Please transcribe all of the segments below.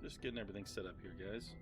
Just getting everything set up here, guys.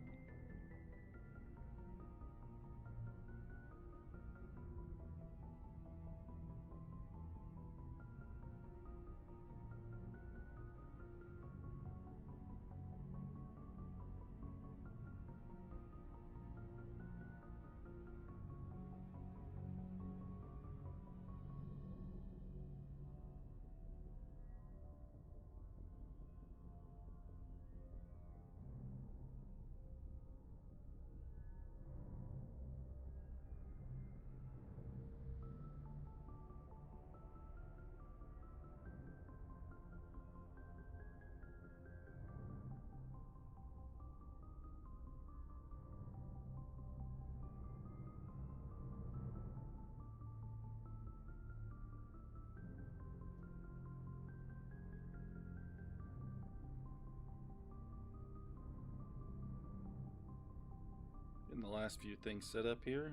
Getting the last few things set up here.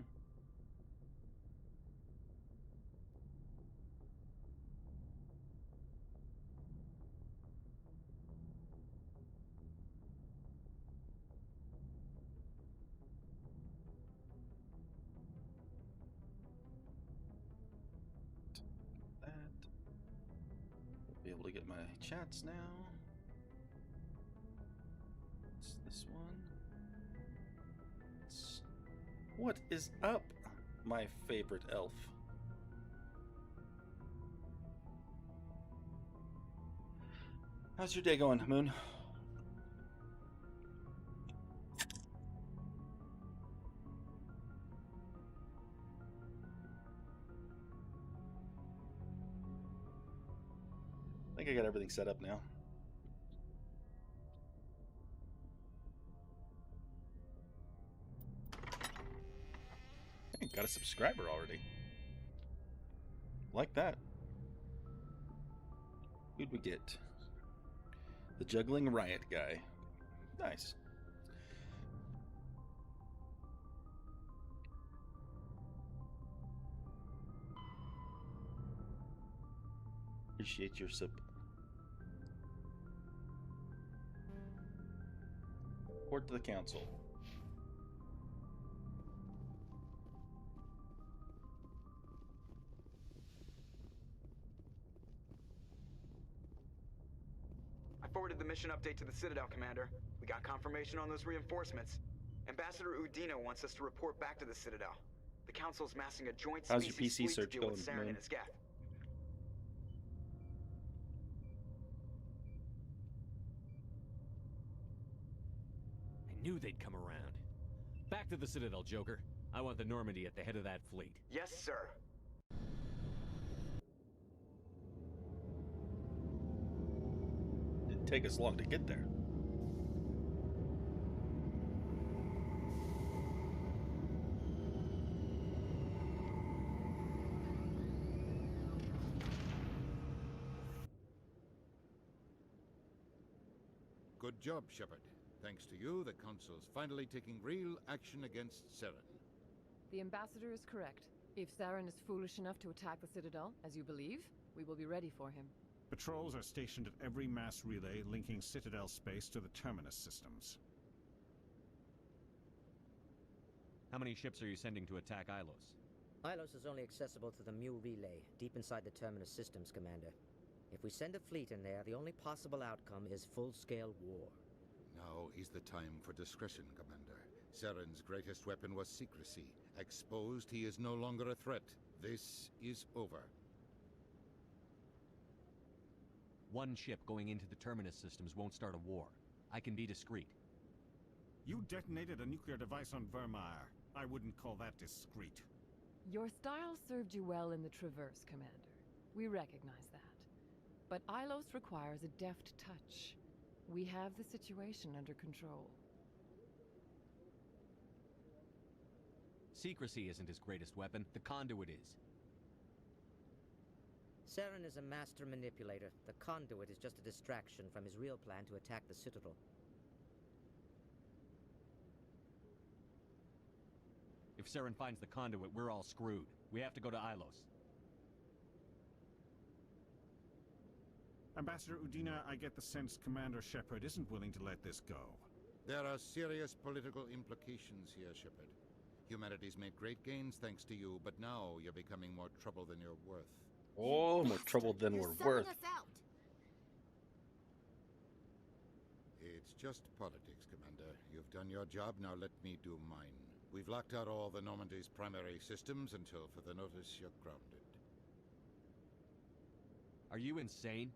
That. I'll be able to get my chats now. What's this one? What is up, my favorite elf? How's your day going, Moon? I think I got everything set up now. Hey, got a subscriber already. Like that. Who'd we get? The juggling riot guy. Nice. Appreciate your support to the council. I forwarded the mission update to the Citadel, Commander. We got confirmation on those reinforcements. Ambassador Udino wants us to report back to the Citadel. The Council's massing a joint How's your species PC fleet to search deal going, with Saren Moon? and his geth. I knew they'd come around. Back to the Citadel, Joker. I want the Normandy at the head of that fleet. Yes, sir. Didn't take us long to get there. Good job, Shepard. Thanks to you, the Council's finally taking real action against Saren. The Ambassador is correct. If Saren is foolish enough to attack the Citadel, as you believe, we will be ready for him. Patrols are stationed at every mass relay linking Citadel space to the Terminus systems. How many ships are you sending to attack Ilos? Ilos is only accessible to the Mu relay, deep inside the Terminus systems, Commander. If we send a fleet in there, the only possible outcome is full-scale war. Now is the time for discretion, Commander. Saren's greatest weapon was secrecy. Exposed, he is no longer a threat. This is over. One ship going into the Terminus systems won't start a war. I can be discreet. You detonated a nuclear device on Vermeer. I wouldn't call that discreet. Your style served you well in the Traverse, Commander. We recognize that. But Ilos requires a deft touch. We have the situation under control. Secrecy isn't his greatest weapon. The conduit is. Saren is a master manipulator. The conduit is just a distraction from his real plan to attack the Citadel. If Saren finds the conduit, we're all screwed. We have to go to Ilos. Ambassador Udina, I get the sense Commander Shepard isn't willing to let this go. There are serious political implications here, Shepard. Humanity's made great gains thanks to you, but now you're becoming more trouble than you're worth. Oh, more trouble than we're worth. Us out. It's just politics, Commander. You've done your job, now let me do mine. We've locked out all the Normandy's primary systems until further notice you're grounded. Are you insane?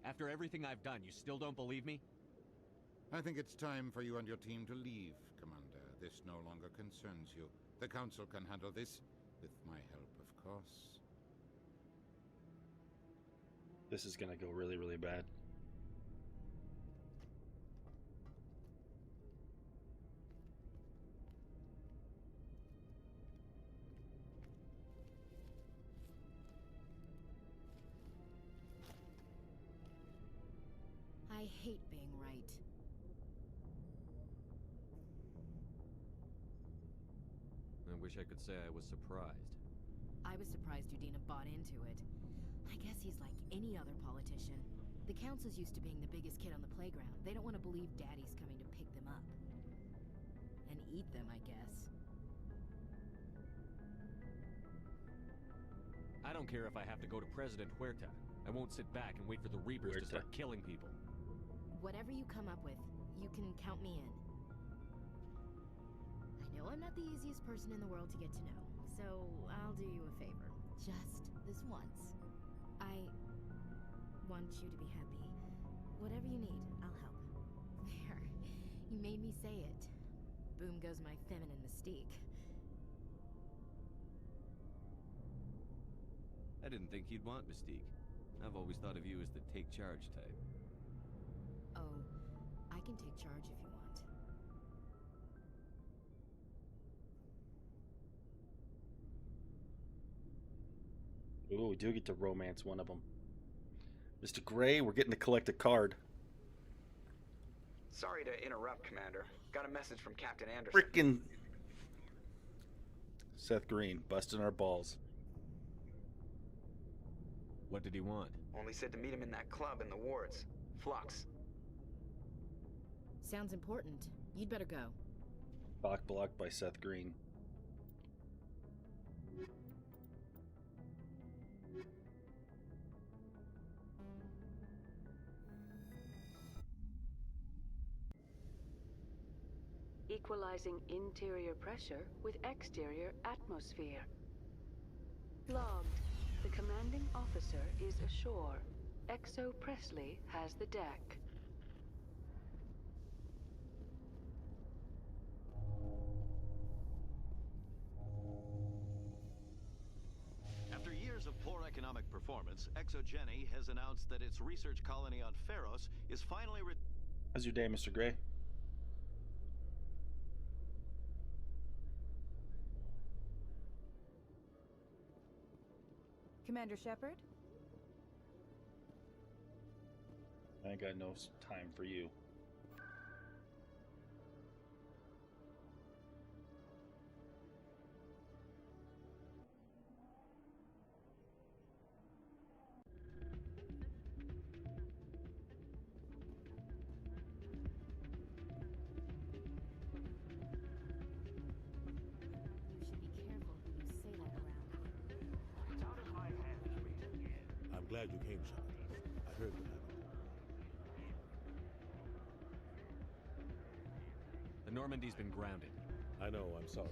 After everything I've done, you still don't believe me? I think it's time for you and your team to leave, Commander. This no longer concerns you. The Council can handle this, with my help, of course. This is gonna go really, really bad. I hate being right. I wish I could say I was surprised. I was surprised Udina bought into it. I guess he's like any other politician. The Council's used to being the biggest kid on the playground. They don't want to believe Daddy's coming to pick them up. And eat them, I guess. I don't care if I have to go to President Huerta. I won't sit back and wait for the Reapers to start killing people. Whatever you come up with, you can count me in. I know I'm not the easiest person in the world to get to know, so I'll do you a favor. Just this once. I want you to be happy. Whatever you need, I'll help. There. You made me say it. Boom goes my feminine mystique. I didn't think you'd want Mystique. I've always thought of you as the take-charge type. Oh, I can take charge if you want. Ooh, we do get to romance one of them. Mr. Gray, we're getting to collect a card. Sorry to interrupt, Commander. Got a message from Captain Anderson. Frickin' Seth Green, busting our balls. What did he want? Only said to meet him in that club in the wards. Flux. Sounds important. You'd better go. Blocked by Seth Green. Equalizing interior pressure with exterior atmosphere. Logged. The commanding officer is ashore. Exo Presley has the deck. After years of poor economic performance, ExoGeni has announced that its research colony on Pharos is finally How's your day, Mr. Gray? Commander Shepard? I ain't got no time for you. Glad you came, Shepard. I heard what happened. The Normandy's been grounded. I know, I'm sorry.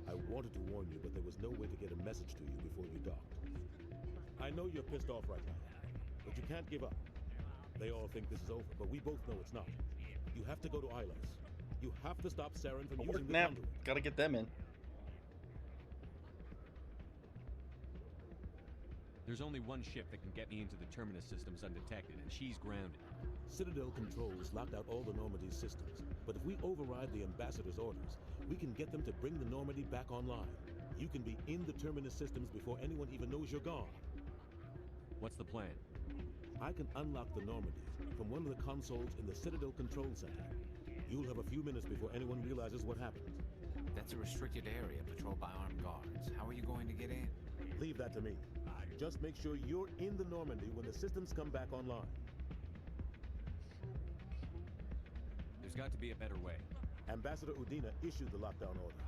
I wanted to warn you, but there was no way to get a message to you before you docked. I know you're pissed off right now, but you can't give up. They all think this is over, but we both know it's not. You have to go to Ilos. You have to stop Saren from using the conduit. Gotta get them in. There's only one ship that can get me into the Terminus systems undetected, and she's grounded. Citadel controls locked out all the Normandy's systems, but if we override the Ambassador's orders, we can get them to bring the Normandy back online. You can be in the Terminus systems before anyone even knows you're gone. What's the plan? I can unlock the Normandy from one of the consoles in the Citadel control center. You'll have a few minutes before anyone realizes what happened. That's a restricted area patrolled by armed guards. How are you going to get in? Leave that to me. Just make sure you're in the Normandy when the systems come back online. There's got to be a better way. Ambassador Udina issued the lockdown order.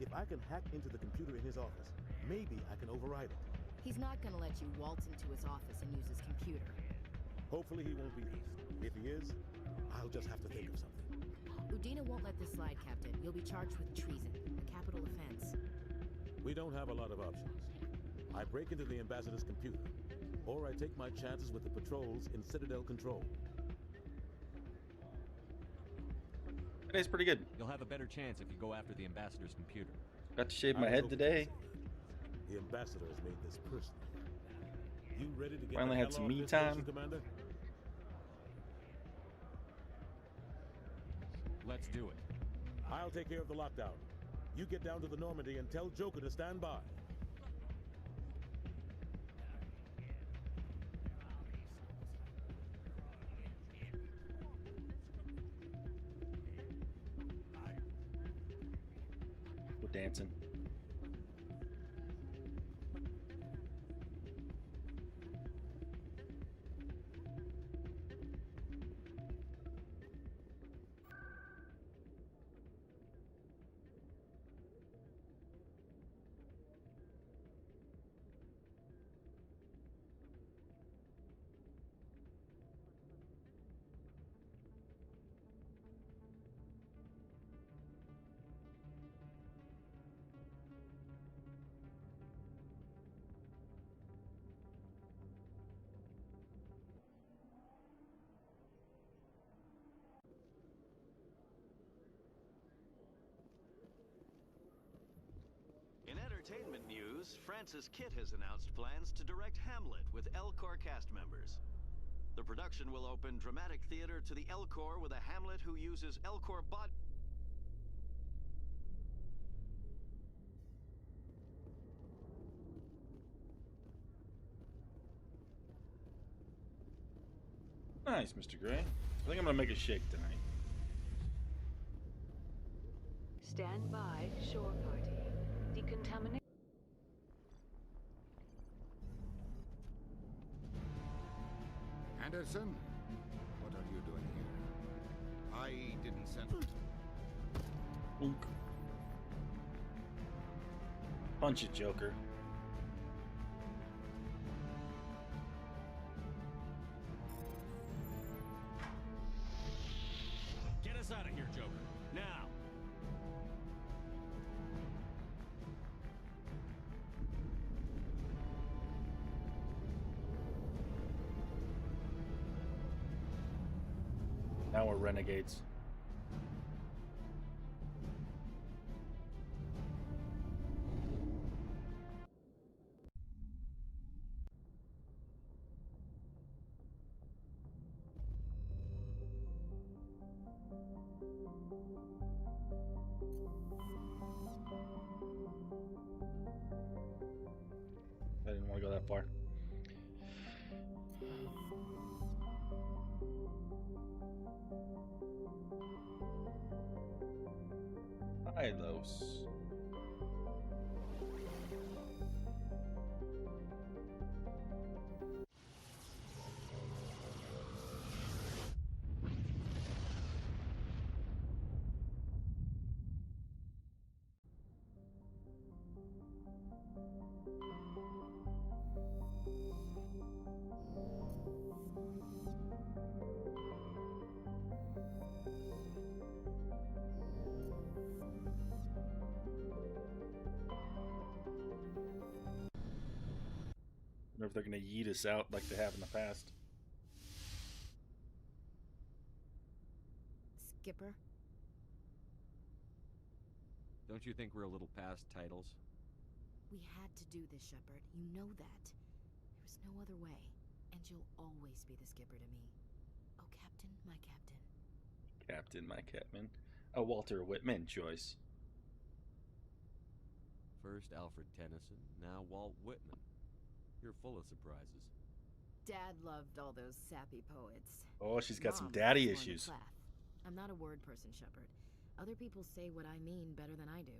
If I can hack into the computer in his office, maybe I can override it. He's not gonna let you waltz into his office and use his computer. Hopefully he won't be. If he is, I'll just have to think of something. Udina won't let this slide, Captain. You'll be charged with treason, a capital offense. We don't have a lot of options. I break into the ambassador's computer, or I take my chances with the patrols in Citadel control. Today's pretty good. You'll have a better chance if you go after the ambassador's computer. Got to shave I my was head hoping today. to say that. The ambassador has made this personal. You ready to get Finally the had hell some off me this time. station, Commander? Let's do it. I'll take care of the lockdown. You get down to the Normandy and tell Joker to stand by. We're dancing. In entertainment news, Francis Kitt has announced plans to direct Hamlet with L-Corps cast members. The production will open dramatic theater to the L-Corps with a Hamlet who uses L-Corps body. Nice, Mr. Gray. I think I'm gonna make a shake tonight. Stand by, shore party. Decontaminate. Anderson, what are you doing here? I didn't send. Oink. Punch it, Joker. Get us out of here, Joker. Now! Now we're renegades. I didn't want to go that far. Hylos. Wonder if they're gonna yeet us out like they have in the past. Skipper? Don't you think we're a little past titles? We had to do this, Shepard. You know that. There was no other way. And you'll always be the skipper to me. Oh, Captain, my captain. Captain, my Catman. A Walter Whitman choice. First Alfred Tennyson, now Walt Whitman. You're full of surprises. Dad loved all those sappy poets. Oh, she's got some Mom daddy was more issues. the Plath. I'm not a word person, Shepard. Other people say what I mean better than I do.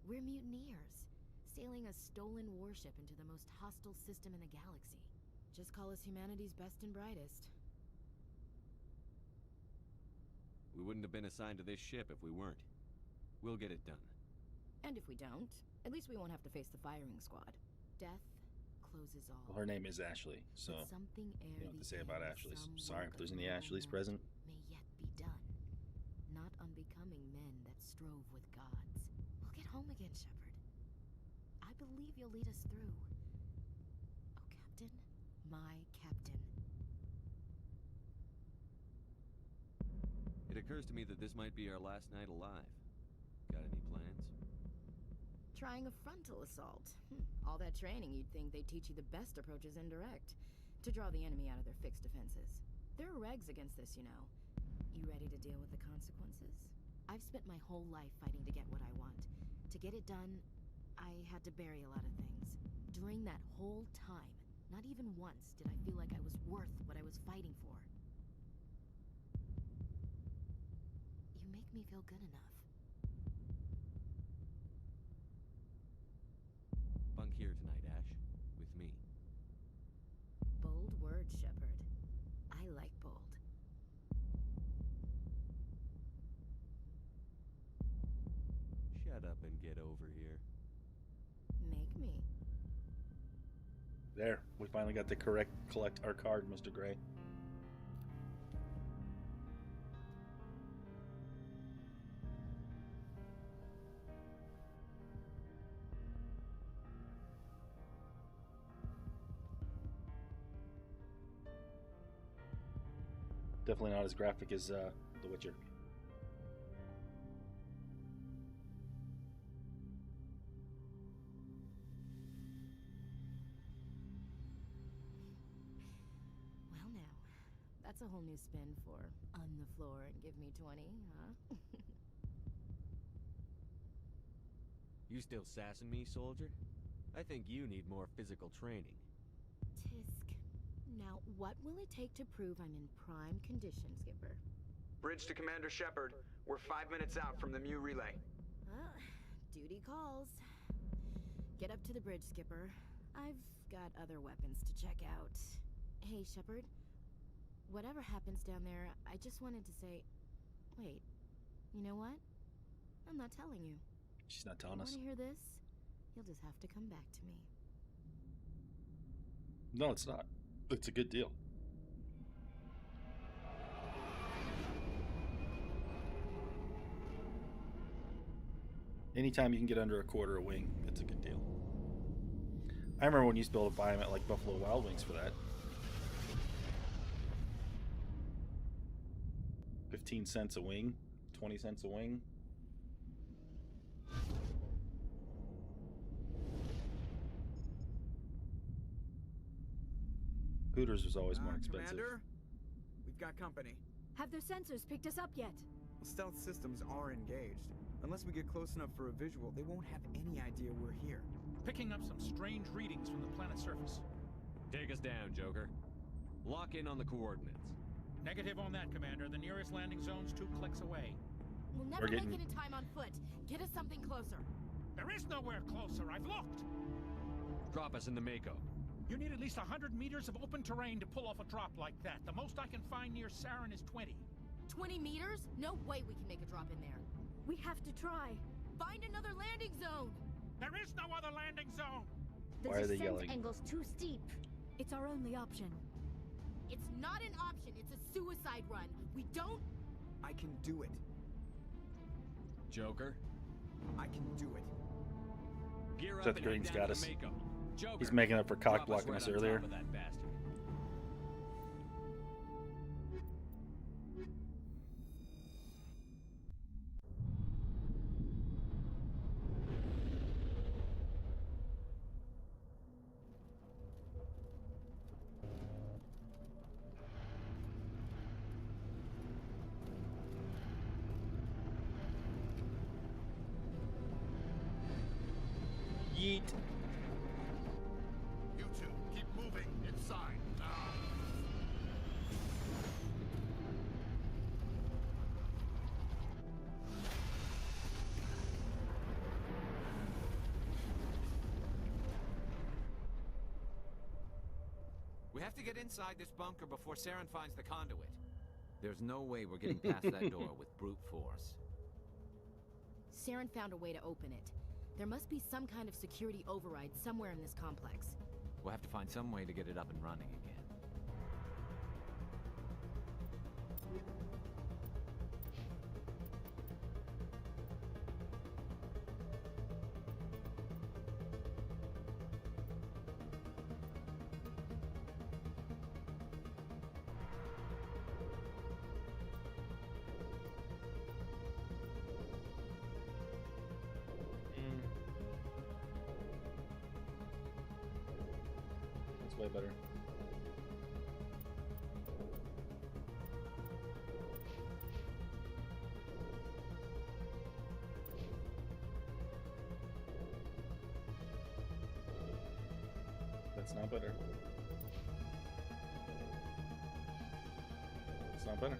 We're mutineers, sailing a stolen warship into the most hostile system in the galaxy. Just call us humanity's best and brightest. We wouldn't have been assigned to this ship if we weren't. We'll get it done. And if we don't, at least we won't have to face the firing squad. Death closes all. Well, her name is Ashley, so But something you know what to say ere about the Ashleys. some Sorry if work there's any alone Ashleys present. may yet be done. Not unbecoming men that strove with gods. We'll get home again, Shepard. I believe you'll lead us through. Oh, Captain. My Captain. It occurs to me that this might be our last night alive. Got any plans? Trying a frontal assault. All that training, you'd think they'd teach you the best approaches indirect. To draw the enemy out of their fixed defenses. There are regs against this, you know. You ready to deal with the consequences? I've spent my whole life fighting to get what I want. To get it done, I had to bury a lot of things. During that whole time, not even once did I feel like I was worth what I was fighting for. You make me feel good enough. Bunk here tonight, Ash. With me. Bold words, Shepard. I like bold. Shut up and get over here. Make me. There, we finally got to collect our card, Mr. Gray. Definitely not as graphic as The Witcher. Well now, that's a whole new spin for on the floor and give me 20, huh? You still sassing me, soldier? I think you need more physical training. Tisk. Now, what will it take to prove I'm in prime condition, Skipper? Bridge to Commander Shepard. We're 5 minutes out from the Mu relay. Duty calls. Get up to the bridge, Skipper. I've got other weapons to check out. Hey, Shepard. Whatever happens down there, I just wanted to say... Wait. You know what? I'm not telling you. She's not telling us. Want to hear this? You'll just have to come back to me. No, it's not. It's a good deal. Anytime you can get under a quarter a wing, it's a good deal. I remember when you used to be able to buy them at like Buffalo Wild Wings for that. 15 cents a wing, 20 cents a wing. Hooters was always more expensive. Commander, we've got company. Have their sensors picked us up yet? Stealth systems are engaged. Unless we get close enough for a visual, they won't have any idea we're here. Picking up some strange readings from the planet's surface. Take us down, Joker. Lock in on the coordinates. Negative on that, Commander. The nearest landing zone's 2 clicks away. We'll never make it in time on foot. Get us something closer. There is nowhere closer. I've looked. Drop us in the Mako. You need at least 100 meters of open terrain to pull off a drop like that. The most I can find near Saren is 20. 20 meters? No way we can make a drop in there. We have to try. Find another landing zone! There is no other landing zone! The Why are they descent yelling? angle's too steep. It's our only option. It's not an option, it's a suicide run. We don't... I can do it. Joker? I can do it. Gear up Seth and Green's head got down to us. the Mako. Joker, He's making up for cock drop us blocking right us on earlier. top of that bastard. Yeet. You two, keep moving inside now. We have to get inside this bunker before Saren finds the conduit. There's no way we're getting past that door with brute force. Saren found a way to open it. There must be some kind of security override somewhere in this complex. We'll have to find some way to get it up and running again. That's way better. That's not better. It's not better.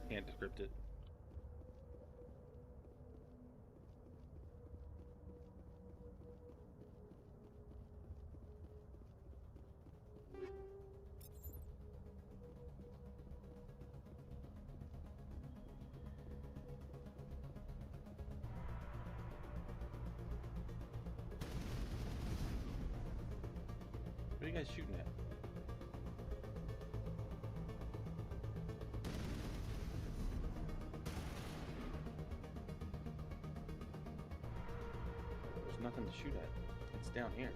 Can't decrypt it. What are you guys shooting at? There's nothing to shoot at. It's down here.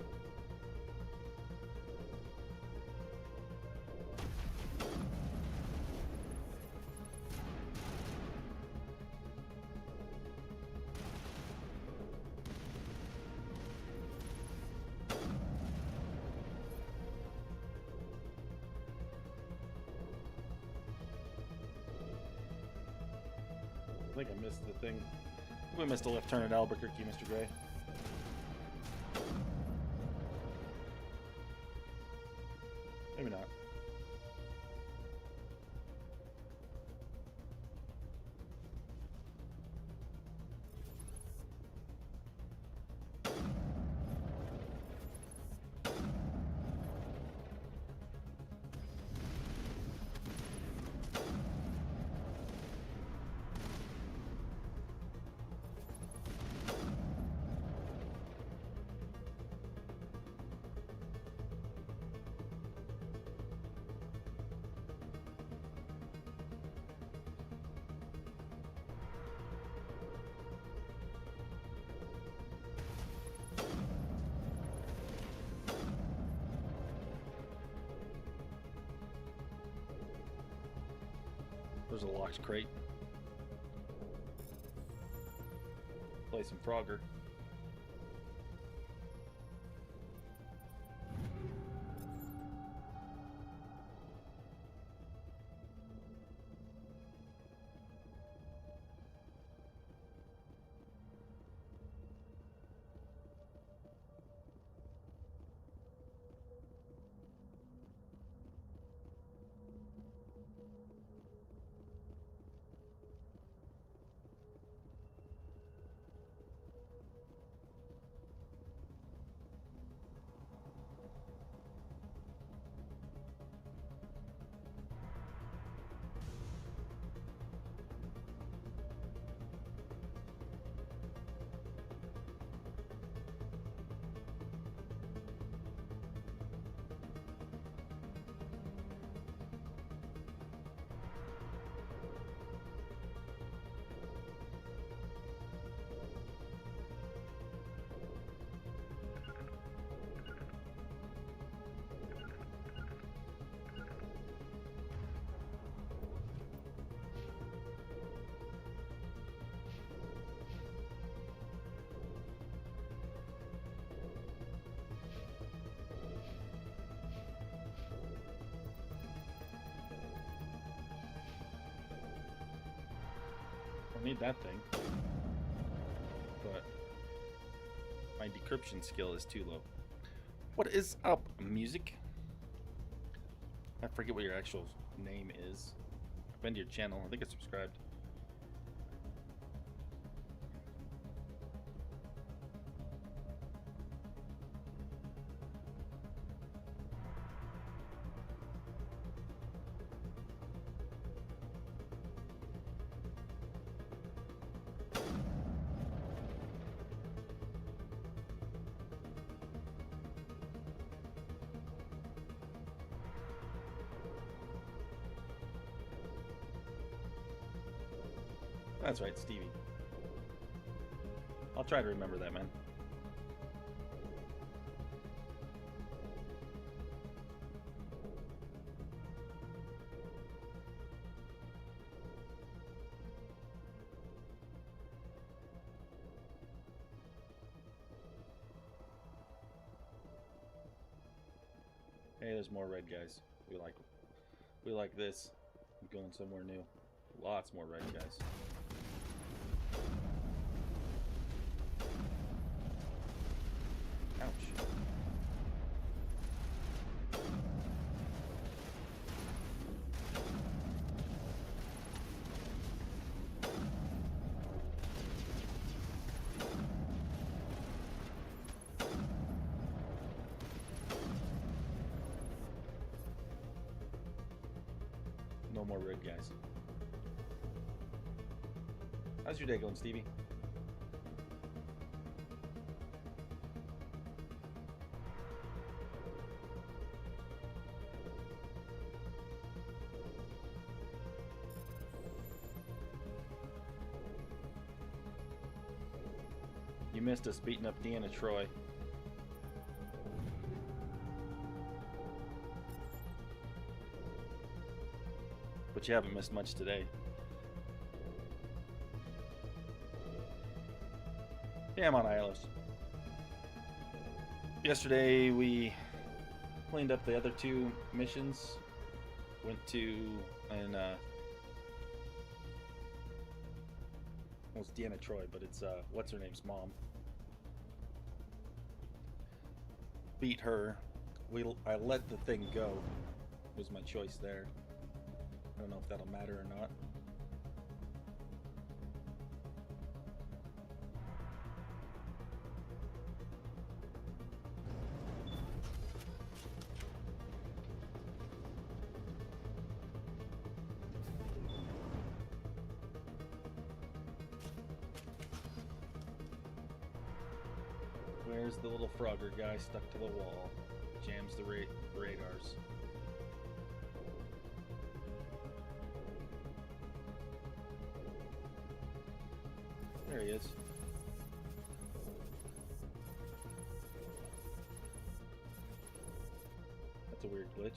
I think I missed the thing. I think we missed a left turn at Albuquerque, Mr. Gray. Maybe not. There's a locked crate. Play some Frogger. don't need that thing. But my decryption skill is too low. What is up, music? I forget what your actual name is. I've been to your channel. I think it's subscribed. That's right, Stevie. I'll try to remember that, man. Hey, there's more red guys. We like this. I'm going somewhere new. Lots more red guys. Ouch. No more red guys. How's your day going, Stevie? You missed us beating up Deanna Troy. But you haven't missed much today. Yeah, I'm on Ilos. Yesterday we cleaned up the other two missions. Went to and well, it's Deanna Troy, but it's what's her name's mom. Beat her. I let the thing go. Was my choice there. I don't know if that'll matter or not. Where's the little Frogger guy stuck to the wall? Jams the radars. There he is. That's a weird glitch.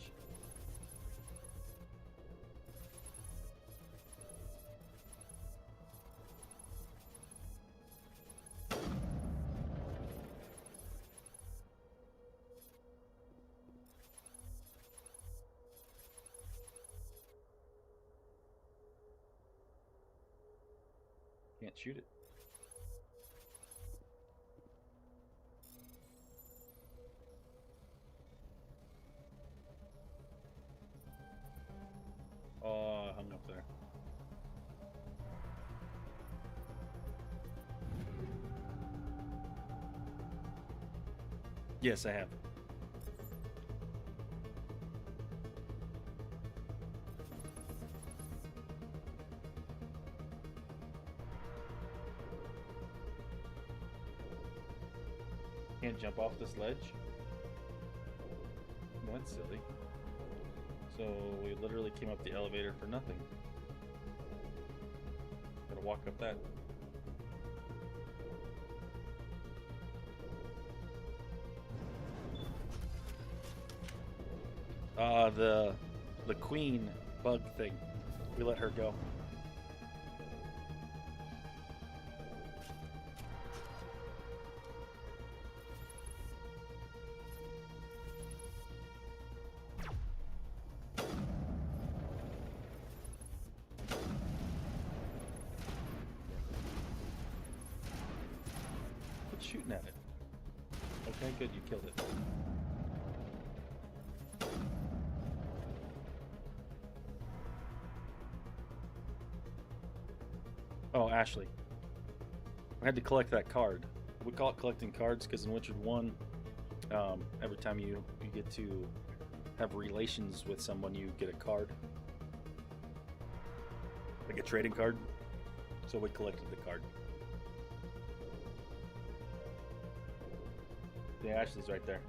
Can't shoot it. Oh, I hung up there. Yes, I have. Can't jump off this ledge? That's silly. So we literally came up the elevator for nothing. Gotta walk up that. The queen bug thing. We let her go. shooting at it. Okay, good, you killed it. Oh, Ashley. I had to collect that card. We call it collecting cards because in Witcher 1, every time you get to have relations with someone, you get a card. Like a trading card. So we collected the card. Yeah, Ashley's right there.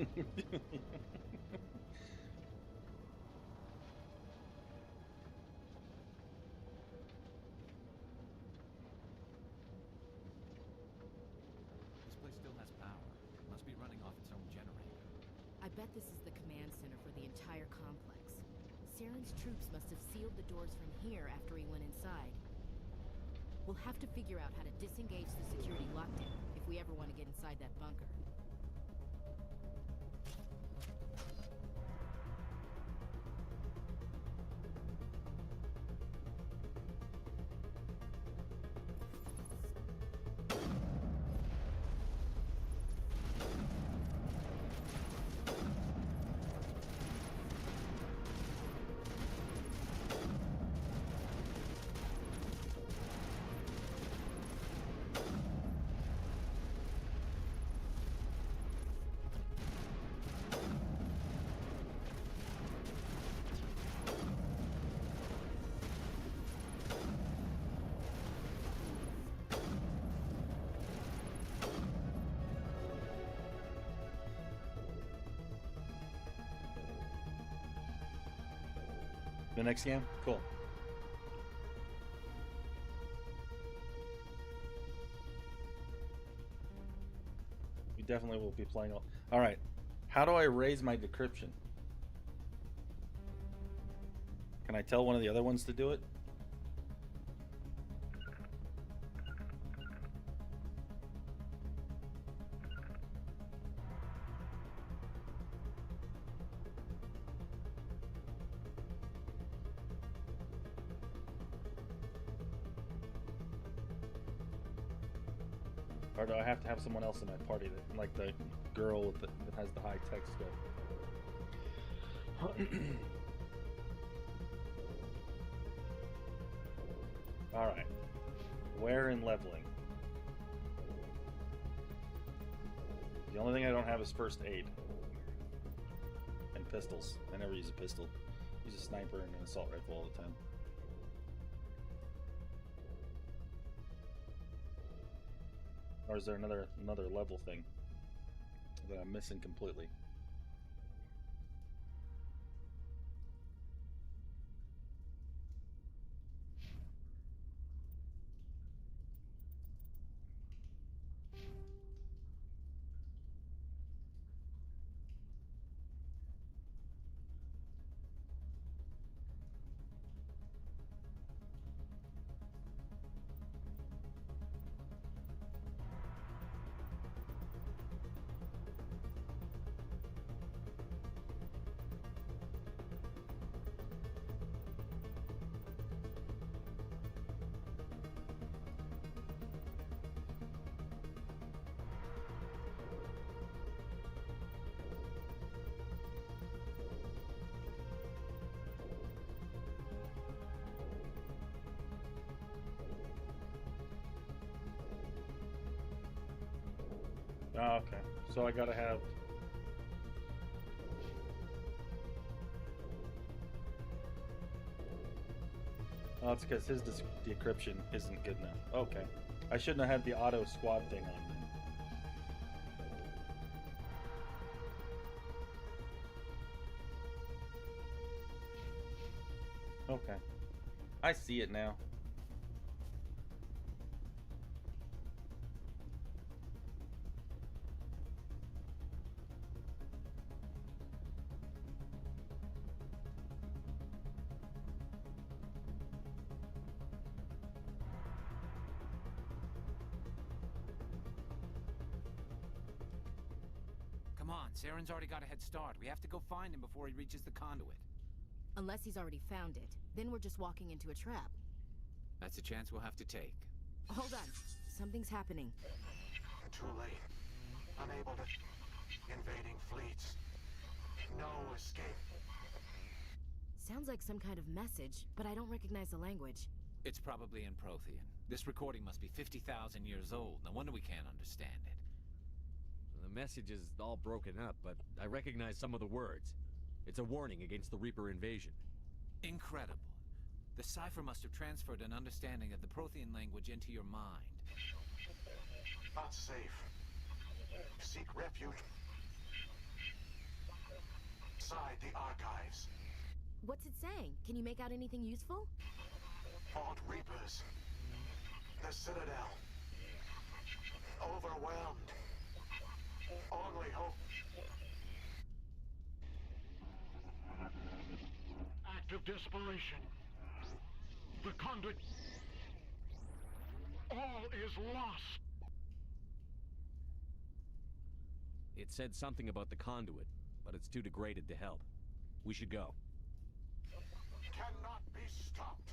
This place still has power. Must be running off its own generator. I bet this is the command center for the entire complex. Saren's troops must have sealed the doors from here after he went inside. We'll have to figure out how to disengage the security lockdown if we ever want to get inside that bunker. The next game? Cool. We definitely will be playing all. Alright. How do I raise my decryption? Can I tell one of the other ones to do it? Or do I have to have someone else in my party, that, like the girl with that has the high tech skill? Alright. Where in leveling? The only thing I don't have is first aid. And pistols. I never use a pistol. Use a sniper and an assault rifle all the time. Or is there another level thing that I'm missing completely? Oh, okay. So I gotta have... Oh, it's because his decryption isn't good enough. Okay. I shouldn't have had the auto squad thing on then. Okay. I see it now. Saren's already got a head start. We have to go find him before he reaches the conduit. Unless he's already found it. Then we're just walking into a trap. That's a chance we'll have to take. Hold on. Something's happening. Too late. Unable to... Invading fleets. No escape. Sounds like some kind of message, but I don't recognize the language. It's probably in Prothean. This recording must be 50,000 years old. No wonder we can't understand it. The message is all broken up, but I recognize some of the words. It's a warning against the Reaper invasion. Incredible. The cipher must have transferred an understanding of the Prothean language into your mind. Not safe. Seek refuge. Inside the archives. What's it saying? Can you make out anything useful? Fought Reapers. The Citadel. Overwhelmed. Only hope. Act of desperation. The conduit. All is lost. It said something about the conduit, but it's too degraded to help. We should go. Cannot be stopped.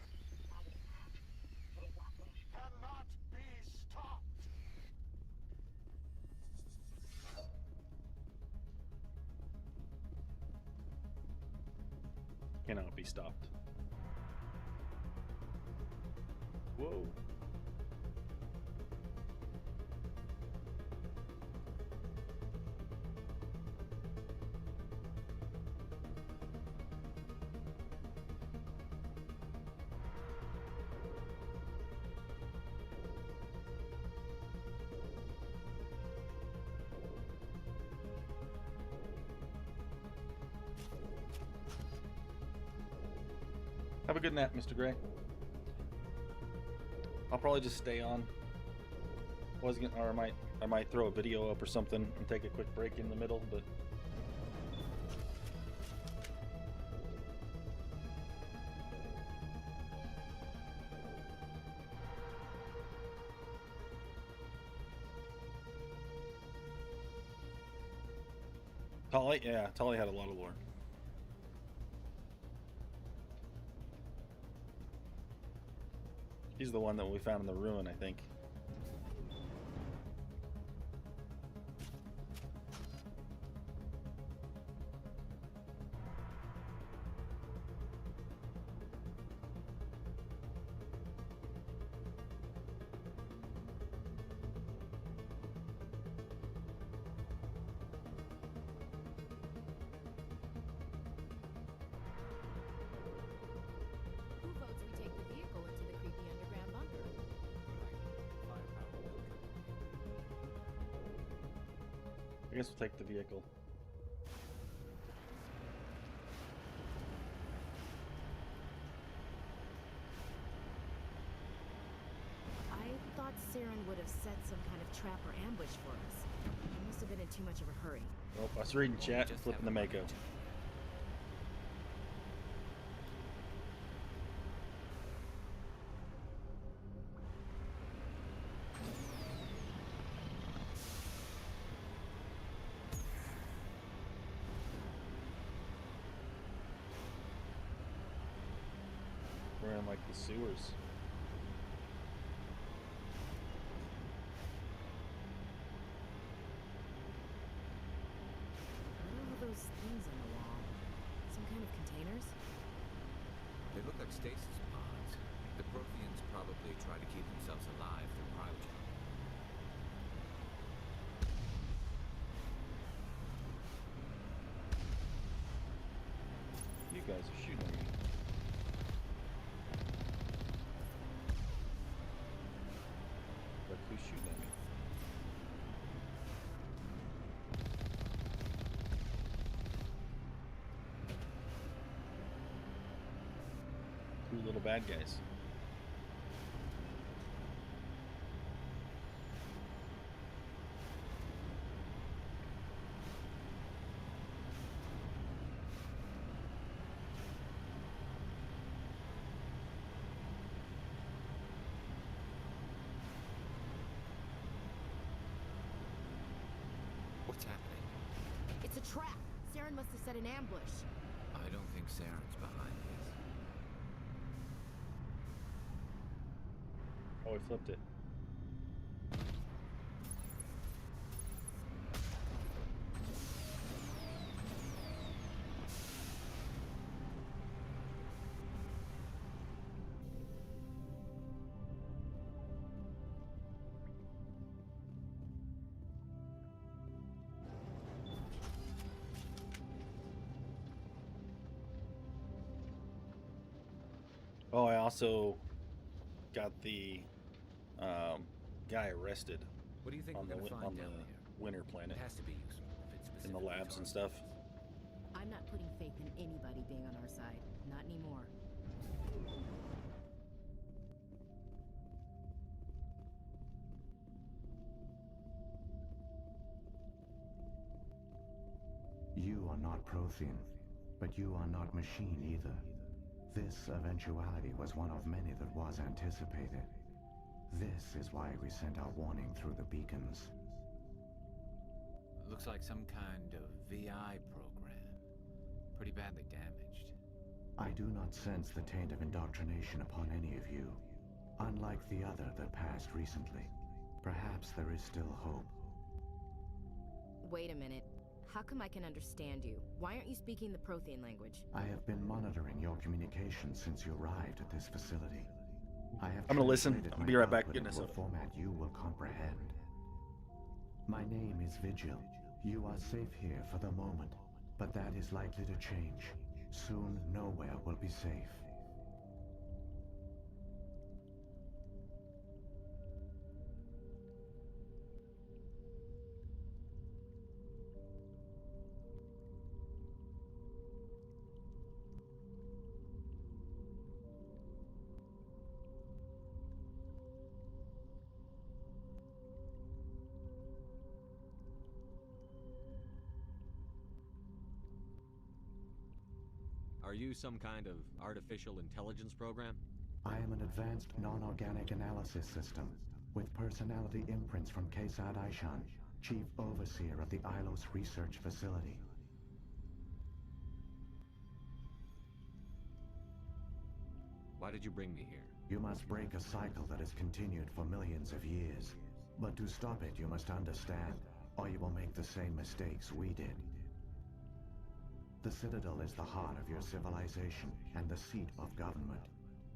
Cannot be stopped. Cannot be stopped. Whoa. Have a good nap, Mr. Gray. I'll probably just stay on. Or I might throw a video up or something and take a quick break in the middle, but Tolly, yeah, Tolly had a lot of lore. He's the one that we found in the ruin, I think. I guess we'll take the vehicle. I thought Saren would have set some kind of trap or ambush for us. He must have been in too much of a hurry. Well, I was reading chat and flipping the Mako. We're in like the sewers. What are all those things on the wall? Some kind of containers? They look like stasis pods. The Protheans probably try to keep themselves alive through cryogen. You guys are shooting at me. Look who's shooting at me. Two little bad guys. What's happening? It's a trap! Saren must have set an ambush. I don't think Saren's behind this. Oh, we flipped it. Oh, I also got the guy arrested. What do you think on we're the gonna find on down the there? winter planet? It has to be useful if it's In the specifically labs and targeted. stuff. I'm not putting faith in anybody being on our side. Not anymore. You are not Prothean, but you are not machine either. This eventuality was one of many that was anticipated. This is why we sent our warning through the beacons. Looks like some kind of VI program. Pretty badly damaged. I do not sense the taint of indoctrination upon any of you. Unlike the other that passed recently, perhaps there is still hope. Wait a minute. How come I can understand you? Why aren't you speaking the Prothean language? I have been monitoring your communications since you arrived at this facility. I have I'm gonna listen. translated I'll my be right back. output Getting into this a up. format you will comprehend. My name is Vigil. You are safe here for the moment, but that is likely to change. Soon, nowhere will be safe. Are you some kind of artificial intelligence program? I am an advanced non-organic analysis system, with personality imprints from Kesad Aishan, Chief Overseer of the Ilos Research Facility. Why did you bring me here? You must break a cycle that has continued for millions of years. But to stop it, you must understand, or you will make the same mistakes we did. The Citadel is the heart of your civilization and the seat of government,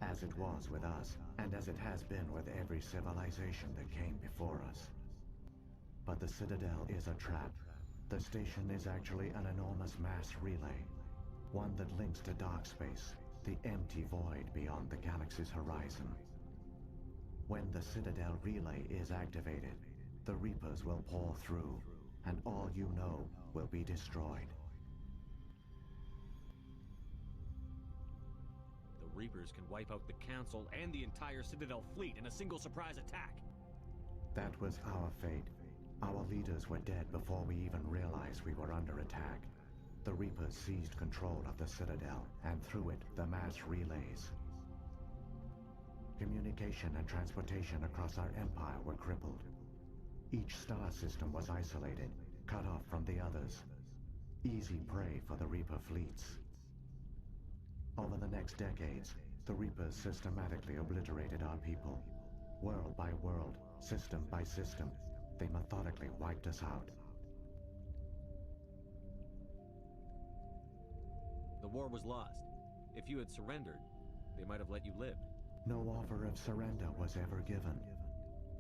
as it was with us, and as it has been with every civilization that came before us. But the Citadel is a trap. The station is actually an enormous mass relay, one that links to dark space, the empty void beyond the galaxy's horizon. When the Citadel relay is activated, the Reapers will pour through, and all you know will be destroyed. The Reapers can wipe out the Council and the entire Citadel fleet in a single surprise attack. That was our fate. Our leaders were dead before we even realized we were under attack. The Reapers seized control of the Citadel, and through it, the mass relays. Communication and transportation across our empire were crippled. Each star system was isolated, cut off from the others. Easy prey for the Reaper fleets. Over the next decades, the Reapers systematically obliterated our people. World by world, system by system, they methodically wiped us out. The war was lost. If you had surrendered, they might have let you live. No offer of surrender was ever given.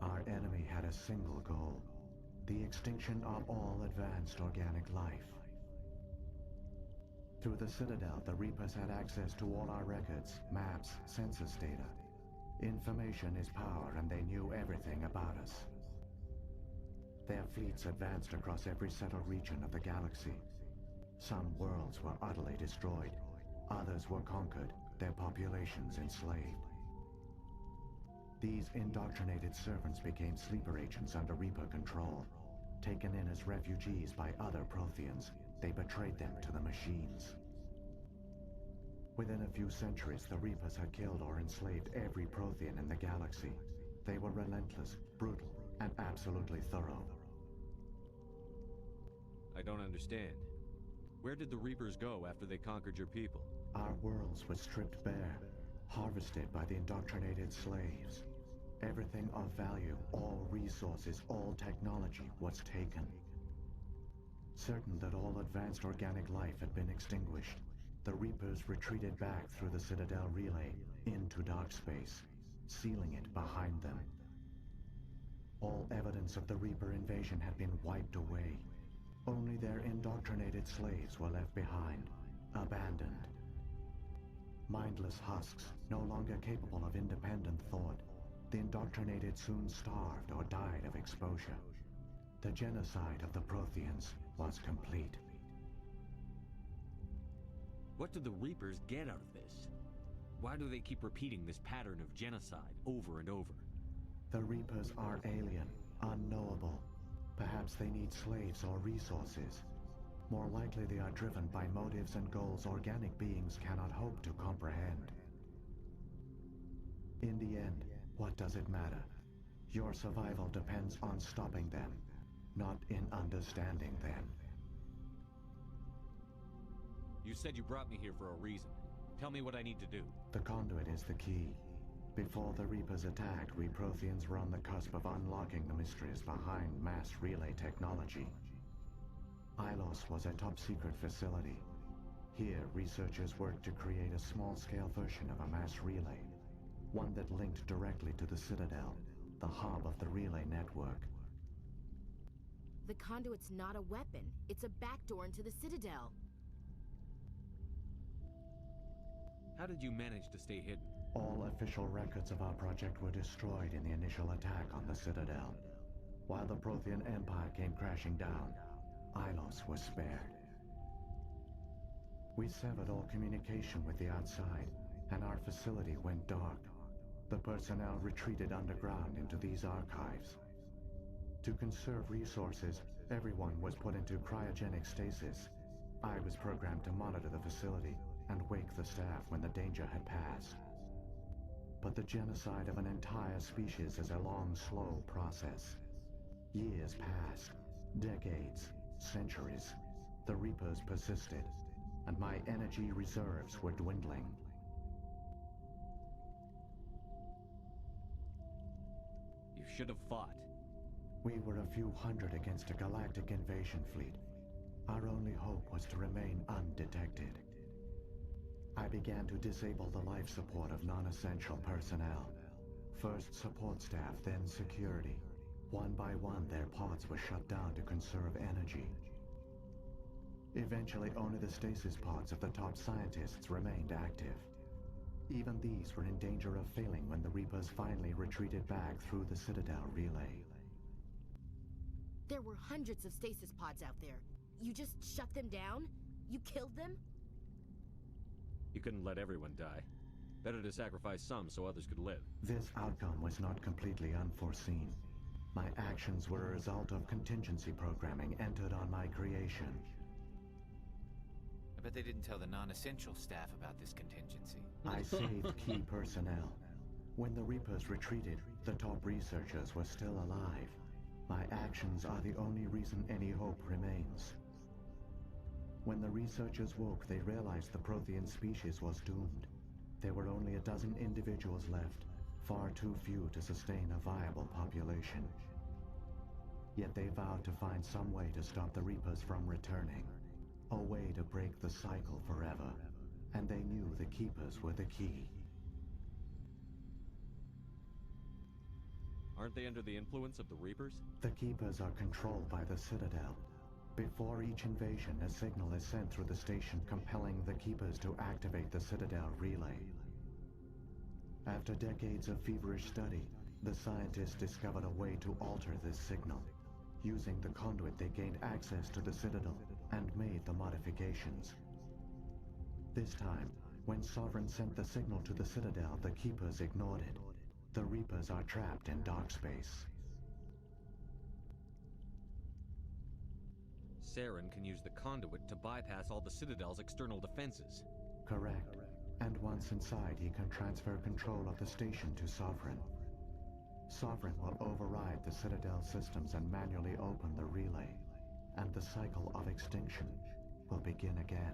Our enemy had a single goal: the extinction of all advanced organic life. Through the Citadel, the Reapers had access to all our records, maps, census data. Information is power, and they knew everything about us. Their fleets advanced across every settled region of the galaxy. Some worlds were utterly destroyed. Others were conquered, their populations enslaved. These indoctrinated servants became sleeper agents under Reaper control. Taken in as refugees by other Protheans, they betrayed them to the machines. Within a few centuries, the Reapers had killed or enslaved every Prothean in the galaxy. They were relentless, brutal, and absolutely thorough. I don't understand. Where did the Reapers go after they conquered your people? Our worlds were stripped bare, harvested by the indoctrinated slaves. Everything of value, all resources, all technology was taken. Certain that all advanced organic life had been extinguished, the Reapers retreated back through the Citadel relay into dark space, sealing it behind them. All evidence of the Reaper invasion had been wiped away. Only their indoctrinated slaves were left behind, abandoned. Mindless husks, no longer capable of independent thought, the indoctrinated soon starved or died of exposure. The genocide of the Protheans was complete. What do the Reapers get out of this? Why do they keep repeating this pattern of genocide over and over? The Reapers are alien, unknowable. Perhaps they need slaves or resources. More likely they are driven by motives and goals organic beings cannot hope to comprehend. In the end, what does it matter? Your survival depends on stopping them, not in understanding them. You said you brought me here for a reason. Tell me what I need to do. The conduit is the key. Before the Reapers attacked, we Protheans were on the cusp of unlocking the mysteries behind mass relay technology. Ilos was a top-secret facility. Here, researchers worked to create a small-scale version of a mass relay, one that linked directly to the Citadel, the hub of the relay network. The conduit's not a weapon. It's a backdoor into the Citadel. How did you manage to stay hidden? All official records of our project were destroyed in the initial attack on the Citadel. While the Prothean Empire came crashing down, Ilos was spared. We severed all communication with the outside, and our facility went dark. The personnel retreated underground into these archives. To conserve resources, everyone was put into cryogenic stasis. I was programmed to monitor the facility and wake the staff when the danger had passed. But the genocide of an entire species is a long, slow process. Years passed, decades, centuries. The Reapers persisted, and my energy reserves were dwindling. You should have fought. We were a few hundred against a galactic invasion fleet. Our only hope was to remain undetected. I began to disable the life support of non-essential personnel. First support staff, then security. One by one, their pods were shut down to conserve energy. Eventually, only the stasis pods of the top scientists remained active. Even these were in danger of failing when the Reapers finally retreated back through the Citadel relay. There were hundreds of stasis pods out there. You just shut them down? You killed them? You couldn't let everyone die. Better to sacrifice some so others could live. This outcome was not completely unforeseen. My actions were a result of contingency programming entered on my creation. I bet they didn't tell the non-essential staff about this contingency. I saved key personnel. When the Reapers retreated, the top researchers were still alive. My actions are the only reason any hope remains. When the researchers woke, they realized the Prothean species was doomed. There were only a dozen individuals left, far too few to sustain a viable population. Yet they vowed to find some way to stop the Reapers from returning, a way to break the cycle forever, and they knew the Keepers were the key. Aren't they under the influence of the Reapers? The Keepers are controlled by the Citadel. Before each invasion, a signal is sent through the station compelling the Keepers to activate the Citadel relay. After decades of feverish study, the scientists discovered a way to alter this signal. Using the conduit, they gained access to the Citadel and made the modifications. This time, when Saren sent the signal to the Citadel, the Keepers ignored it. The Reapers are trapped in dark space. Saren can use the conduit to bypass all the Citadel's external defenses. Correct. And once inside, he can transfer control of the station to Sovereign. Sovereign will override the Citadel systems and manually open the relay. and the cycle of extinction will begin again.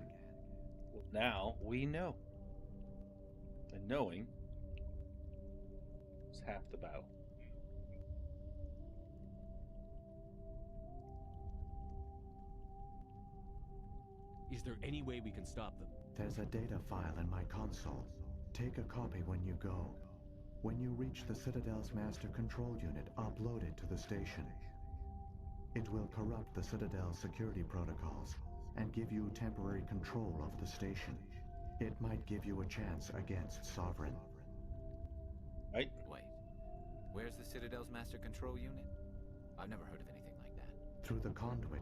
Well, now we know. And knowing is half the battle. Is there any way we can stop them? There's a data file in my console. Take a copy when you go. When you reach the Citadel's master control unit, upload it to the station. It will corrupt the Citadel's security protocols and give you temporary control of the station. It might give you a chance against Sovereign. Right? Wait. Where's the Citadel's master control unit? I've never heard of anything like that. Through the conduit,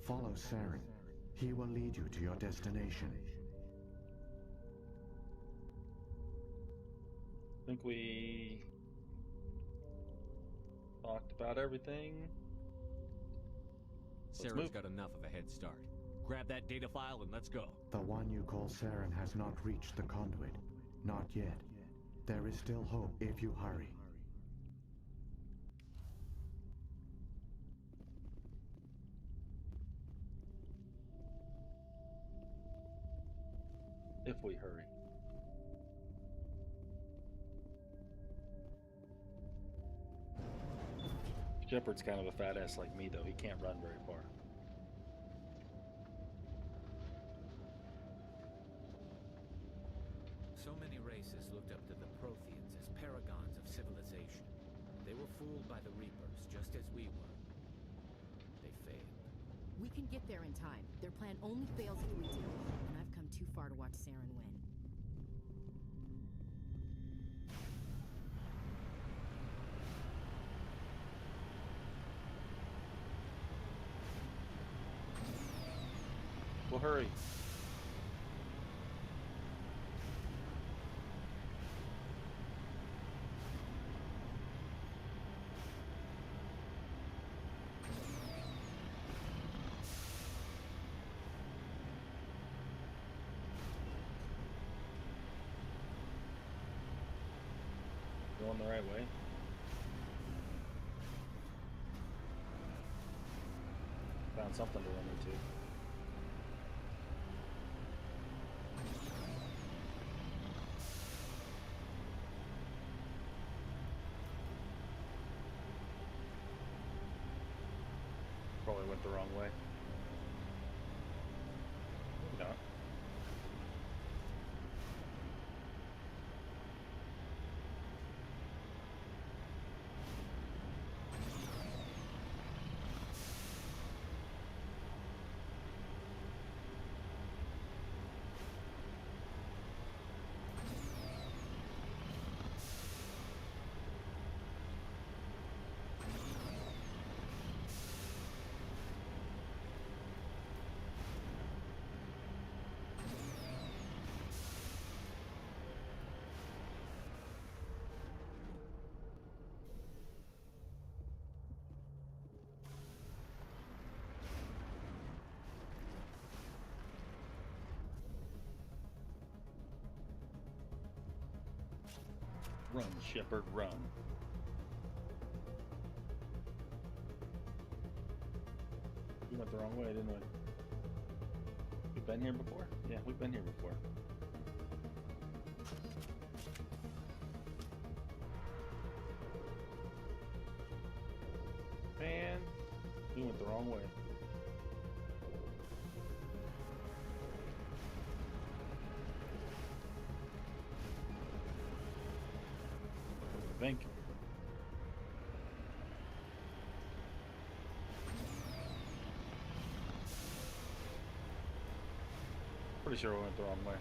follow Saren. He will lead you to your destination. I think we talked about everything. Saren's got enough of a head start. Grab that data file and let's go. The one you call Saren has not reached the conduit. Not yet. There is still hope if you hurry. If we hurry. Shepard's kind of a fat ass like me, though. He can't run very far. So many races looked up to the Protheans as paragons of civilization. They were fooled by the Reapers, just as we were. They failed. We can get there in time. Their plan only fails if we do. And I've come too far to watch Saren win. Well, hurry. Going the right way? Found something to run into. Probably went the wrong way. Maybe not. Run, Shepard, run. We went the wrong way, didn't we? We've been here before? Yeah, we've been here before. Man, we went the wrong way. I think. Pretty sure we went the wrong way.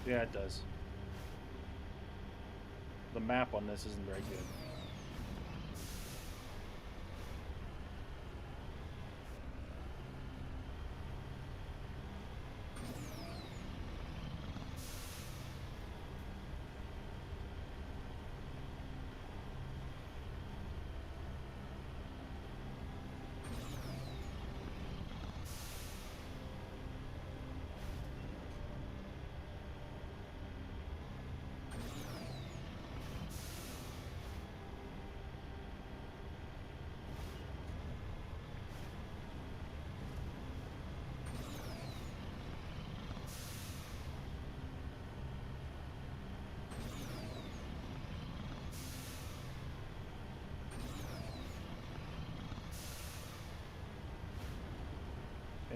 Yeah, it does. The map on this isn't very good.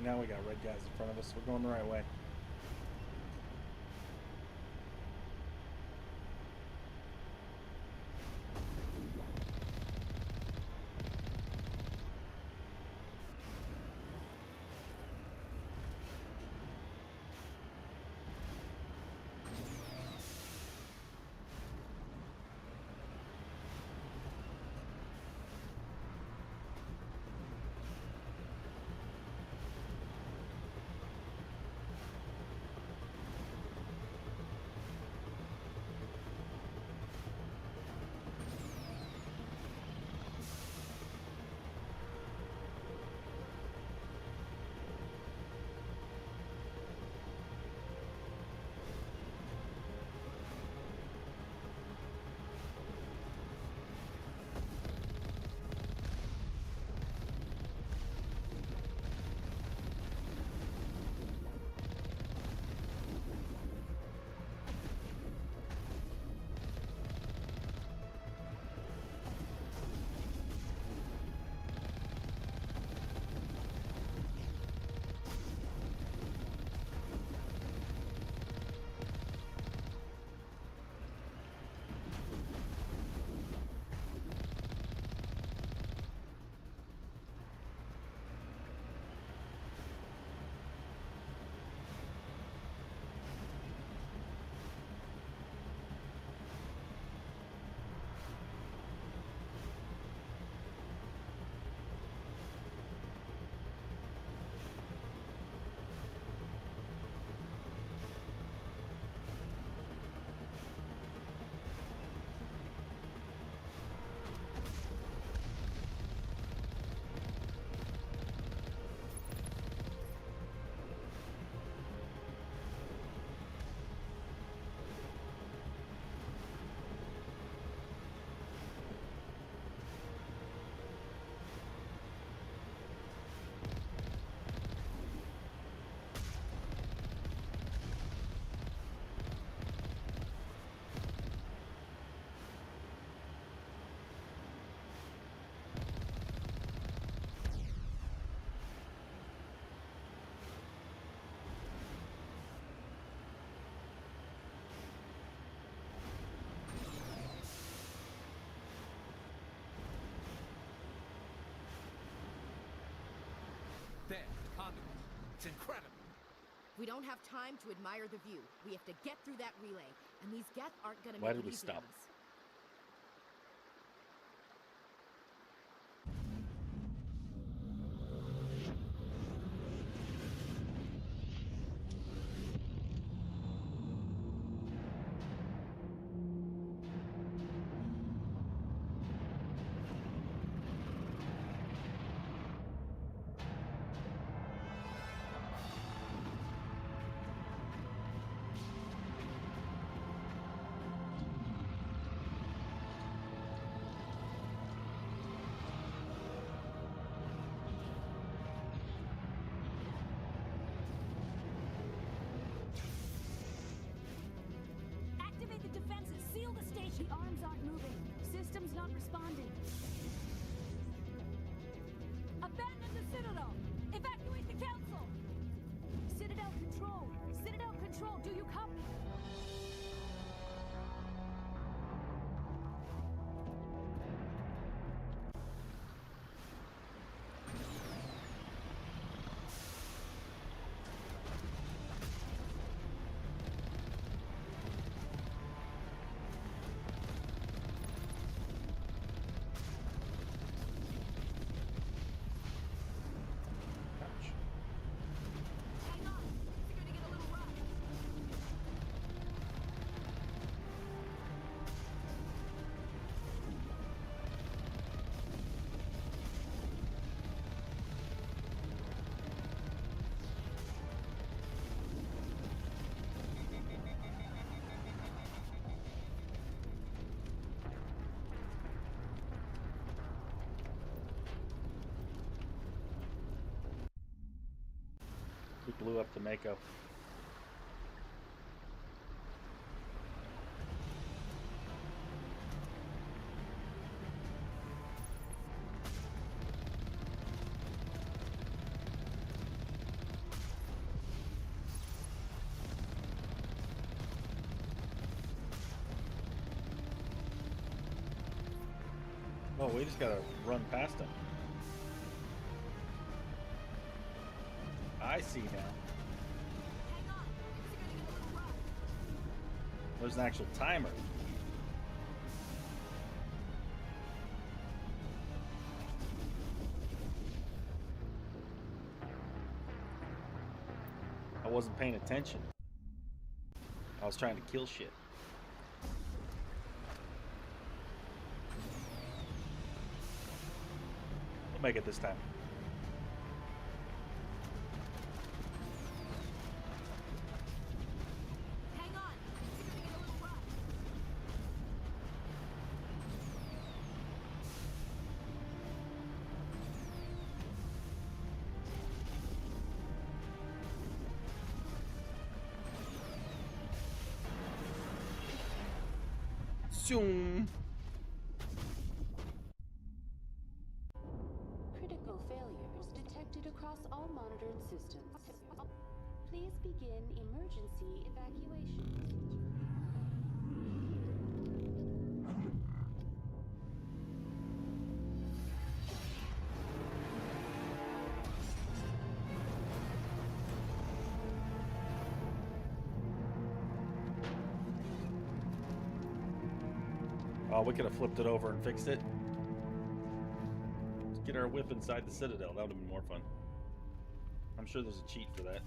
Right now we got red guys in front of us. We're going the right way. There, conduit. It's incredible. We don't have time to admire the view. We have to get through that relay, and these Geth aren't gonna Why make did it we easy stop? on us. Activate the defenses! Seal the station! The arms aren't moving. System's not responding. Abandon the Citadel! Evacuate the Council! Citadel Control! Citadel Control, do you copy? Hang on! It's gonna get a little rough. We blew up the Mako. Oh, we just gotta run past him. I see now. There's an actual timer. I wasn't paying attention. I was trying to kill shit. We'll make it this time. Zoom. Critical failures detected across all monitored systems. Please begin emergency evacuation. Oh, we could have flipped it over and fixed it. Let's get our whip inside the Citadel. That would have been more fun. I'm sure there's a cheat for that.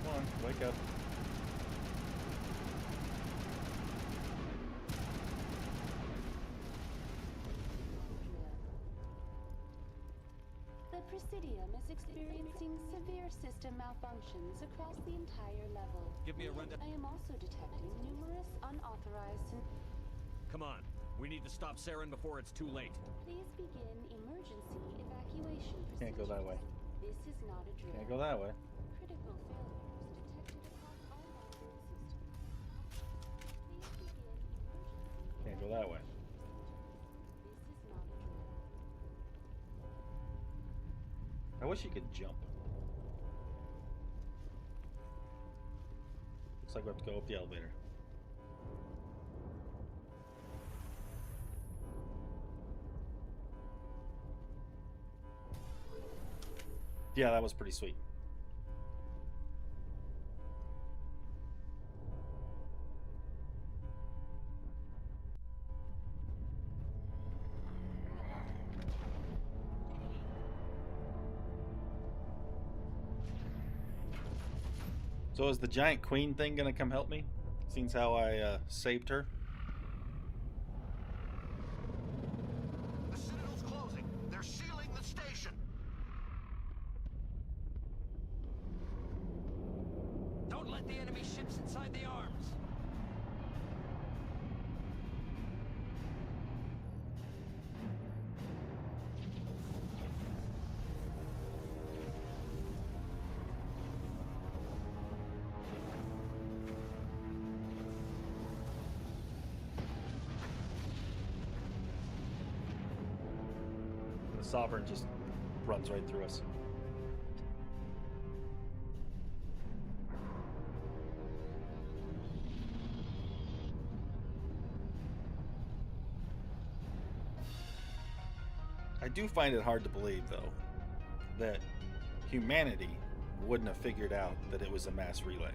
Come on, wake up. The Presidium is experiencing severe system malfunctions across the entire level. Give me a rundown. I am also detecting numerous unauthorized... Come on. We need to stop Saren before it's too late. Please begin emergency evacuation procedures. Can't go that way. This is not a drill. Can't go that way. Critical failures detected across all monitored systems. Please begin emergency... Can't go that way. This is not a drill. I wish you could jump. Looks like we have to go up the elevator. Yeah, that was pretty sweet. So is the giant queen thing gonna come help me? Seems how I saved her. The Citadel's closing. They're sealing the station. Don't let the enemy ships inside the arms. The Sovereign just runs right through us. I do find it hard to believe, though, that humanity wouldn't have figured out that it was a mass relay.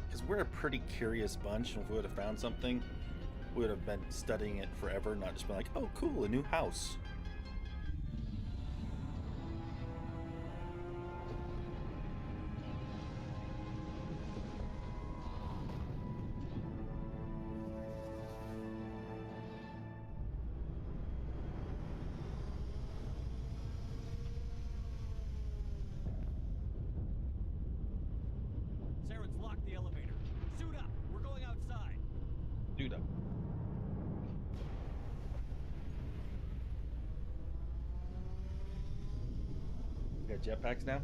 Because we're a pretty curious bunch, and if we would have found something, we would have been studying it forever, not just been like, oh cool, a new house. Saren's locked the elevator. Suit up. We're going outside. Dude up. We got jetpacks now?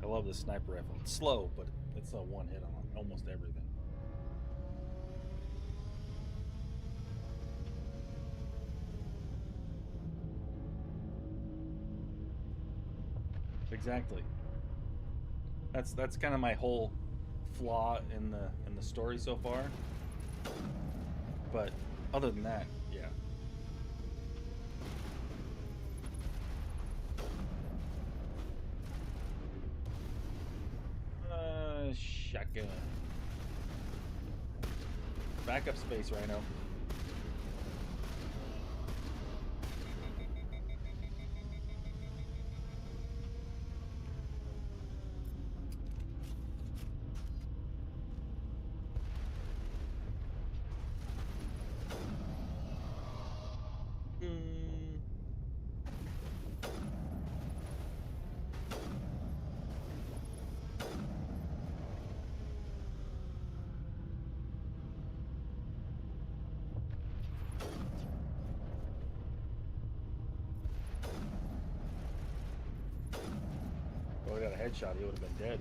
I love this sniper rifle. It's slow, but it's a one hit on almost everything. Exactly. That's kind of my whole flaw in the story so far. But other than that, yeah. Shotgun. Backup space, Rhino. Got a headshot, he would have been dead.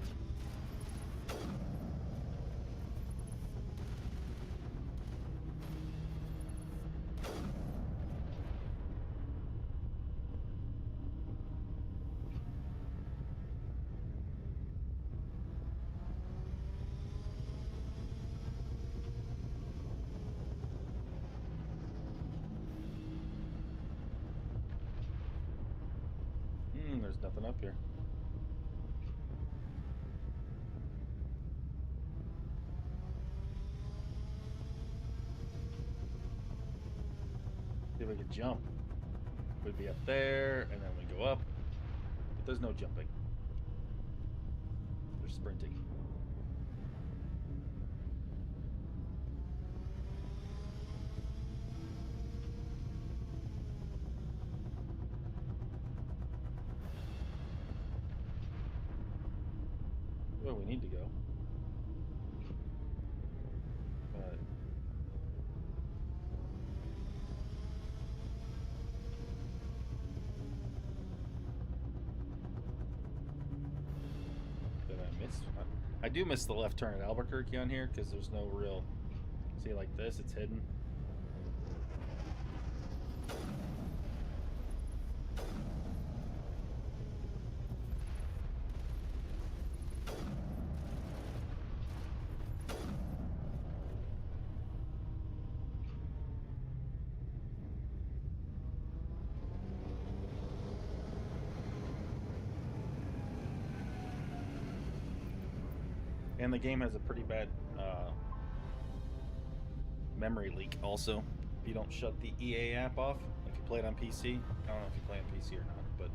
There's nothing up here. See if we can jump. We'd be up there, and then we go up. But there's no jumping. There's sprinting. Where we need to go. But did I miss? I do miss the left turn at Albuquerque on here because there's no real. See, like this, it's hidden. And the game has a pretty bad memory leak also. If you don't shut the EA app off, if you play it on PC. I don't know if you play on PC or not, but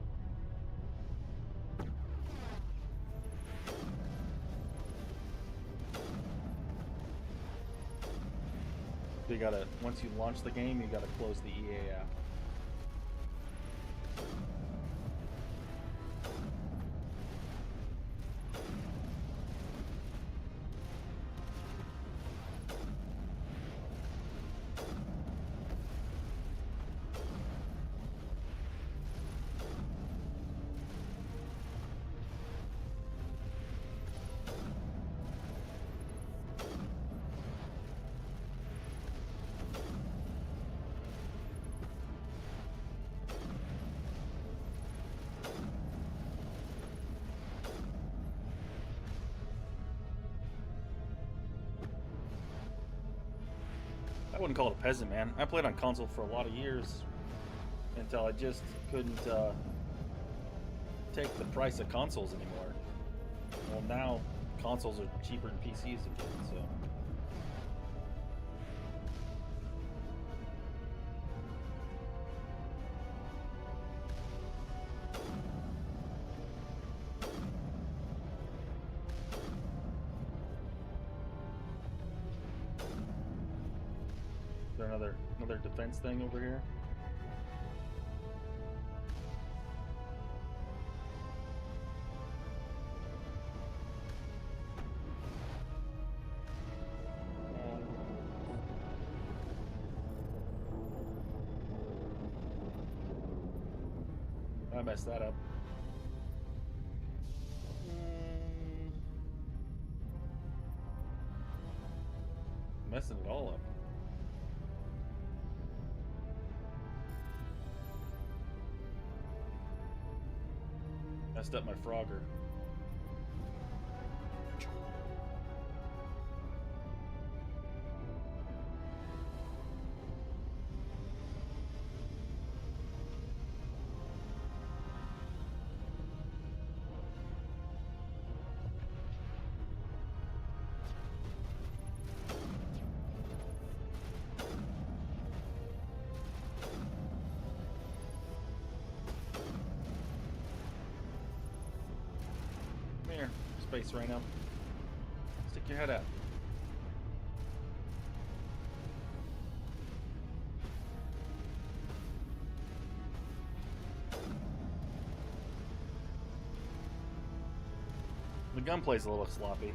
you gotta, once you launch the game, you gotta close the EA app. I wouldn't call it a peasant, man. I played on console for a lot of years until I just couldn't take the price of consoles anymore. Well, now consoles are cheaper than PCs again, so. Another defense thing over here. I messed that up. Messing it all up. Messed up my Frogger. Space Rhino. Stick your head out. The gunplay's a little sloppy.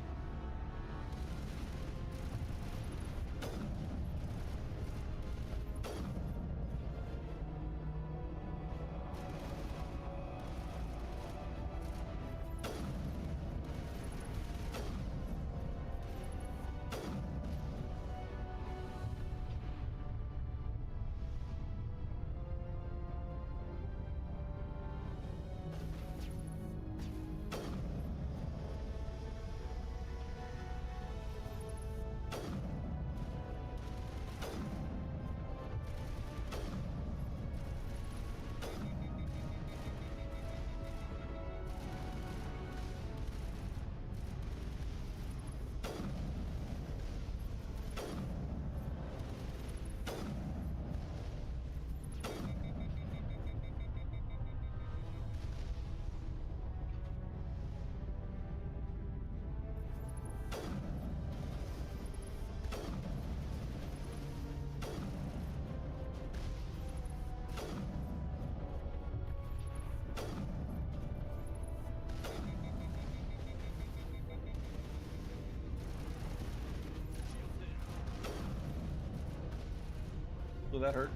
Will that hurt?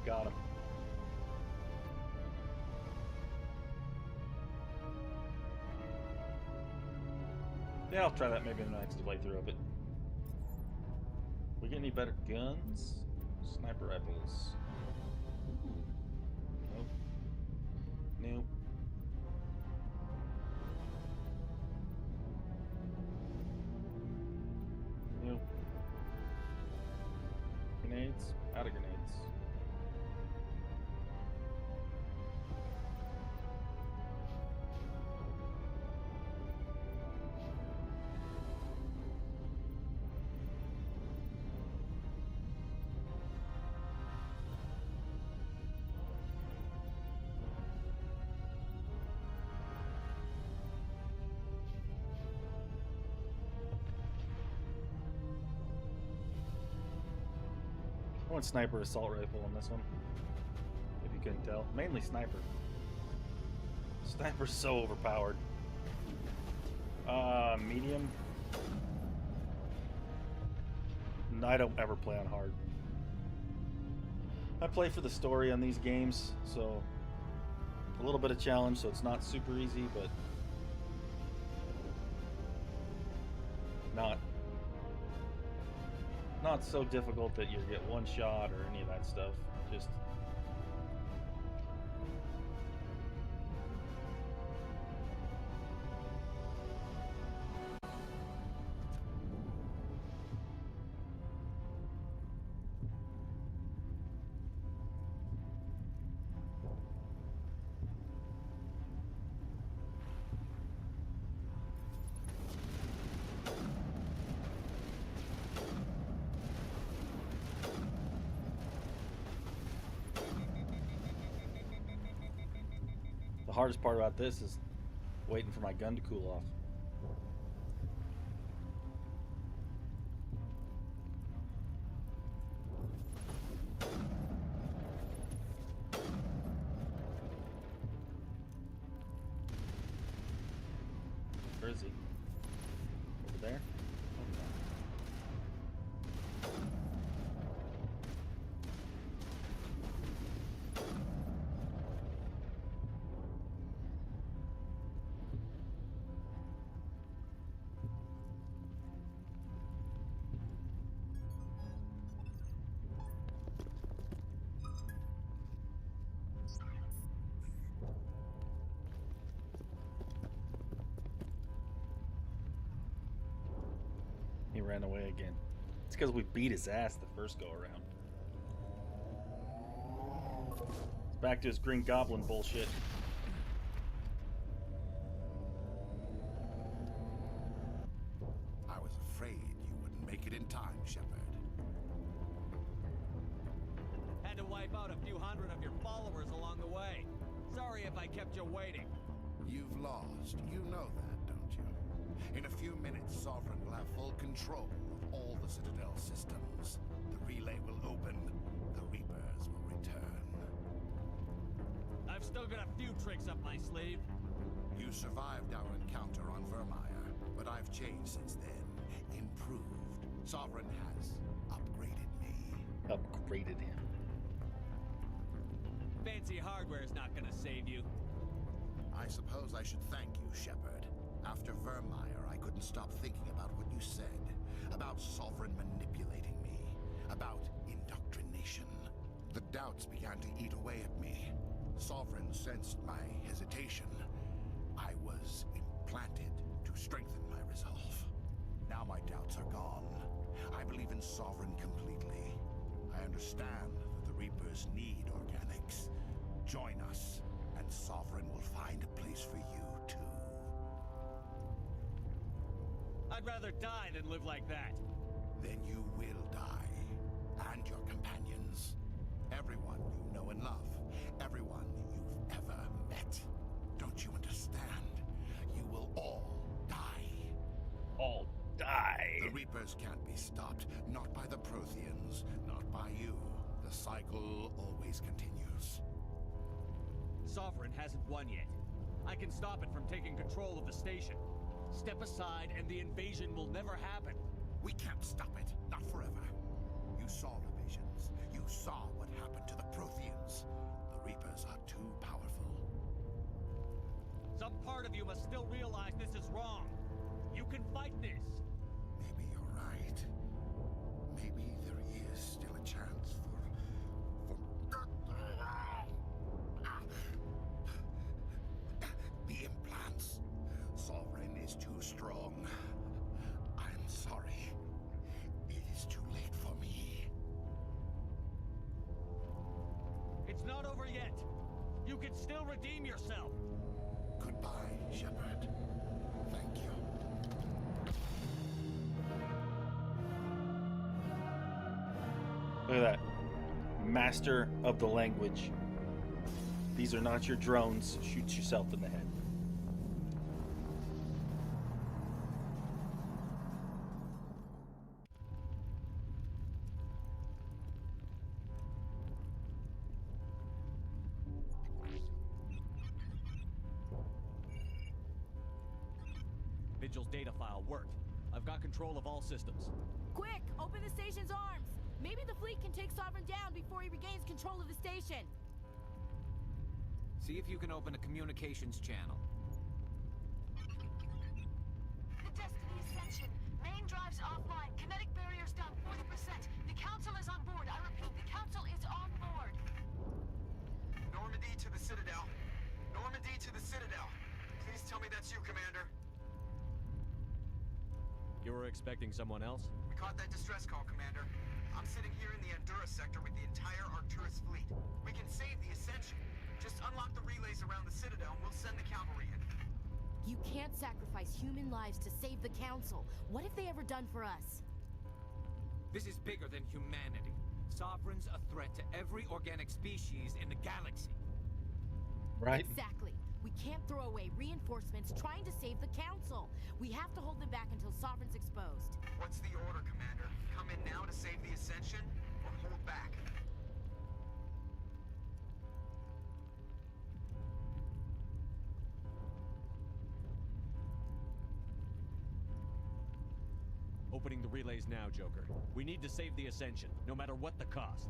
Got him. Yeah, I'll try that maybe in the next playthrough of it. We get any better guns? Sniper rifles. Ooh. Nope. Nope. Nope. Grenades? Out of grenades. I want sniper assault rifle on this one, if you couldn't tell. Mainly sniper. Sniper's so overpowered. Medium. No, I don't ever play on hard. I play for the story on these games, so a little bit of challenge, so it's not super easy, but not so difficult that you get one shot or any of that stuff. Just hardest part about this is waiting for my gun to cool off. Where is he? Over there? He ran away again. It's because we beat his ass the first go around. It's back to his Green Goblin bullshit. I was afraid you wouldn't make it in time, Shepard. Had to wipe out a few hundred of your followers along the way. Sorry if I kept you waiting. You've lost. You know that, don't you? In a few minutes, Sovereign will have full control of all the Citadel systems. The relay will open. The Reapers will return. I've still got a few tricks up my sleeve. You survived our encounter on Vermeer, but I've changed since then. Improved. Sovereign has upgraded me. Upgraded him. Fancy hardware's not gonna save you. I suppose I should thank you, Shepard. After Vermeer, I couldn't stop thinking about what you said. About Sovereign manipulating me. About indoctrination. The doubts began to eat away at me. Sovereign sensed my hesitation. I was implanted to strengthen my resolve. Now my doubts are gone. I believe in Sovereign completely. I understand that the Reapers need organics. Join us, and Sovereign will find a place for you, too. I'd rather die than live like that. Then you will die. And your companions. Everyone you know and love. Everyone you've ever met. Don't you understand? You will all die. All die. The Reapers can't be stopped. Not by the Protheans. Not by you. The cycle always continues. Sovereign hasn't won yet. I can stop it from taking control of the station. Step aside and the invasion will never happen. We can't stop it. Not forever. You saw the visions. You saw what happened to the Protheans. The Reapers are too powerful. Some part of you must still realize this is wrong. You can fight this. Maybe you're right. Maybe there is still a chance for... The implants. Sovereign is too strong. I'm sorry. It is too late for me. It's not over yet. You can still redeem yourself. Goodbye, Shepard. Thank you. Look at that. Master of the language. These are not your drones. Shoot yourself in the head. Vigil's data file worked. I've got control of all systems. Quick, open the station's arms. Maybe the fleet can take Sovereign down before he regains control of the station. See if you can open a communications channel. The Destiny Ascension. Main drives offline. Kinetic barriers down 40%. The Council is on board. I repeat, the Council is on board. Normandy to the Citadel. Normandy to the Citadel. Please tell me that's you, Commander. You were expecting someone else? We caught that distress call, Commander. I'm sitting here in the Endura sector with the entire Arcturus fleet. We can save the Ascension. Just unlock the relays around the Citadel and we'll send the cavalry in. You can't sacrifice human lives to save the Council. What have they ever done for us? This is bigger than humanity. Sovereign's a threat to every organic species in the galaxy. Right? Exactly. We can't throw away reinforcements trying to save the Council. We have to hold them back until Sovereign's exposed. What's the order, Commander? Come in now to save the Ascension, or hold back? Opening the relays now, Joker. We need to save the Ascension, no matter what the cost.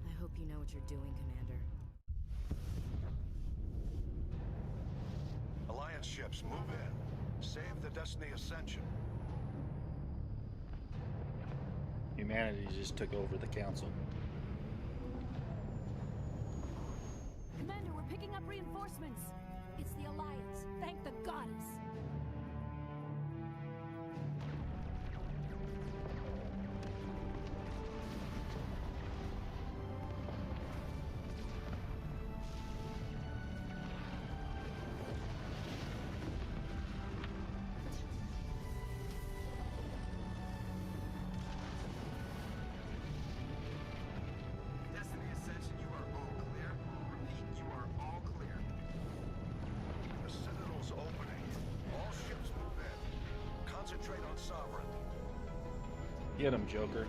I hope you know what you're doing, Commander. Alliance ships, move in. Save the Destiny Ascension. Humanity just took over the council. Commander, we're picking up reinforcements. It's the Alliance. Thank the goddess. Destiny Ascension, you are all clear. Repeat, you are all clear. The Citadel's opening. All ships move in. Concentrate on Sovereign. Get him, Joker.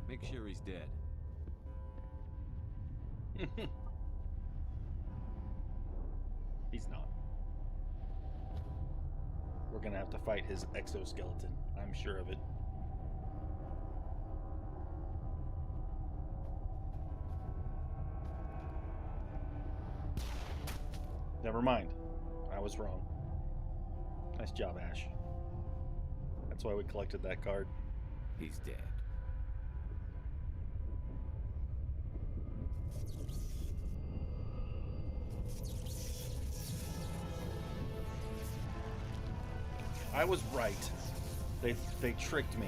Make sure he's dead. He's not. We're gonna have to fight his exoskeleton. I'm sure of it. Never mind. I was wrong. Nice job, Ash. That's why we collected that card. He's dead. I was right. They tricked me.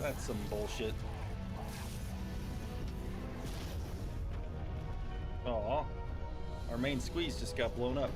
That's some bullshit. Aw. Our main squeeze just got blown up.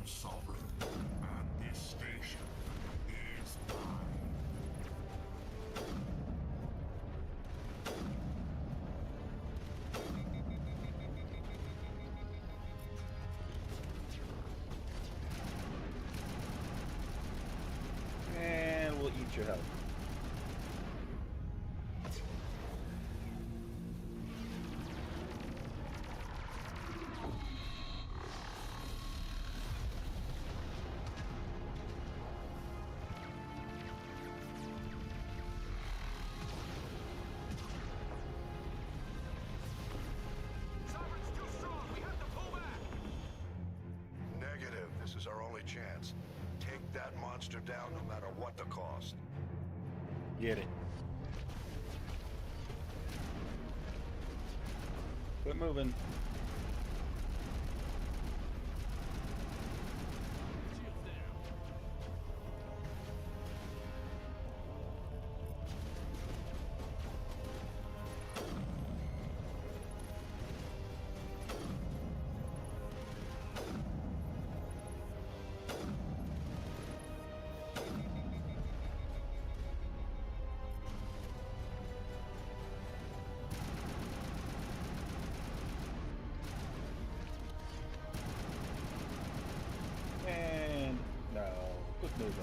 Sovereign, and this station is mine. And we'll eat your health. Negative. This is our only chance. Take that monster down no matter what the cost. Get it. Quit moving. And no, quit moving.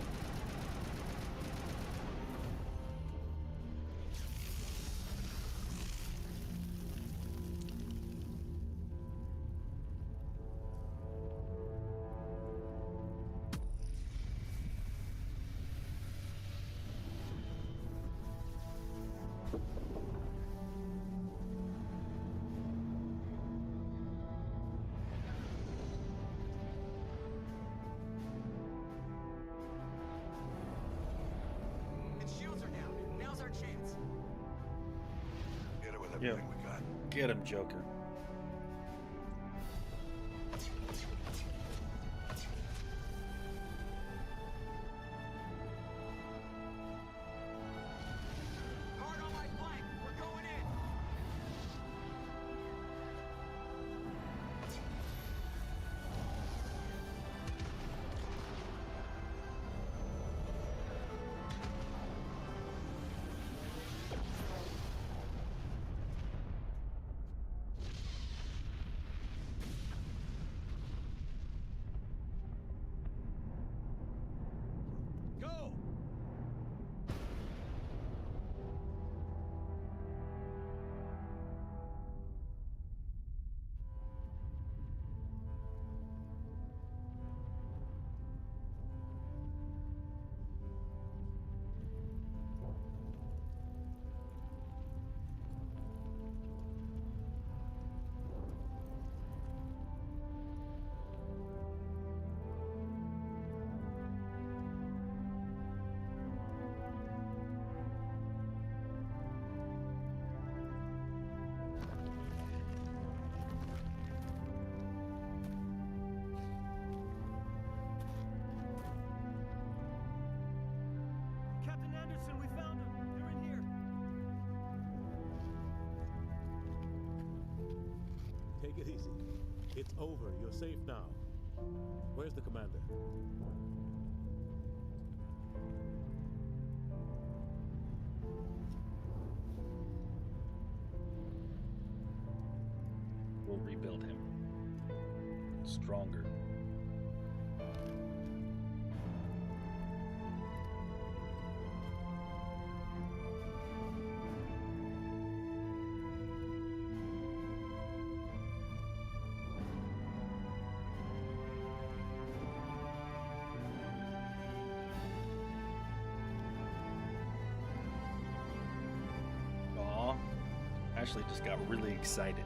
everything we got. Get him, Joker. Hard on my flank. We're going in. Go! Captain Anderson, we found him. They're in here. Take it easy. It's over. You're safe now. Where's the commander? We'll rebuild him. Stronger. Aw, Ashley just got really excited.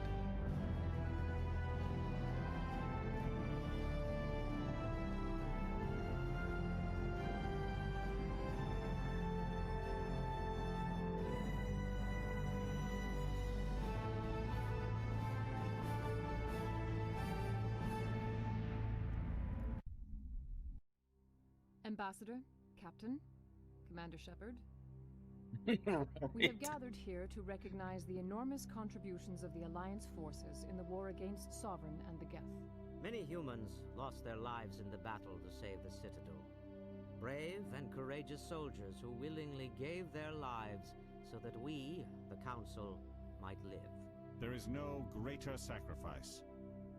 Ambassador, Captain, Commander Shepard. We have gathered here to recognize the enormous contributions of the Alliance forces in the war against Sovereign and the Geth. Many humans lost their lives in the battle to save the Citadel. Brave and courageous soldiers who willingly gave their lives so that we, the Council, might live. There is no greater sacrifice,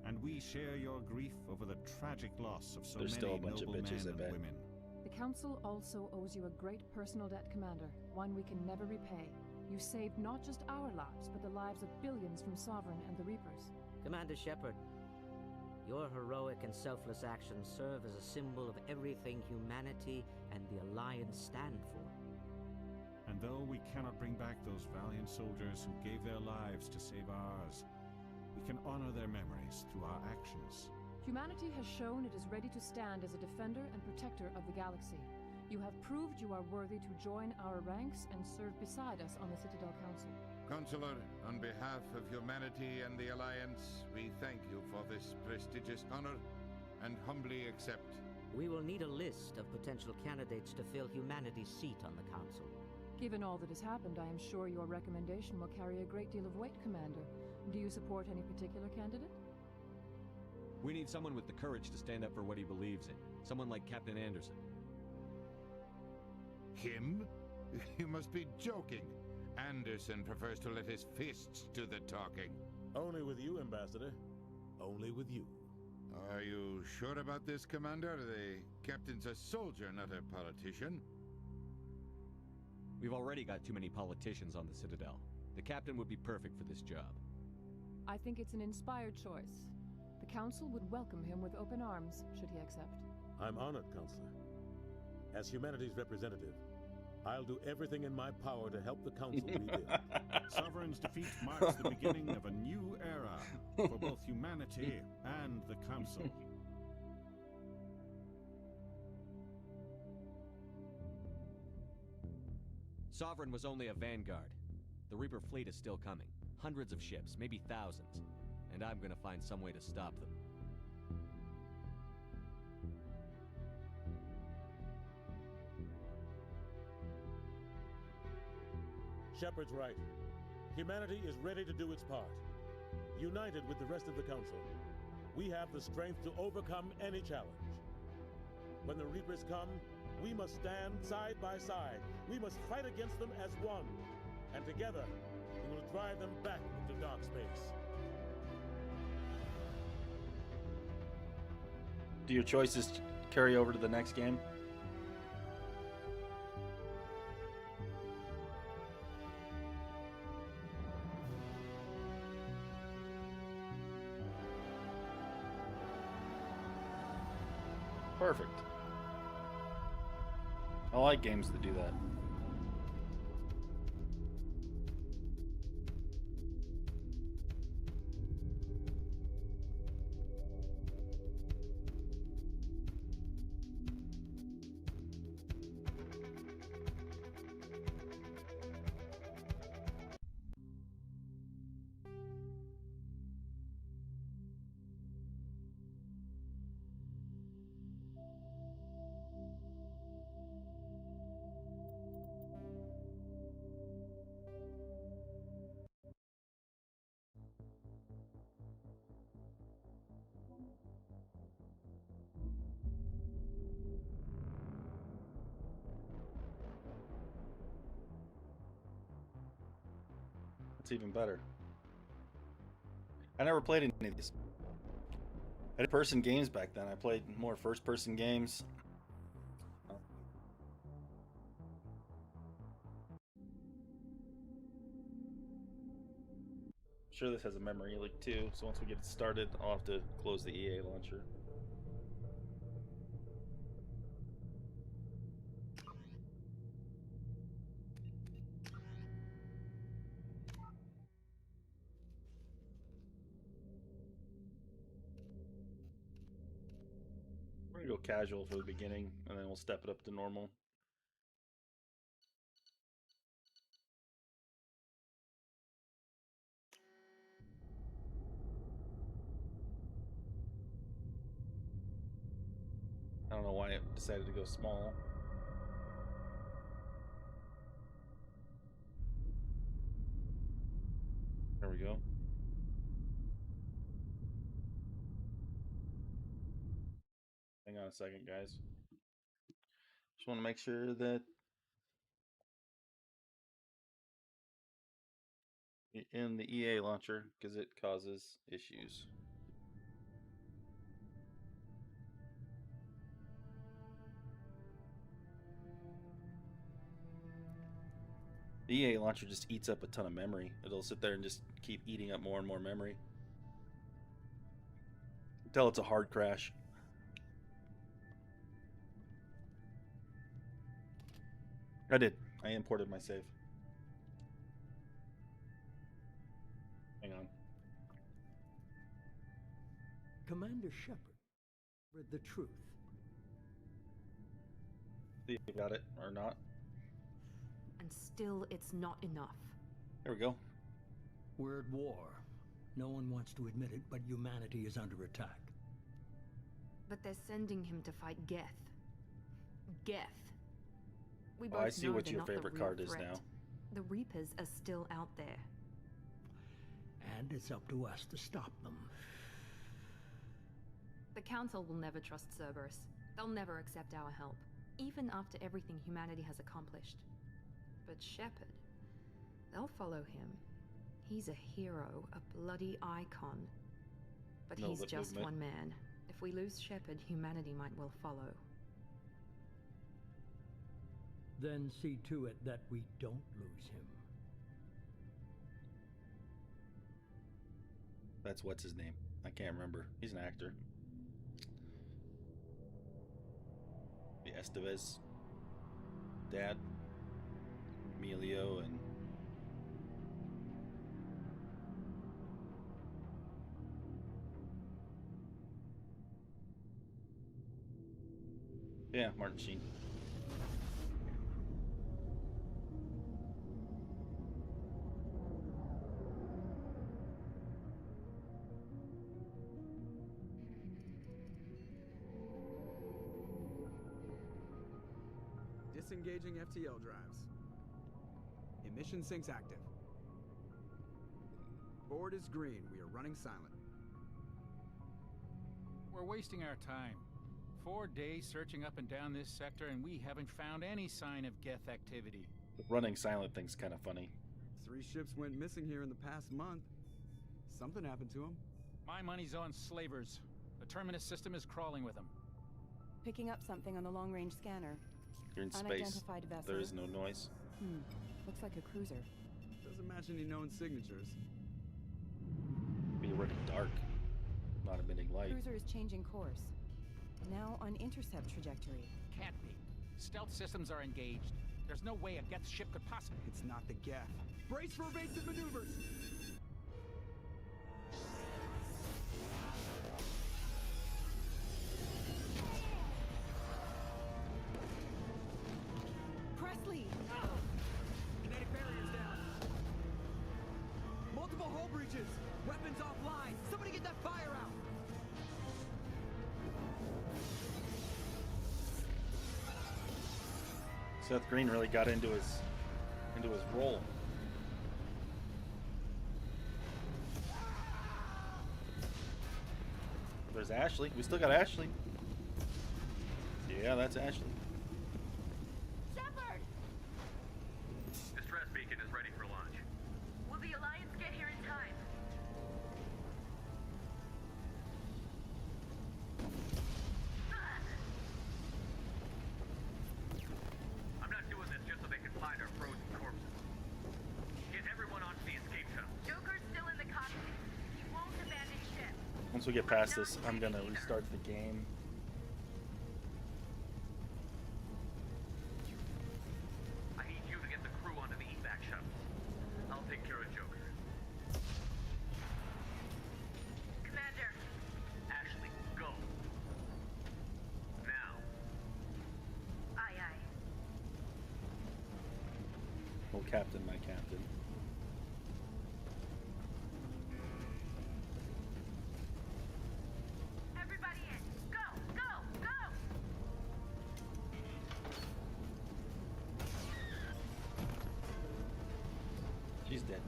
and we share your grief over the tragic loss of so There's many still a bunch of noble bitches, men I bet. and women. The Council also owes you a great personal debt, Commander, one we can never repay. You saved not just our lives, but the lives of billions from Sovereign and the Reapers. Commander Shepard, your heroic and selfless actions serve as a symbol of everything humanity and the Alliance stand for. And though we cannot bring back those valiant soldiers who gave their lives to save ours, we can honor their memories through our actions. Humanity has shown it is ready to stand as a defender and protector of the galaxy. You have proved you are worthy to join our ranks and serve beside us on the Citadel Council. Consular, on behalf of humanity and the Alliance, we thank you for this prestigious honor and humbly accept. We will need a list of potential candidates to fill humanity's seat on the Council. Given all that has happened, I am sure your recommendation will carry a great deal of weight, Commander. Do you support any particular candidate? We need someone with the courage to stand up for what he believes in. Someone like Captain Anderson. Him? You must be joking. Anderson prefers to let his fists do the talking. Only with you, Ambassador. Only with you. Are you sure about this, Commander? The captain's a soldier, not a politician. We've already got too many politicians on the Citadel. The captain would be perfect for this job. I think it's an inspired choice. The Council would welcome him with open arms, should he accept. I'm honored, Counselor. As humanity's representative, I'll do everything in my power to help the Council rebuild. Sovereign's defeat marks the beginning of a new era for both humanity and the Council. Sovereign was only a vanguard. The Reaper fleet is still coming. Hundreds of ships, maybe thousands. And I'm gonna find some way to stop them. Shepard's right. Humanity is ready to do its part. United with the rest of the Council, we have the strength to overcome any challenge. When the Reapers come, we must stand side by side. We must fight against them as one. And together, we will drive them back into dark space. Do your choices carry over to the next game? Perfect. I like games that do that. That's even better. I never played any of these. I did person games back then. I played more first-person games. I'm sure this has a memory leak too, so once we get it started, I'll have to close the EA launcher. We're gonna go casual for the beginning, and then we'll step it up to normal. I don't know why it decided to go small. There we go. Hang on a second, guys. Just want to make sure that in the EA launcher, because it causes issues. The EA launcher just eats up a ton of memory. It'll sit there and just keep eating up more and more memory until it's a hard crash. I did. I imported my save. Hang on. Commander Shepard read the truth. See if you got it or not. And still, it's not enough. There we go. We're at war. No one wants to admit it, but humanity is under attack. But they're sending him to fight Geth. Geth. We both I see know what they're your not the favorite real card is threat. now. The Reapers are still out there. And it's up to us to stop them. The Council will never trust Cerberus. They'll never accept our help, even after everything humanity has accomplished. But Shepard, they'll follow him. He's a hero, a bloody icon. But No he's lip just movement. one man. If we lose Shepard, humanity might well follow. Then see to it that we don't lose him. That's what's his name. I can't remember. He's an actor. The Estevez dad, Emilio, and yeah, Martin Sheen. engaging FTL drives. Emission sinks active. Board is green. We are running silent. We're wasting our time. 4 days searching up and down this sector, and we haven't found any sign of Geth activity. The running silent thing's kind of funny. 3 ships went missing here in the past month. Something happened to them. My money's on slavers. The Terminus system is crawling with them. Picking up something on the long-range scanner. You're in space. Unidentified vessel. There is no noise. Looks like a cruiser. Doesn't match any known signatures. Be already dark. Not emitting light. Cruiser is changing course. Now on intercept trajectory. Can't be. Stealth systems are engaged. There's no way a Geth ship could possibly... It's not the Geth. Brace for evasive maneuvers! Presley! Kinetic barriers down. Multiple hull breaches. Weapons offline. Somebody get that fire out. Seth Green really got into his role. There's Ashley. We still got Ashley. Yeah, that's Ashley. Shepard! Distress beacon is ready for launch. Will the Alliance get here in time? I'm not doing this just so they can find our frozen corpses. Get everyone onto the escape shuttle. Joker's still in the cockpit. He won't abandon ship. Once we get past this, I'm gonna restart the game. I need you to get the crew onto the evac shuttle. I'll take care of Joker. Commander. Ashley, go. Now. Aye, aye. Oh, Captain, my Captain. Everybody in. Go, go, go! She's dead.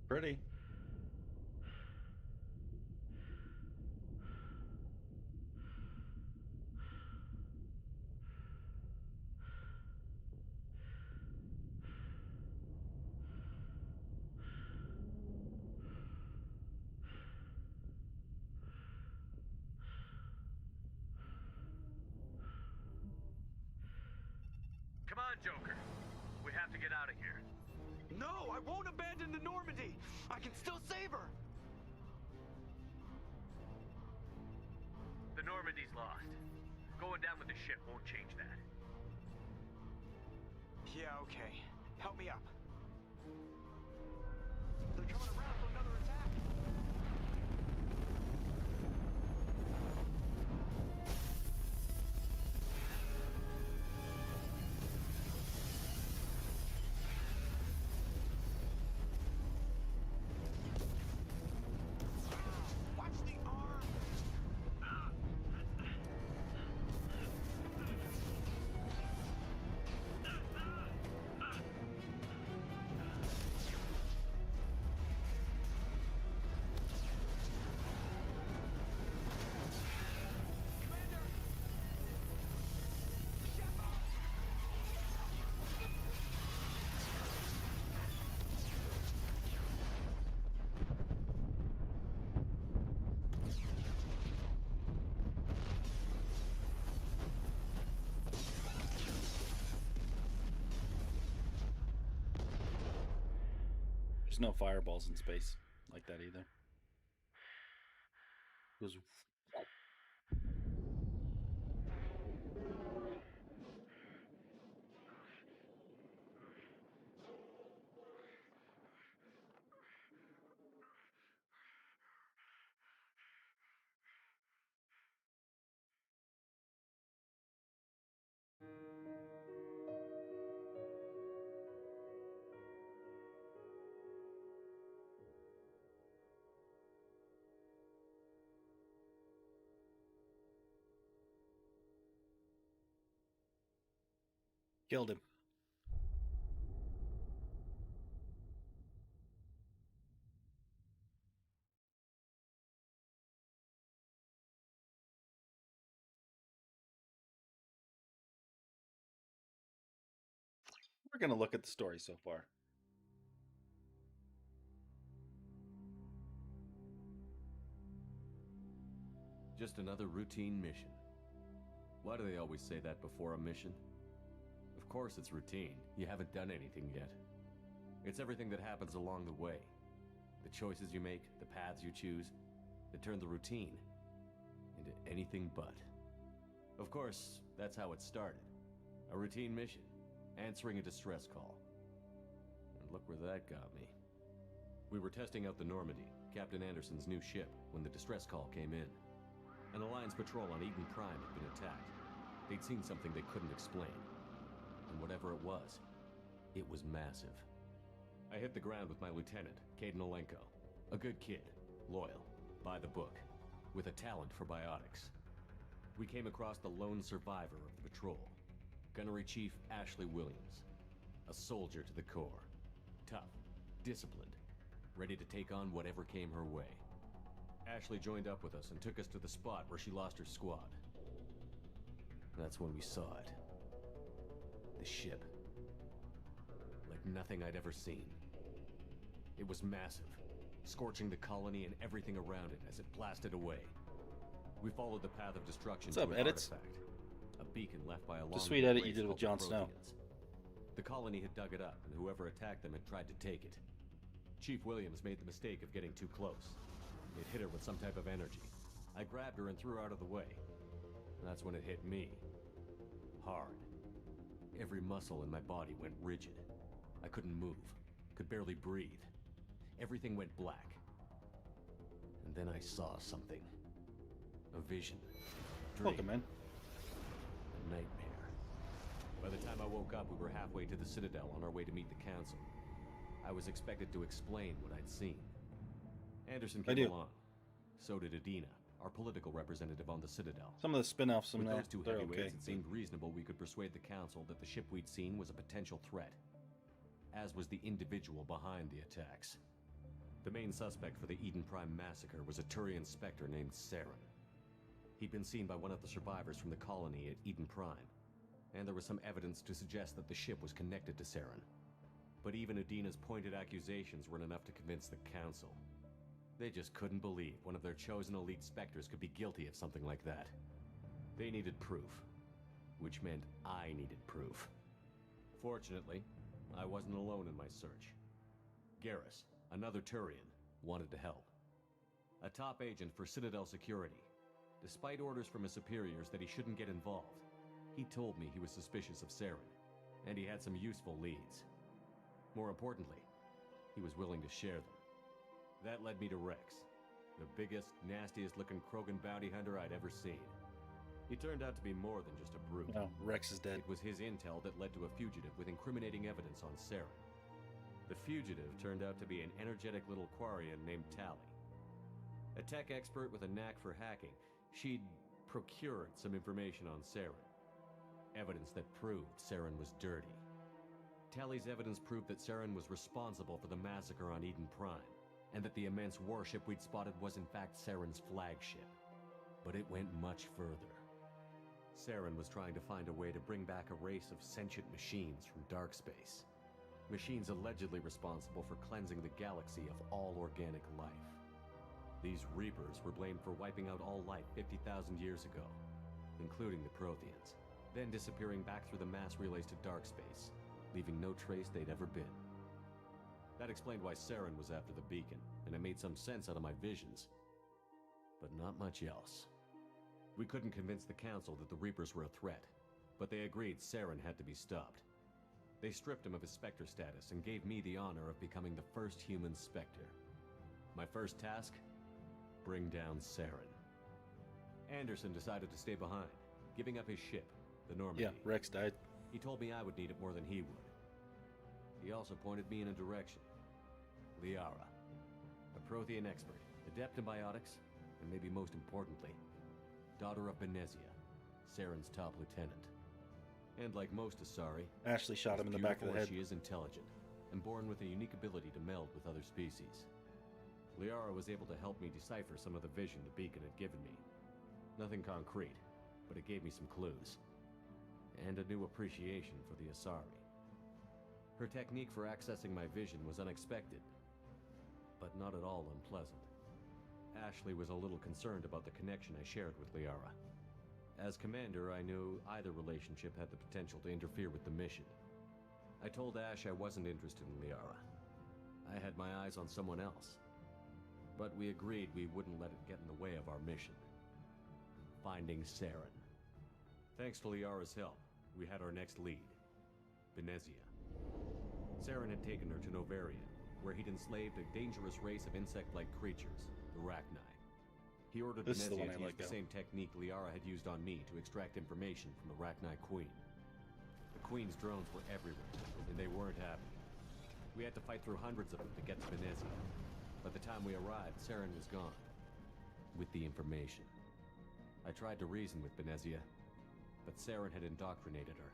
Pretty. Come on, Joker. We have to get out of here. No, I won't abandon the Normandy. I can still save her. The Normandy's lost. Going down with the ship won't change that. Yeah, okay. Help me up. They're coming around for another attack. Watch the arm. There's no fireballs in space like that either. It was... Killed him. We're going to look at the story so far. Just another routine mission. Why do they always say that before a mission? Of course it's routine. You haven't done anything yet. It's everything that happens along the way. The choices you make, the paths you choose, that turn the routine into anything but. Of course, that's how it started. A routine mission, answering a distress call. And look where that got me. We were testing out the Normandy, Captain Anderson's new ship, when the distress call came in. An Alliance patrol on Eden Prime had been attacked. They'd seen something they couldn't explain. And whatever it was massive. I hit the ground with my lieutenant, Caden Olenko. A good kid, loyal, by the book, with a talent for biotics. We came across the lone survivor of the patrol, Gunnery Chief Ashley Williams. A soldier to the core. Tough, disciplined, ready to take on whatever came her way. Ashley joined up with us and took us to the spot where she lost her squad. That's when we saw it. The ship. Like nothing I'd ever seen. It was massive, scorching the colony and everything around it as it blasted away. We followed the path of destruction to an artifact, a beacon left by a long the sweet edit you did with Jon Snow. The colony had dug it up, and whoever attacked them had tried to take it. Chief Williams made the mistake of getting too close. It hit her with some type of energy. I grabbed her and threw her out of the way. That's when it hit me. Hard. Every muscle in my body went rigid. I couldn't move, could barely breathe. Everything went black. And then I saw something. A vision. Welcome, man. A nightmare. By the time I woke up, we were halfway to the Citadel on our way to meet the Council. I was expected to explain what I'd seen. Anderson came along. So did Adina, our political representative on the Citadel. Some of the spin-offs in With that, those two they're heavyweights, okay. it seemed reasonable we could persuade the Council that the ship we'd seen was a potential threat, as was the individual behind the attacks. The main suspect for the Eden Prime massacre was a Turian Spectre named Saren. He'd been seen by one of the survivors from the colony at Eden Prime, and there was some evidence to suggest that the ship was connected to Saren. But even Adina's pointed accusations weren't enough to convince the Council. They just couldn't believe one of their chosen elite Spectres could be guilty of something like that. They needed proof, which meant I needed proof. Fortunately, I wasn't alone in my search. Garrus, another Turian, wanted to help. A top agent for Citadel security. Despite orders from his superiors that he shouldn't get involved, he told me he was suspicious of Saren, and he had some useful leads. More importantly, he was willing to share them. That led me to Rex, the biggest, nastiest-looking Krogan bounty hunter I'd ever seen. He turned out to be more than just a brute. No, Rex is dead. It was his intel that led to a fugitive with incriminating evidence on Saren. The fugitive turned out to be an energetic little Quarian named Tali. A tech expert with a knack for hacking, she'd procured some information on Saren. Evidence that proved Saren was dirty. Tali's evidence proved that Saren was responsible for the massacre on Eden Prime, and that the immense warship we'd spotted was in fact Saren's flagship. But it went much further. Saren was trying to find a way to bring back a race of sentient machines from dark space. Machines allegedly responsible for cleansing the galaxy of all organic life. These Reapers were blamed for wiping out all life 50,000 years ago, including the Protheans, then disappearing back through the mass relays to dark space, leaving no trace they'd ever been. That explained why Saren was after the beacon, and it made some sense out of my visions. But not much else. We couldn't convince the Council that the Reapers were a threat, but they agreed Saren had to be stopped. They stripped him of his Spectre status and gave me the honor of becoming the first human Spectre. My first task? Bring down Saren. Anderson decided to stay behind, giving up his ship, the Normandy. Yeah, Rex died. He told me I would need it more than he would. He also pointed me in a direction. Liara, a Prothean expert, adept in biotics, and maybe most importantly, daughter of Benezia, Saren's top lieutenant. And like most Asari, Ashley shot him in the back of the head. She is intelligent, and born with a unique ability to meld with other species. Liara was able to help me decipher some of the vision the beacon had given me. Nothing concrete, but it gave me some clues. And a new appreciation for the Asari. Her technique for accessing my vision was unexpected, but not at all unpleasant. Ashley was a little concerned about the connection I shared with Liara. As commander, I knew either relationship had the potential to interfere with the mission. I told Ash I wasn't interested in Liara. I had my eyes on someone else. But we agreed we wouldn't let it get in the way of our mission. Finding Saren. Thanks to Liara's help, we had our next lead, Benezia. Saren had taken her to Novaria, where he'd enslaved a dangerous race of insect-like creatures, the Rachni. He ordered Benezia to use the same technique Liara had used on me to extract information from the Rachni Queen. The Queen's drones were everywhere, and they weren't happy. We had to fight through hundreds of them to get to Benezia. By the time we arrived, Saren was gone, with the information. I tried to reason with Benezia, but Saren had indoctrinated her.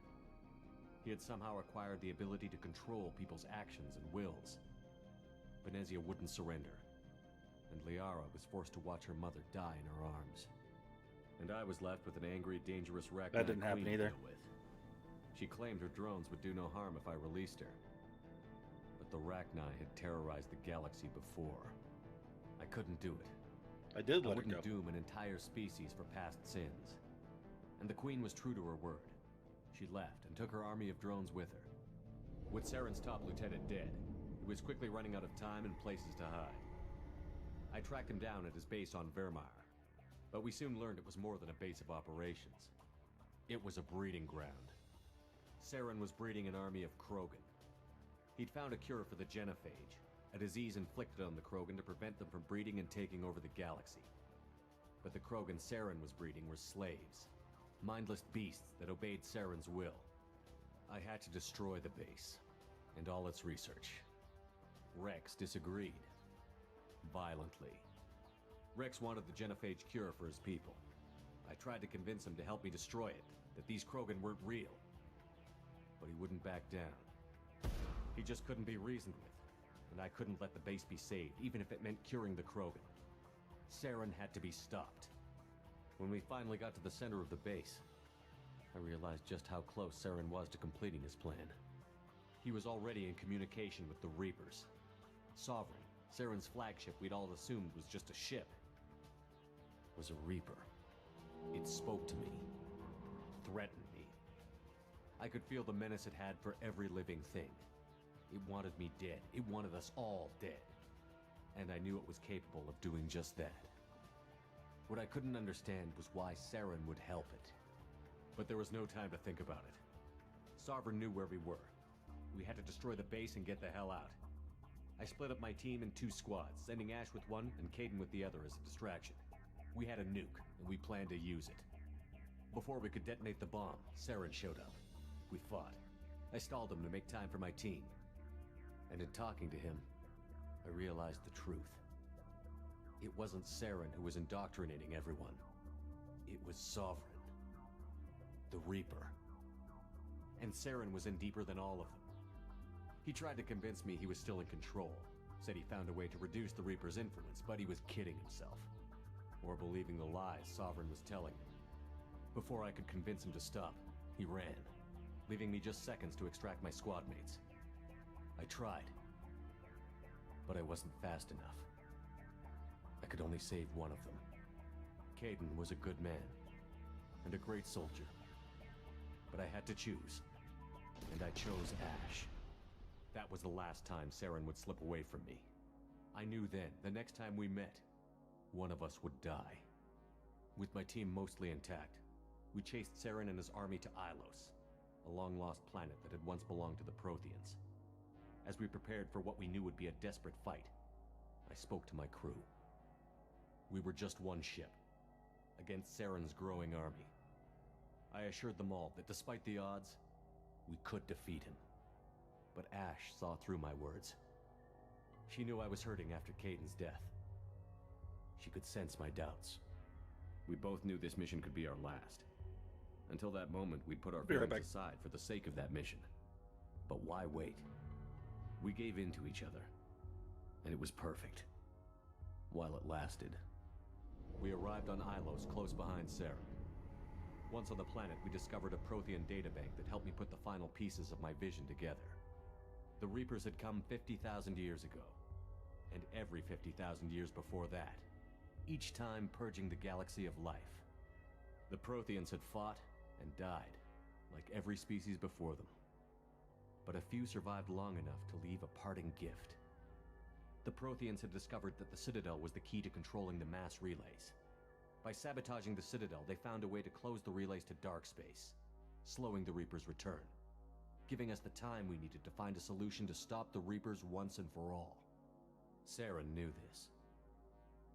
He had somehow acquired the ability to control people's actions and wills. Benezia wouldn't surrender, and Liara was forced to watch her mother die in her arms. And I was left with an angry, dangerous Rachni That didn't happen queen either. to deal with. She claimed her drones would do no harm if I released her. But the Rachni had terrorized the galaxy before. I couldn't do it. I did let her wouldn't go. doom an entire species for past sins. And the Queen was true to her word. She left and took her army of drones with her. With Saren's top lieutenant dead, he was quickly running out of time and places to hide. I tracked him down at his base on Vermeer, but we soon learned it was more than a base of operations. It was a breeding ground. Saren was breeding an army of Krogan. He'd found a cure for the genophage, a disease inflicted on the Krogan to prevent them from breeding and taking over the galaxy. But the Krogan Saren was breeding were slaves, mindless beasts that obeyed Saren's will. I had to destroy the base, and all its research. Rex disagreed. Violently. Rex wanted the genophage cure for his people. I tried to convince him to help me destroy it, that these Krogan weren't real. But he wouldn't back down. He just couldn't be reasoned with, and I couldn't let the base be saved, even if it meant curing the Krogan. Saren had to be stopped. When we finally got to the center of the base, I realized just how close Saren was to completing his plan. He was already in communication with the Reapers. Sovereign, Saren's flagship we'd all assumed was just a ship, was a Reaper. It spoke to me, threatened me. I could feel the menace it had for every living thing. It wanted me dead. It wanted us all dead. And I knew it was capable of doing just that. What I couldn't understand was why Saren would help it. But there was no time to think about it. Sovereign knew where we were. We had to destroy the base and get the hell out. I split up my team in 2 squads, sending Ash with one and Caden with the other as a distraction. We had a nuke, and we planned to use it. Before we could detonate the bomb, Saren showed up. We fought. I stalled him to make time for my team. And in talking to him, I realized the truth. It wasn't Saren who was indoctrinating everyone. It was Sovereign. The Reaper. And Saren was in deeper than all of them. He tried to convince me he was still in control. Said he found a way to reduce the Reaper's influence, but he was kidding himself. Or believing the lies Sovereign was telling him. Before I could convince him to stop, he ran, leaving me just seconds to extract my squad mates. I tried, but I wasn't fast enough. I could only save one of them. Caden was a good man, and a great soldier. But I had to choose, and I chose Ash. That was the last time Saren would slip away from me. I knew then, the next time we met, one of us would die. With my team mostly intact, we chased Saren and his army to Ilos, a long-lost planet that had once belonged to the Protheans. As we prepared for what we knew would be a desperate fight, I spoke to my crew. We were just one ship, against Saren's growing army. I assured them all that despite the odds, we could defeat him. But Ash saw through my words. She knew I was hurting after Caden's death. She could sense my doubts. We both knew this mission could be our last. Until that moment, we'd put our feelings aside for the sake of that mission. But why wait? We gave in to each other, and it was perfect. While it lasted. We arrived on Ilos, close behind Saren. Once on the planet, we discovered a Prothean databank that helped me put the final pieces of my vision together. The Reapers had come 50,000 years ago, and every 50,000 years before that, each time purging the galaxy of life. The Protheans had fought and died, like every species before them. But a few survived long enough to leave a parting gift. The Protheans had discovered that the Citadel was the key to controlling the mass relays. By sabotaging the Citadel, they found a way to close the relays to dark space, slowing the Reapers' return, giving us the time we needed to find a solution to stop the Reapers once and for all. Saren knew this.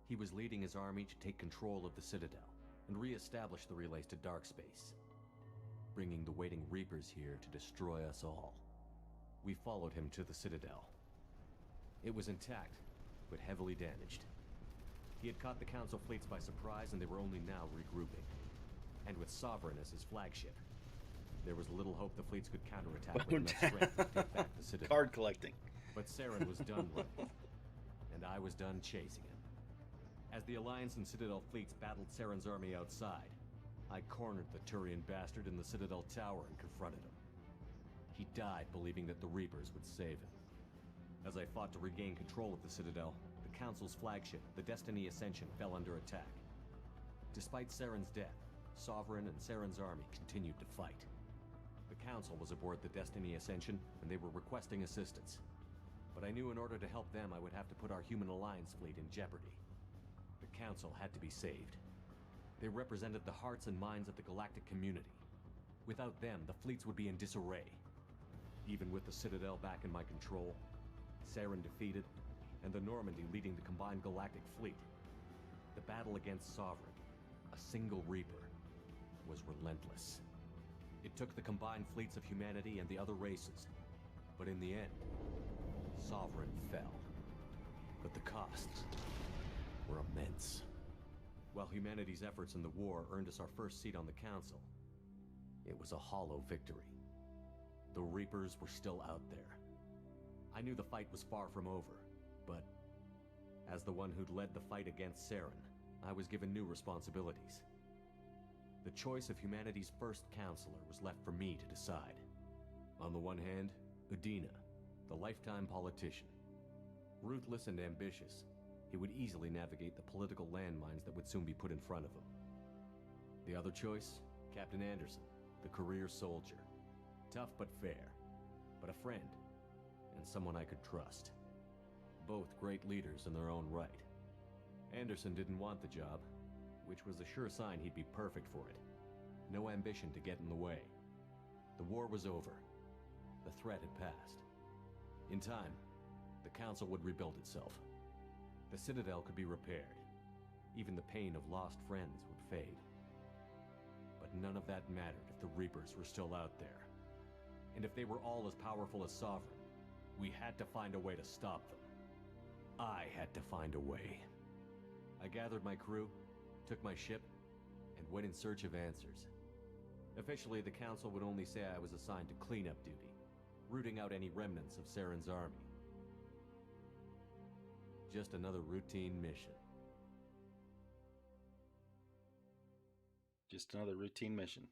He was leading his army to take control of the Citadel and re-establish the relays to dark space, bringing the waiting Reapers here to destroy us all. We followed him to the Citadel. It was intact, but heavily damaged. He had caught the Council fleets by surprise, and they were only now regrouping. And with Sovereign as his flagship, there was little hope the fleets could counterattack with enough strength to take back the Citadel. Card collecting. But Saren was done running, and I was done chasing him. As the Alliance and Citadel fleets battled Saren's army outside, I cornered the Turian bastard in the Citadel tower and confronted him. He died believing that the Reapers would save him. As I fought to regain control of the Citadel, the Council's flagship, the Destiny Ascension, fell under attack. Despite Saren's death, Sovereign and Saren's army continued to fight. The Council was aboard the Destiny Ascension, and they were requesting assistance. But I knew in order to help them, I would have to put our Human Alliance fleet in jeopardy. The Council had to be saved. They represented the hearts and minds of the galactic community. Without them, the fleets would be in disarray. Even with the Citadel back in my control, Saren defeated, and the Normandy leading the combined galactic fleet, the battle against Sovereign, a single Reaper, was relentless. It took the combined fleets of humanity and the other races, but in the end, Sovereign fell. But the costs were immense. While humanity's efforts in the war earned us our first seat on the Council, it was a hollow victory. The Reapers were still out there. I knew the fight was far from over, but as the one who'd led the fight against Saren, I was given new responsibilities. The choice of humanity's first counselor was left for me to decide. On the one hand, Udina, the lifetime politician. Ruthless and ambitious, he would easily navigate the political landmines that would soon be put in front of him. The other choice, Captain Anderson, the career soldier. Tough but fair, but a friend, and someone I could trust. Both great leaders in their own right. Anderson didn't want the job, which was a sure sign he'd be perfect for it. No ambition to get in the way. The war was over. The threat had passed. In time, the Council would rebuild itself. The Citadel could be repaired. Even the pain of lost friends would fade. But none of that mattered if the Reapers were still out there. And if they were all as powerful as Sovereign, we had to find a way to stop them. I had to find a way. I gathered my crew, took my ship, and went in search of answers. Officially, the Council would only say I was assigned to cleanup duty, rooting out any remnants of Saren's army. Just another routine mission. Just another routine mission.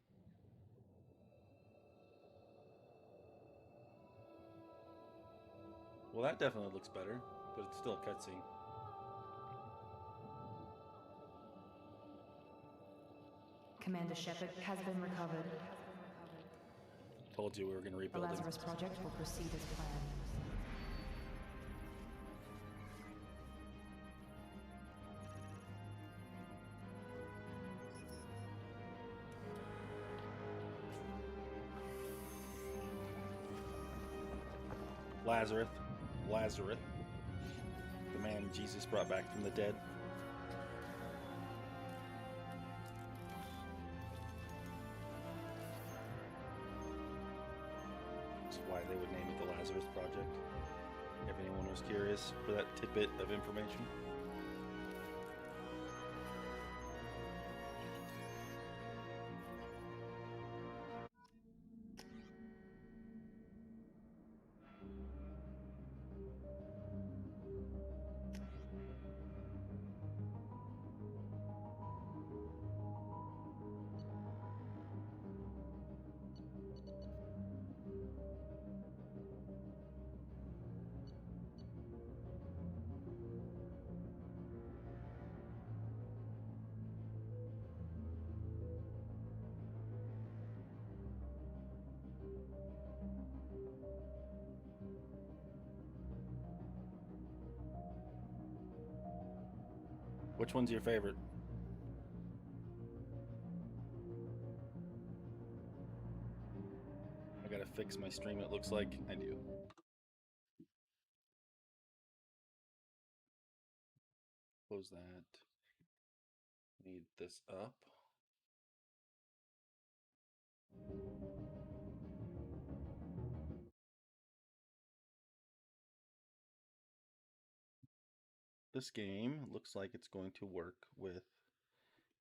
Well, that definitely looks better, but it's still a cutscene. Commander Shepard has been recovered. Told you we were going to The rebuild it. Lazarus project will proceed as planned. Lazarus, the man Jesus brought back from the dead. That's why they would name it the Lazarus Project, if anyone was curious for that tidbit of information. Which one's your favorite? I gotta fix my stream, it looks like. I do. Close that. Need this up. This game looks like it's going to work with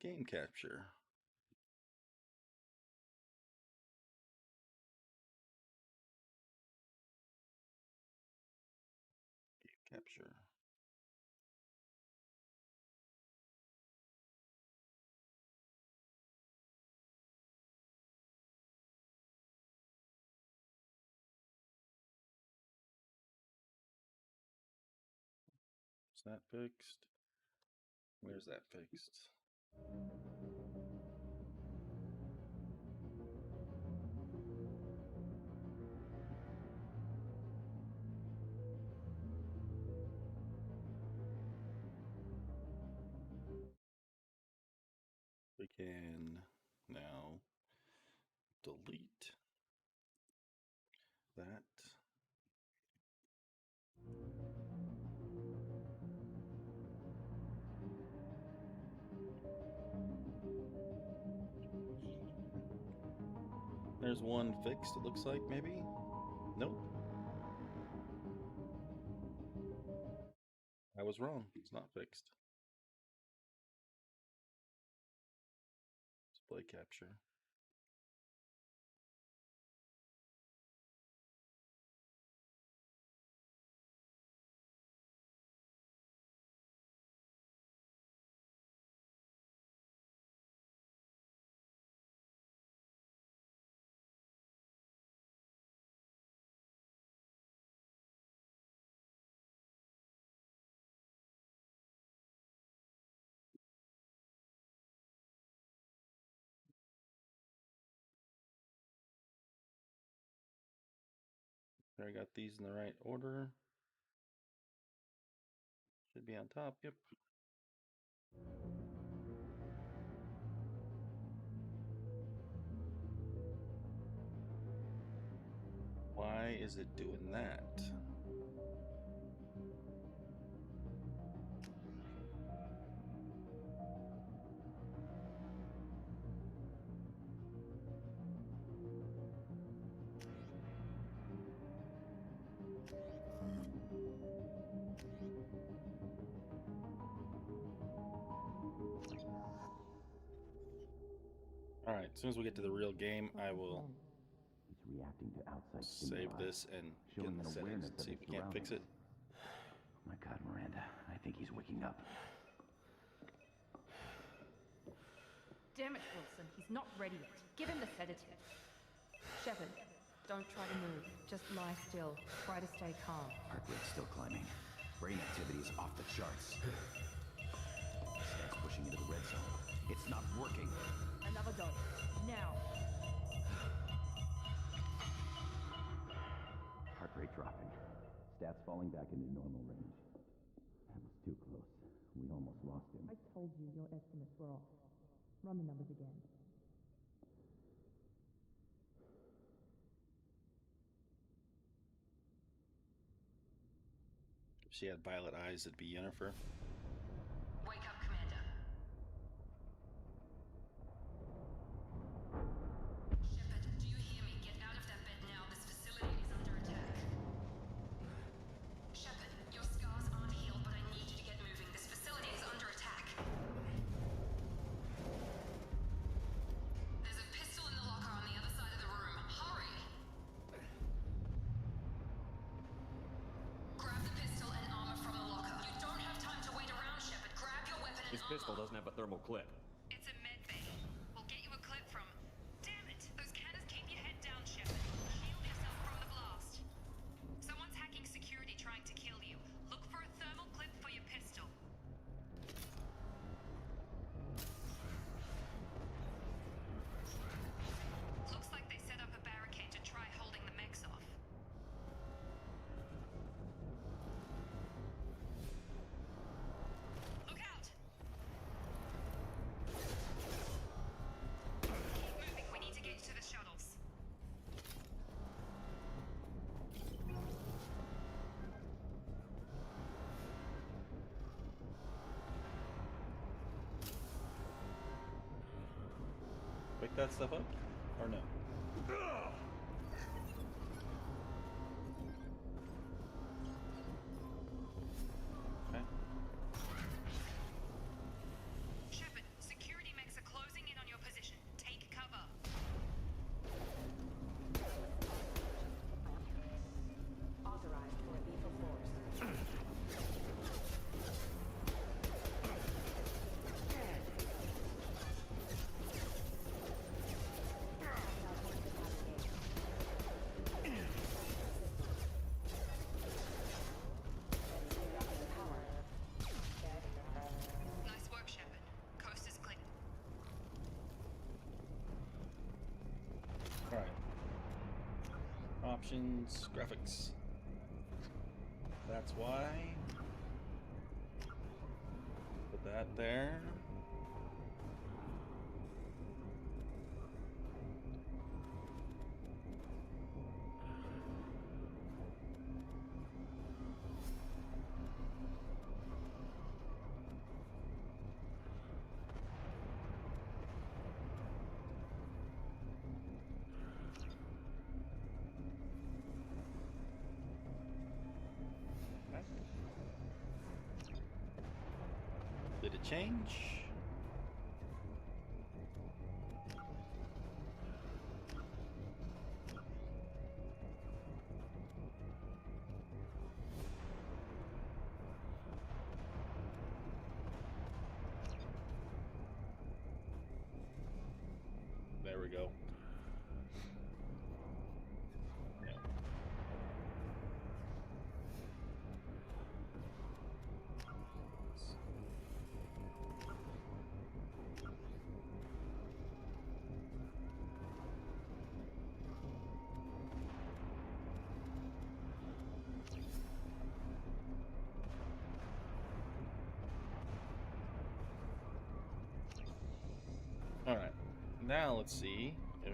game capture. Game capture. Is that fixed? Where's that fixed? We can now delete that. There's one fixed, it looks like, maybe? Nope. I was wrong. It's not fixed. Display capture. I got these in the right order. Should be on top, yep. Why is it doing that? Alright, as soon as we get to the real game, I will reacting to outside save stimuli, this and get showing in the an settings awareness and of see if its we can't fix it. surroundings. Oh my God, Miranda, I think he's waking up. Damn it, Wilson. He's not ready yet. Give him the sedative. Shepard, don't try to move. Just lie still. Try to stay calm. Heart rate's still climbing. Brain activity's off the charts. Starts pushing into the red zone. It's not working. Another dose. Now. Heart rate dropping. Stats falling back into normal range. That was too close. We almost lost him. I told you your estimates were off. Run the numbers again. she had violet eyes, it'd be Yennefer. Wake up, Commander. Shepard, do you hear me? Get out of that bed now. This facility is under attack. Shepard, your scars aren't healed, but I need you to get moving. This facility is under attack. There's a pistol in the locker on the other side of the room. Hurry! Grab the pistol and armor from the locker. You don't have time to wait around, Shepard. Grab your weapon and His pistol doesn't have a thermal clip. It's a med bay. We'll get you a clip from... Damn it! Those cannons keep your head down, Shepard. Shield yourself from the blast. Someone's hacking security trying to kill you. Look for a thermal clip for your pistol. Looks like they set up a barricade to try holding the mechs off. Look out! Keep moving. We need to get to the shuttles. Pick that stuff up? Or no? Okay. Shepard, security mechs are closing in on your position. Take cover. Authorized for lethal force. Nice work, Shepard. Coast is clear. Alright. Options, graphics. That's why. Put that there. Did it change? There we go. All right, now let's see if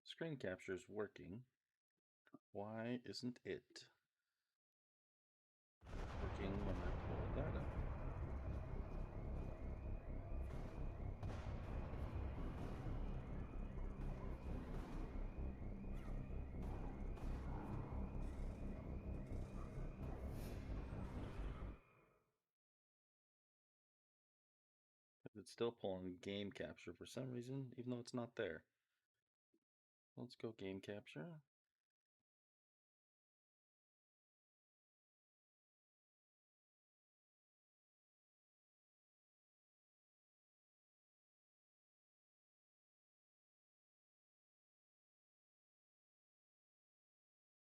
screen capture is working. Why isn't it working when I pull that up? It's still pulling game capture for some reason, even though it's not there. Let's go game capture.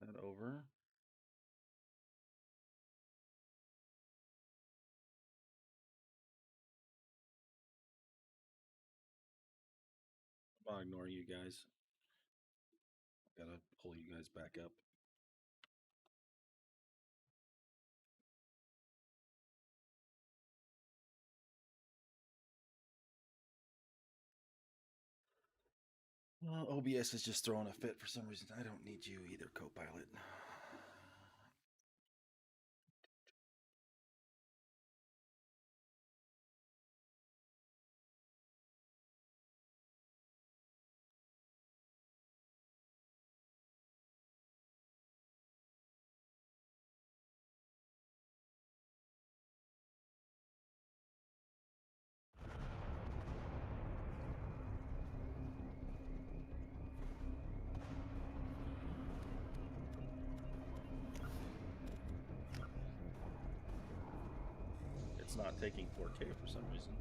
That over. I'll ignore you guys. Gotta pull you guys back up. OBS is just throwing a fit for some reason. I don't need you either, co-pilot. It's not taking 4K for some reason.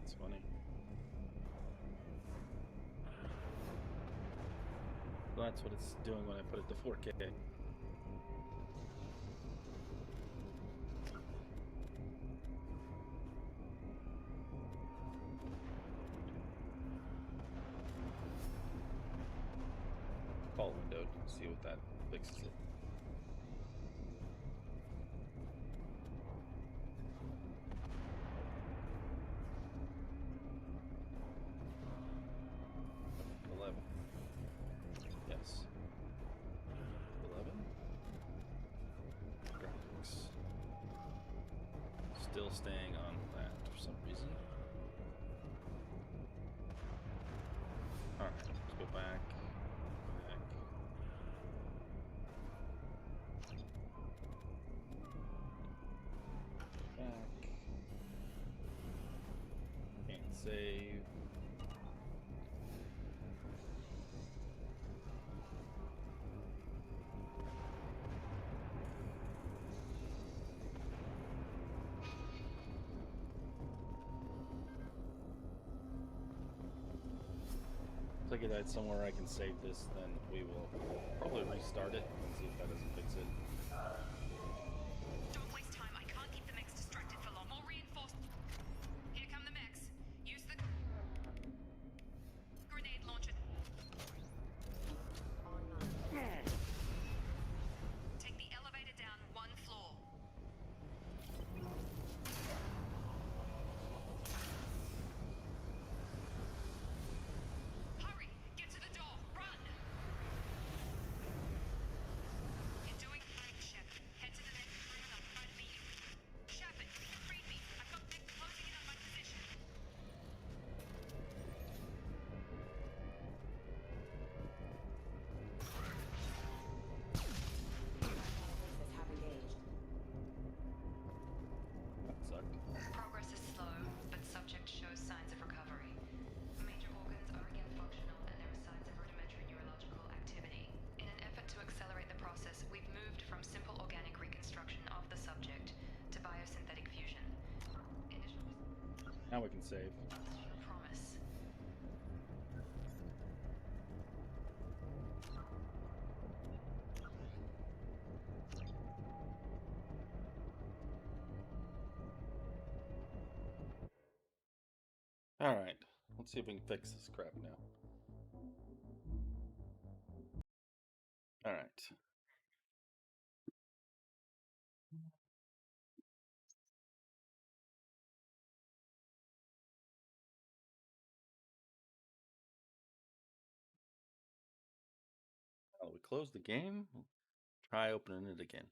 It's funny. Well, that's what it's doing when I put it to 4K. Call windowed, see what that fixes it. Yes. 11. Graphics. Still staying on that for some reason. Alright, let's go back. Back. Can't save. If I get that somewhere I can save this, then we will probably restart it and see if that doesn't fix it. Don't waste time. I can't keep the mechs distracted for long. More reinforcements. Here come the mechs. Use the grenade launcher. Take the elevator down 1 floor. Hurry! Get to the door! Run! You're doing fine, Shepard. Head to the next room and I'll try to meet you. Shepard, read me. I've got mechs closing in on my position. That sucked. Progress is slow, but subject shows signs of recovery. Major organs are again functional, and there are signs of rudimentary neurological activity. In an effort to accelerate the process, we've moved from simple organic reconstruction of the subject to biosynthetic fusion. Initial Now we can save. results show promise. Alright, let's see if we can fix this crap now. Alright. Oh, we closed the game? Try opening it again.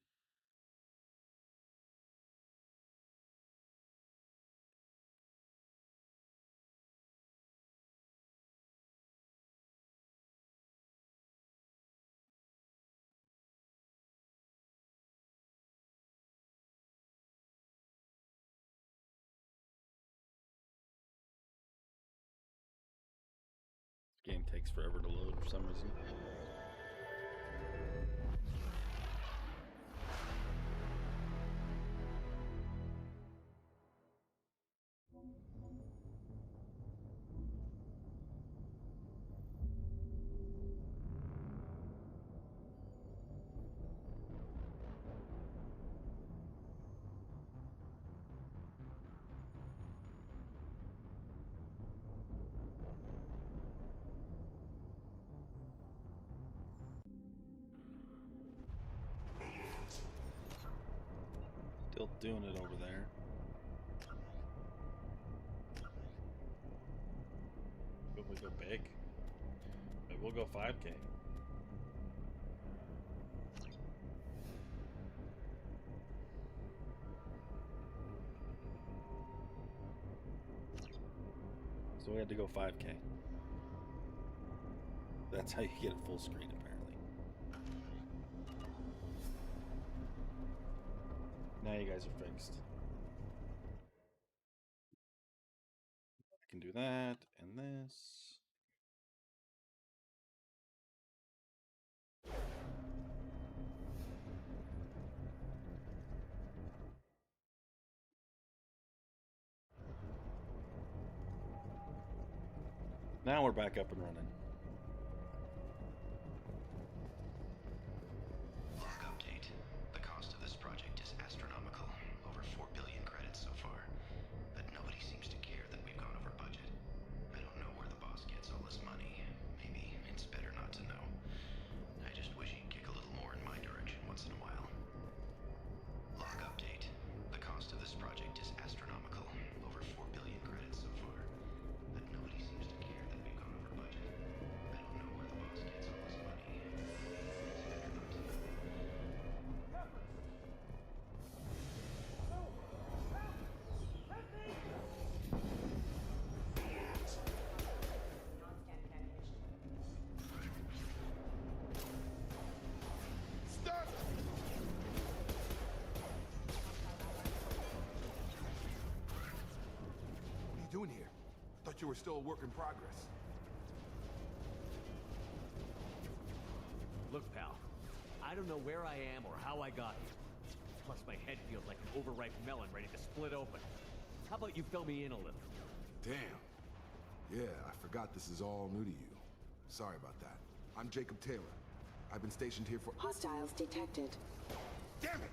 Game takes forever to load for some reason. Still doing it over there. Will we go big? Maybe we'll go 5K. So we had to go 5K. That's how you get it full screen, apparently. Now you guys are fixed. I can do that and this. Now we're back up and running. Log update. The cost of this project is astronomical. Over 4 billion credits so far. But nobody seems to care that we've gone over budget. I don't know where the boss gets all this money. Maybe it's better not to know. I just wish he'd kick a little more in my direction once in a while. Log update. The cost of this project is astronomical. Over 4 billion credits so far. But nobody seems to care that we've gone over budget. I don't know where the boss gets all this money. It's better not to know. Stop! What are you doing here? Thought you were still a work in progress. Look, pal, I don't know where I am or how I got here. Plus, my head feels like an overripe melon ready to split open. How about you fill me in a little? Damn. Yeah, I forgot this is all new to you. Sorry about that. I'm Jacob Taylor. I've been stationed here for— Hostiles detected. Damn it!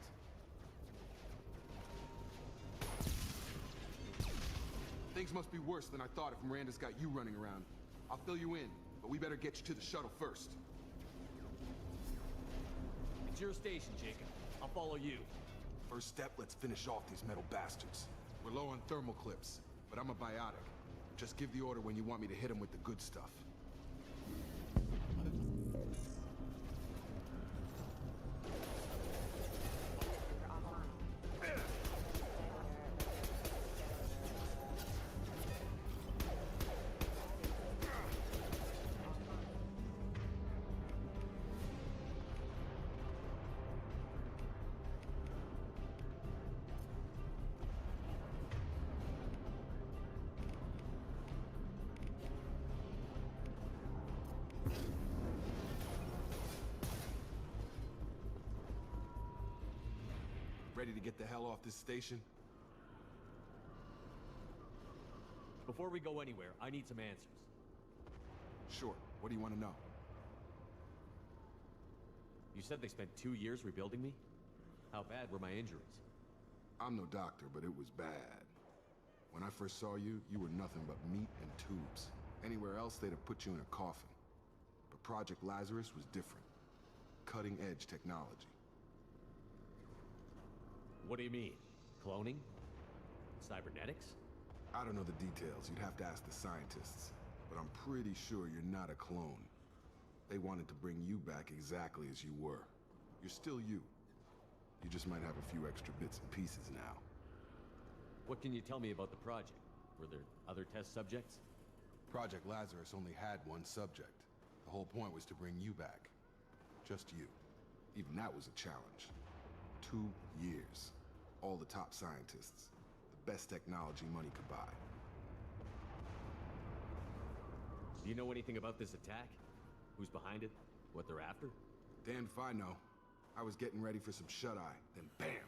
Things must be worse than I thought if Miranda's got you running around. I'll fill you in, but we better get you to the shuttle first. It's your station, Jacob. I'll follow you. First step, let's finish off these metal bastards. We're low on thermal clips, but I'm a biotic. Just give the order when you want me to hit them with the good stuff. Ready to get the hell off this station? Before we go anywhere, I need some answers. Sure. What do you want to know? You said they spent 2 years rebuilding me? How bad were my injuries? I'm no doctor, but it was bad. When I first saw you, you were nothing but meat and tubes. Anywhere else, they'd have put you in a coffin. But Project Lazarus was different. Cutting-edge technology. What do you mean? Cloning? Cybernetics? I don't know the details. You'd have to ask the scientists. But I'm pretty sure you're not a clone. They wanted to bring you back exactly as you were. You're still you. You just might have a few extra bits and pieces now. What can you tell me about the project? Were there other test subjects? Project Lazarus only had one subject. The whole point was to bring you back. Just you. Even that was a challenge. 2 years. All the top scientists. The best technology money could buy. Do you know anything about this attack? Who's behind it? What they're after? Damned if I know. I was getting ready for some shut-eye, then bam!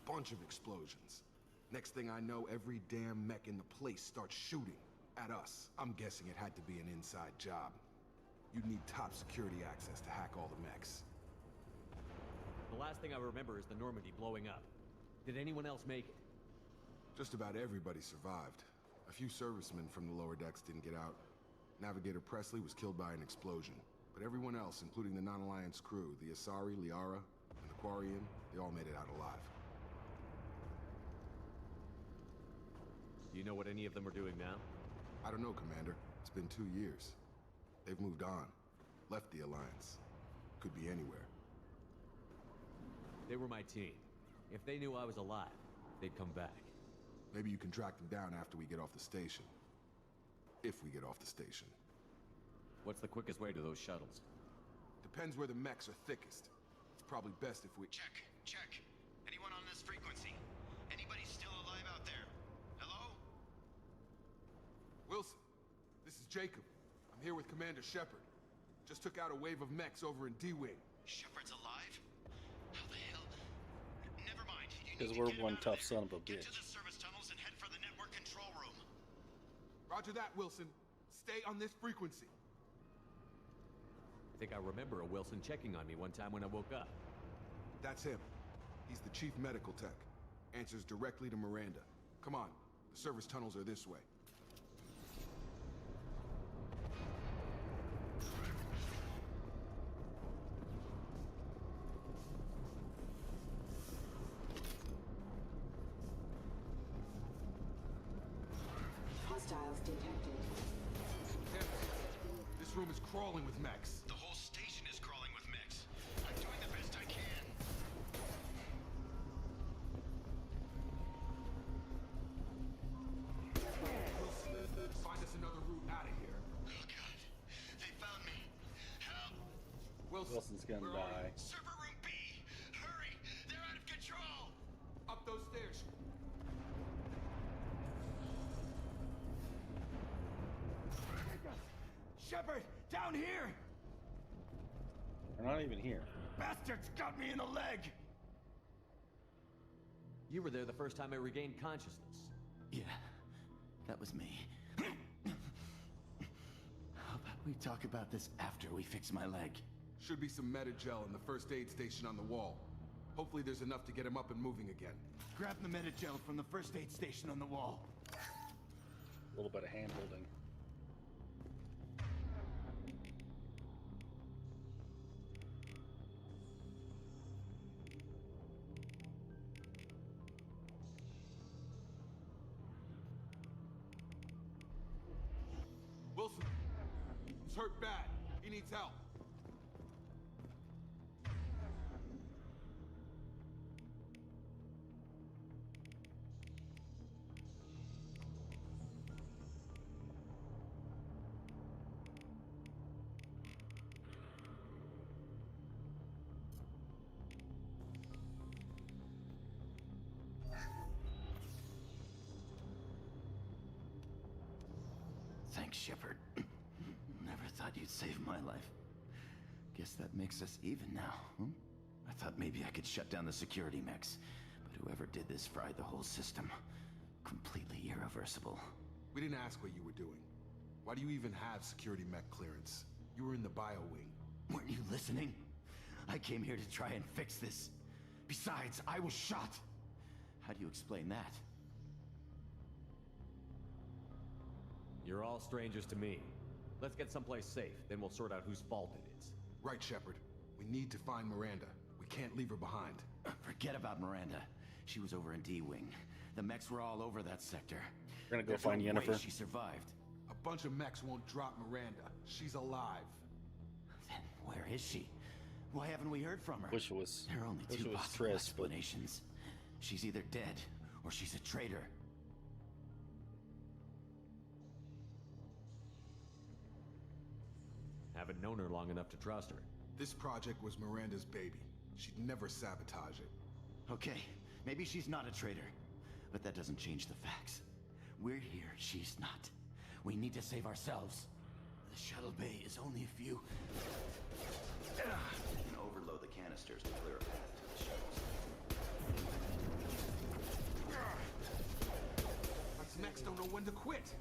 Bunch of explosions. Next thing I know, every damn mech in the place starts shooting at us. I'm guessing it had to be an inside job. You'd need top security access to hack all the mechs. The last thing I remember is the Normandy blowing up. Did anyone else make it? Just about everybody survived. A few servicemen from the lower decks didn't get out. Navigator Presley was killed by an explosion. But everyone else, including the non-Alliance crew, the Asari, Liara, and the Quarian, they all made it out alive. Do you know what any of them are doing now? I don't know, Commander. It's been 2 years. They've moved on. Left the Alliance. Could be anywhere. They were my team. If they knew I was alive, they'd come back. Maybe you can track them down after we get off the station. If we get off the station. What's the quickest way to those shuttles? Depends where the mechs are thickest. It's probably best if we... Check. Anyone on this frequency? Anybody still alive out there? Hello? Wilson, this is Jacob. I'm here with Commander Shepard. Just took out a wave of mechs over in D-Wing. Shepard's alive? How the hell? Never mind. Because we're one tough son of a bitch. Get to the service tunnels and head for the network control room. Roger that, Wilson. Stay on this frequency. I think I remember a Wilson checking on me one time when I woke up. That's him. He's the chief medical tech. Answers directly to Miranda. Come on. The service tunnels are this way. Hostiles detected. Damn it. This room is crawling with mechs. The whole station is crawling with mechs. I'm doing the best I can. Find us another route out of here. Oh god. They found me. Help. Wilson's gonna die. Server room B. Hurry. They're out of control. Up those stairs. Shepard, down here! They're not even here. Bastards got me in the leg! You were there the first time I regained consciousness. Yeah, that was me. How about we talk about this after we fix my leg? Should be some medi-gel in the first aid station on the wall. Hopefully there's enough to get him up and moving again. Grab the medi-gel from the first aid station on the wall. A little bit of hand holding. Wilson, he's hurt bad. He needs help. Thanks, Shepard. Never thought you'd save my life. Guess that makes us even now, hmm? I thought maybe I could shut down the security mechs, but whoever did this fried the whole system. Completely irreversible. We didn't ask what you were doing. Why do you even have security mech clearance? You were in the bio wing. Weren't you listening? I came here to try and fix this. Besides, I was shot. How do you explain that? You're all strangers to me. Let's get someplace safe, then we'll sort out whose fault it is. Right, Shepard. We need to find Miranda. We can't leave her behind. Forget about Miranda. She was over in D-Wing. The mechs were all over that sector. We're gonna go There's find no way Yennefer. she survived. A bunch of mechs won't drop Miranda. She's alive. Then where is she? Why haven't we heard from her? Wish it was. There are only wish two it was possible Triss, but explanations. She's either dead or she's a traitor. Haven't known her long enough to trust her. This project was Miranda's baby. She'd never sabotage it. Okay, maybe she's not a traitor, but that doesn't change the facts. We're here, she's not. We need to save ourselves. The shuttle bay is only a few... You can overload the canisters to clear a path to the shuttles. Us mechs don't know when to quit.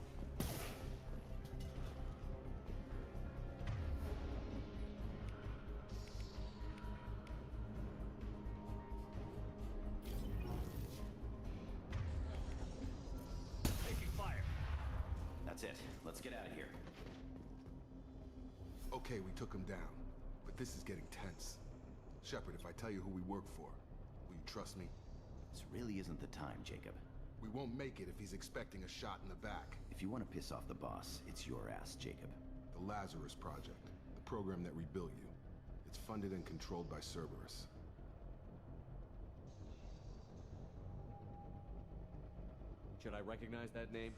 That's it. Let's get out of here. Okay, we took him down. But this is getting tense. Shepard, if I tell you who we work for, will you trust me? This really isn't the time, Jacob. We won't make it if he's expecting a shot in the back. If you want to piss off the boss, it's your ass, Jacob. The Lazarus Project, the program that rebuilt you. It's funded and controlled by Cerberus. Should I recognize that name?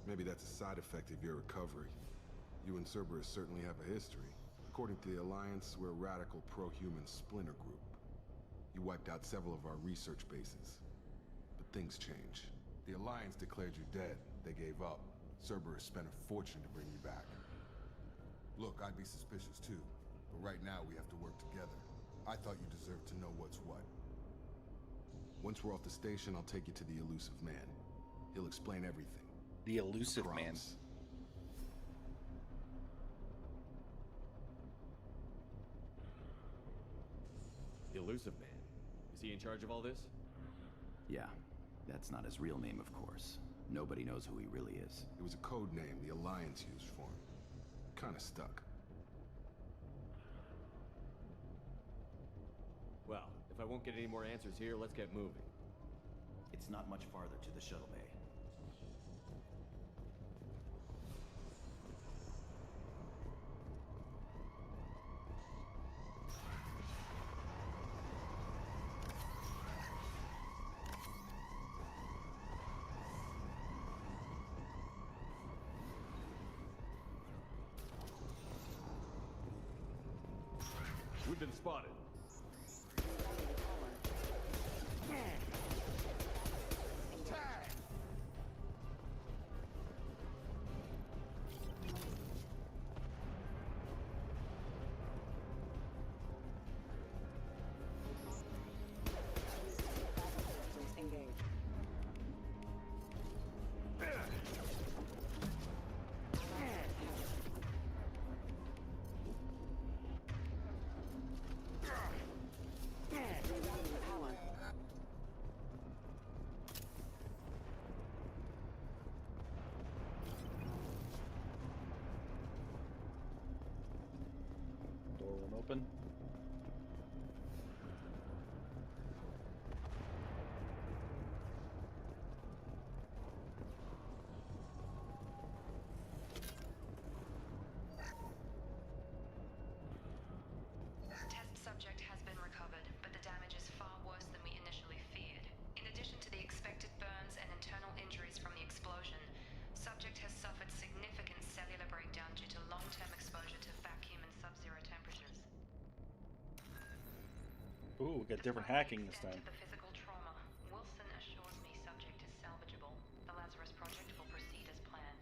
Maybe that's a side effect of your recovery. You and Cerberus certainly have a history. According to the Alliance, we're a radical pro-human splinter group. You wiped out several of our research bases. But things change. The Alliance declared you dead. They gave up. Cerberus spent a fortune to bring you back. Look, I'd be suspicious too. But right now, we have to work together. I thought you deserved to know what's what. Once we're off the station, I'll take you to the Elusive Man. He'll explain everything. The Elusive Man. The Elusive Man. Is he in charge of all this? Yeah. That's not his real name, of course. Nobody knows who he really is. It was a code name the Alliance used for him. Kinda stuck. Well, if I won't get any more answers here, let's get moving. It's not much farther to the shuttle bay. We've been spotted. Door won't open. Test subject has been recovered, but the damage is far worse than we initially feared. In addition to the expected burns and internal injuries from the explosion, subject has suffered significant cellular breakdown due to long-term exposure to vacuum and sub-zero temperatures. Ooh, we got different hacking this time. The physical trauma. Wilson assures me subject is salvageable. The Lazarus Project will proceed as planned.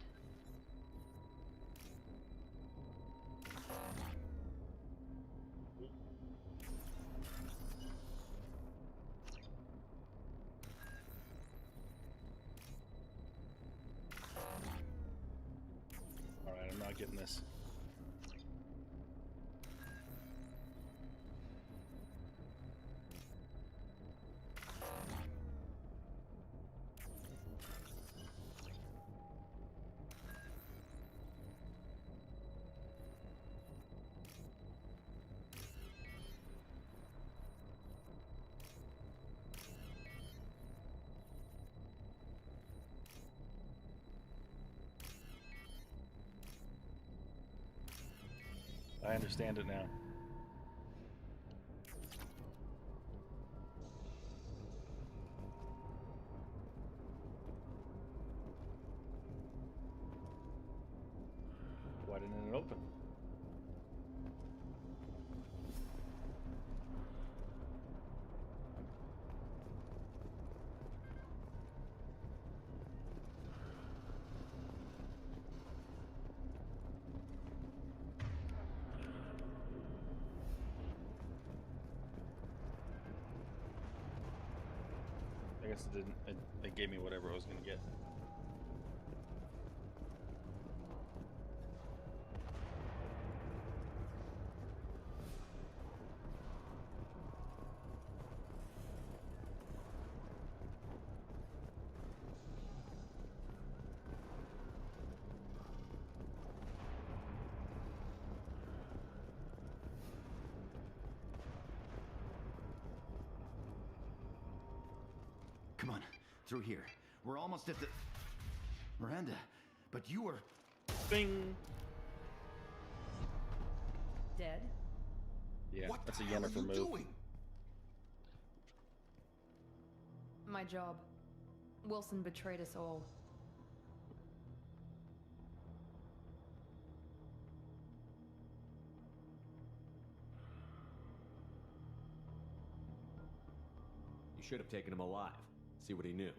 Alright, I'm not getting this. I understand it now. Why didn't it open? I guess it didn't. It gave me whatever I was gonna get. Come on, through here. We're almost at the... Miranda, but you were... Bing! Dead? Yeah, What that's the a hell are Yennefer you move. doing? My job. Wilson betrayed us all. You should have taken him alive. See what he knew.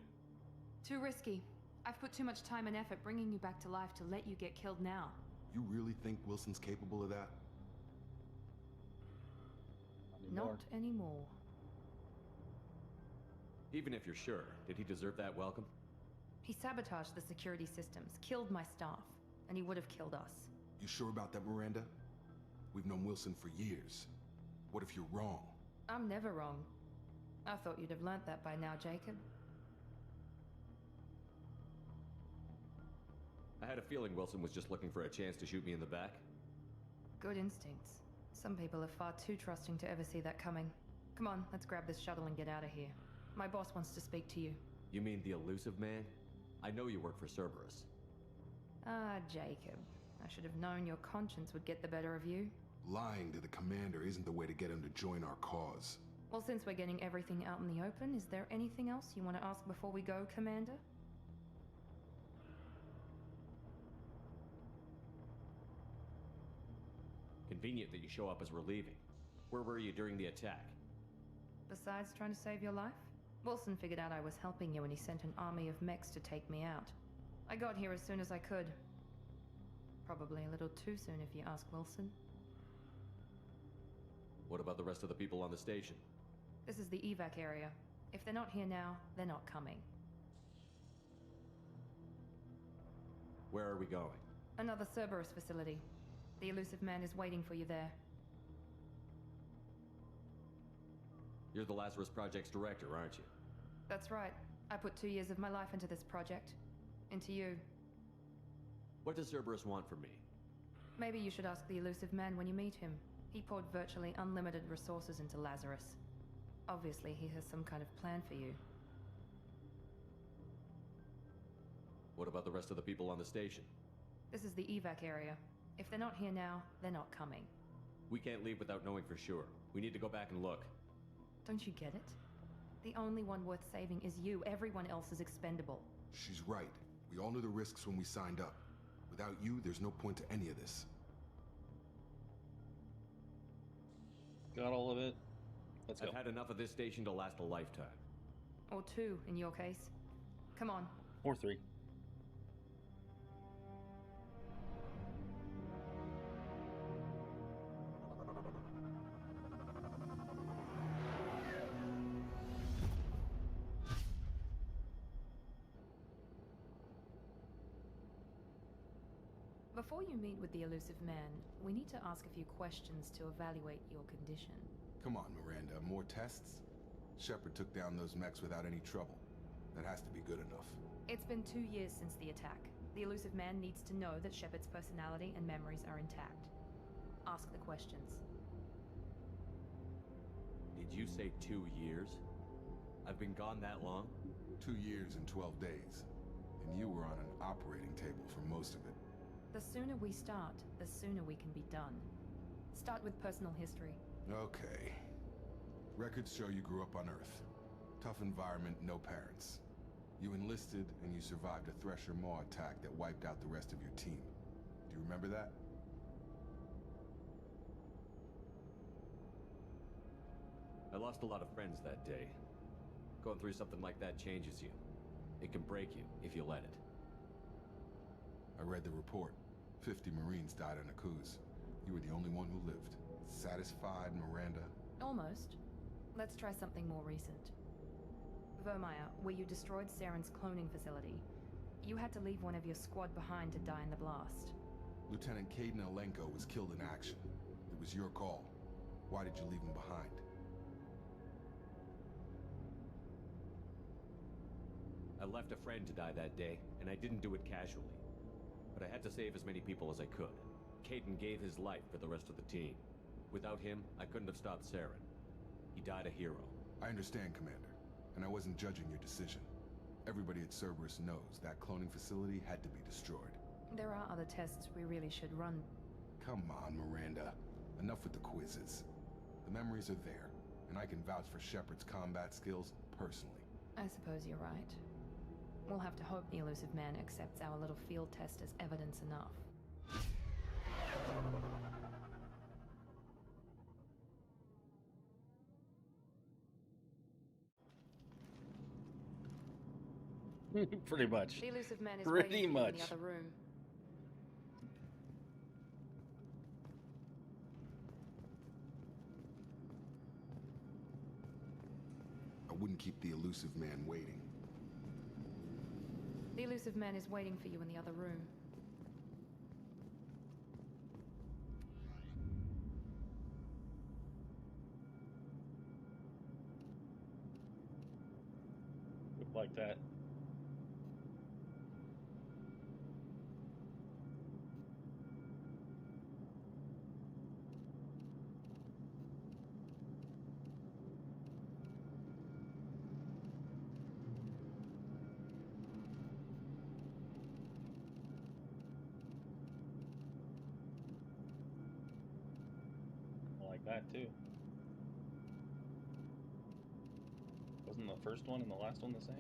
Too risky. I've put too much time and effort bringing you back to life to let you get killed now. You really think Wilson's capable of that? Not anymore. Even if you're sure, did he deserve that welcome? He sabotaged the security systems, killed my staff, and he would have killed us. You sure about that, Miranda? We've known Wilson for years. What if you're wrong? I'm never wrong. I thought you'd have learnt that by now, Jacob. I had a feeling Wilson was just looking for a chance to shoot me in the back. Good instincts. Some people are far too trusting to ever see that coming. Come on, let's grab this shuttle and get out of here. My boss wants to speak to you. You mean the elusive man? I know you work for Cerberus. Ah, Jacob. I should have known your conscience would get the better of you. Lying to the commander isn't the way to get him to join our cause. Well, since we're getting everything out in the open, is there anything else you want to ask before we go, Commander? Convenient that you show up as we're leaving. Where were you during the attack? Besides trying to save your life? Wilson figured out I was helping you and he sent an army of mechs to take me out. I got here as soon as I could. Probably a little too soon if you ask Wilson. What about the rest of the people on the station? This is the evac area. If they're not here now, they're not coming. Where are we going? Another Cerberus facility. The elusive man is waiting for you there. You're the Lazarus Project's director, aren't you? That's right. I put 2 years of my life into this project. Into you. What does Cerberus want from me? Maybe you should ask the elusive man when you meet him. He poured virtually unlimited resources into Lazarus. Obviously, he has some kind of plan for you. What about the rest of the people on the station? This is the evac area. If they're not here now, they're not coming. We can't leave without knowing for sure. We need to go back and look. Don't you get it? The only one worth saving is you. Everyone else is expendable. She's right. We all knew the risks when we signed up. Without you, there's no point to any of this. Got all of it. Let's go. I've had enough of this station to last a lifetime. Or 2, in your case. Come on. Or 3. Before you meet with the elusive man, we need to ask a few questions to evaluate your condition. Come on, Miranda. More tests? Shepard took down those mechs without any trouble. That has to be good enough. It's been 2 years since the attack. The elusive man needs to know that Shepard's personality and memories are intact. Ask the questions. Did you say 2 years? I've been gone that long? 2 years and 12 days. And you were on an operating table for most of it. The sooner we start, the sooner we can be done. Start with personal history. Okay. Records show you grew up on Earth. Tough environment, no parents. You enlisted and you survived a Thresher Maw attack that wiped out the rest of your team. Do you remember that? I lost a lot of friends that day. Going through something like that changes you. It can break you if you let it. I read the report. 50 Marines died in a cruise. You were the only one who lived. Satisfied, Miranda? Almost. Let's try something more recent. Vermeer, where you destroyed Saren's cloning facility. You had to leave one of your squad behind to die in the blast. Lieutenant Caden Alenko was killed in action. It was your call. Why did you leave him behind? I left a friend to die that day, and I didn't do it casually. But I had to save as many people as I could. Caden gave his life for the rest of the team. Without him, I couldn't have stopped Saren. He died a hero. I understand, Commander. and I wasn't judging your decision. Everybody at Cerberus knows that cloning facility had to be destroyed. There are other tests we really should run. Come on, Miranda. Enough with the quizzes. The memories are there, and I can vouch for Shepard's combat skills personally. I suppose you're right. We'll have to hope the elusive man accepts our little field test as evidence enough. Pretty much. The elusive man is Pretty waiting for you in much. the other room. I wouldn't keep the elusive man waiting. The elusive man is waiting for you in the other room. Like that. I like that too. Wasn't the first one and the last one the same?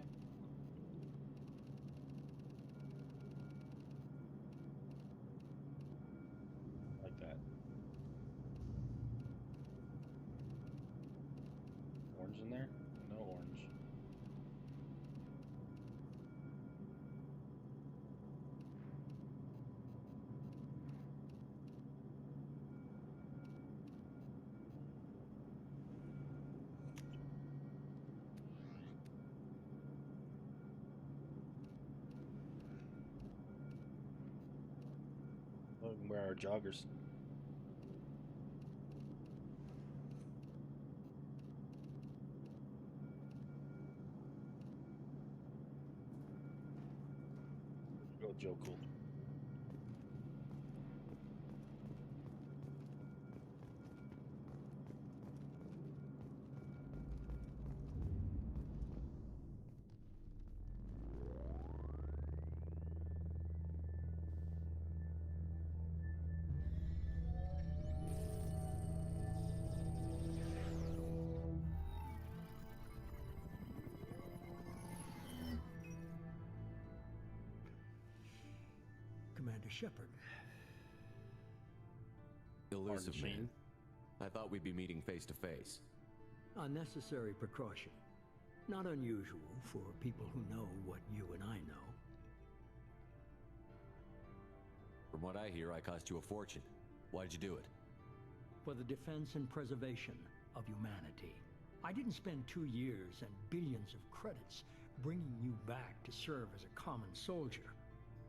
Like that. Orange in there? No orange. Look, we can wear our joggers. Go Joe Cool. Commander Shepard. Elusive machine. man. I thought we'd be meeting face to face. Unnecessary precaution. Not unusual for people who know what you and I know. From what I hear, I cost you a fortune. Why'd you do it? For the defense and preservation of humanity. I didn't spend 2 years and billions of credits bringing you back to serve as a common soldier.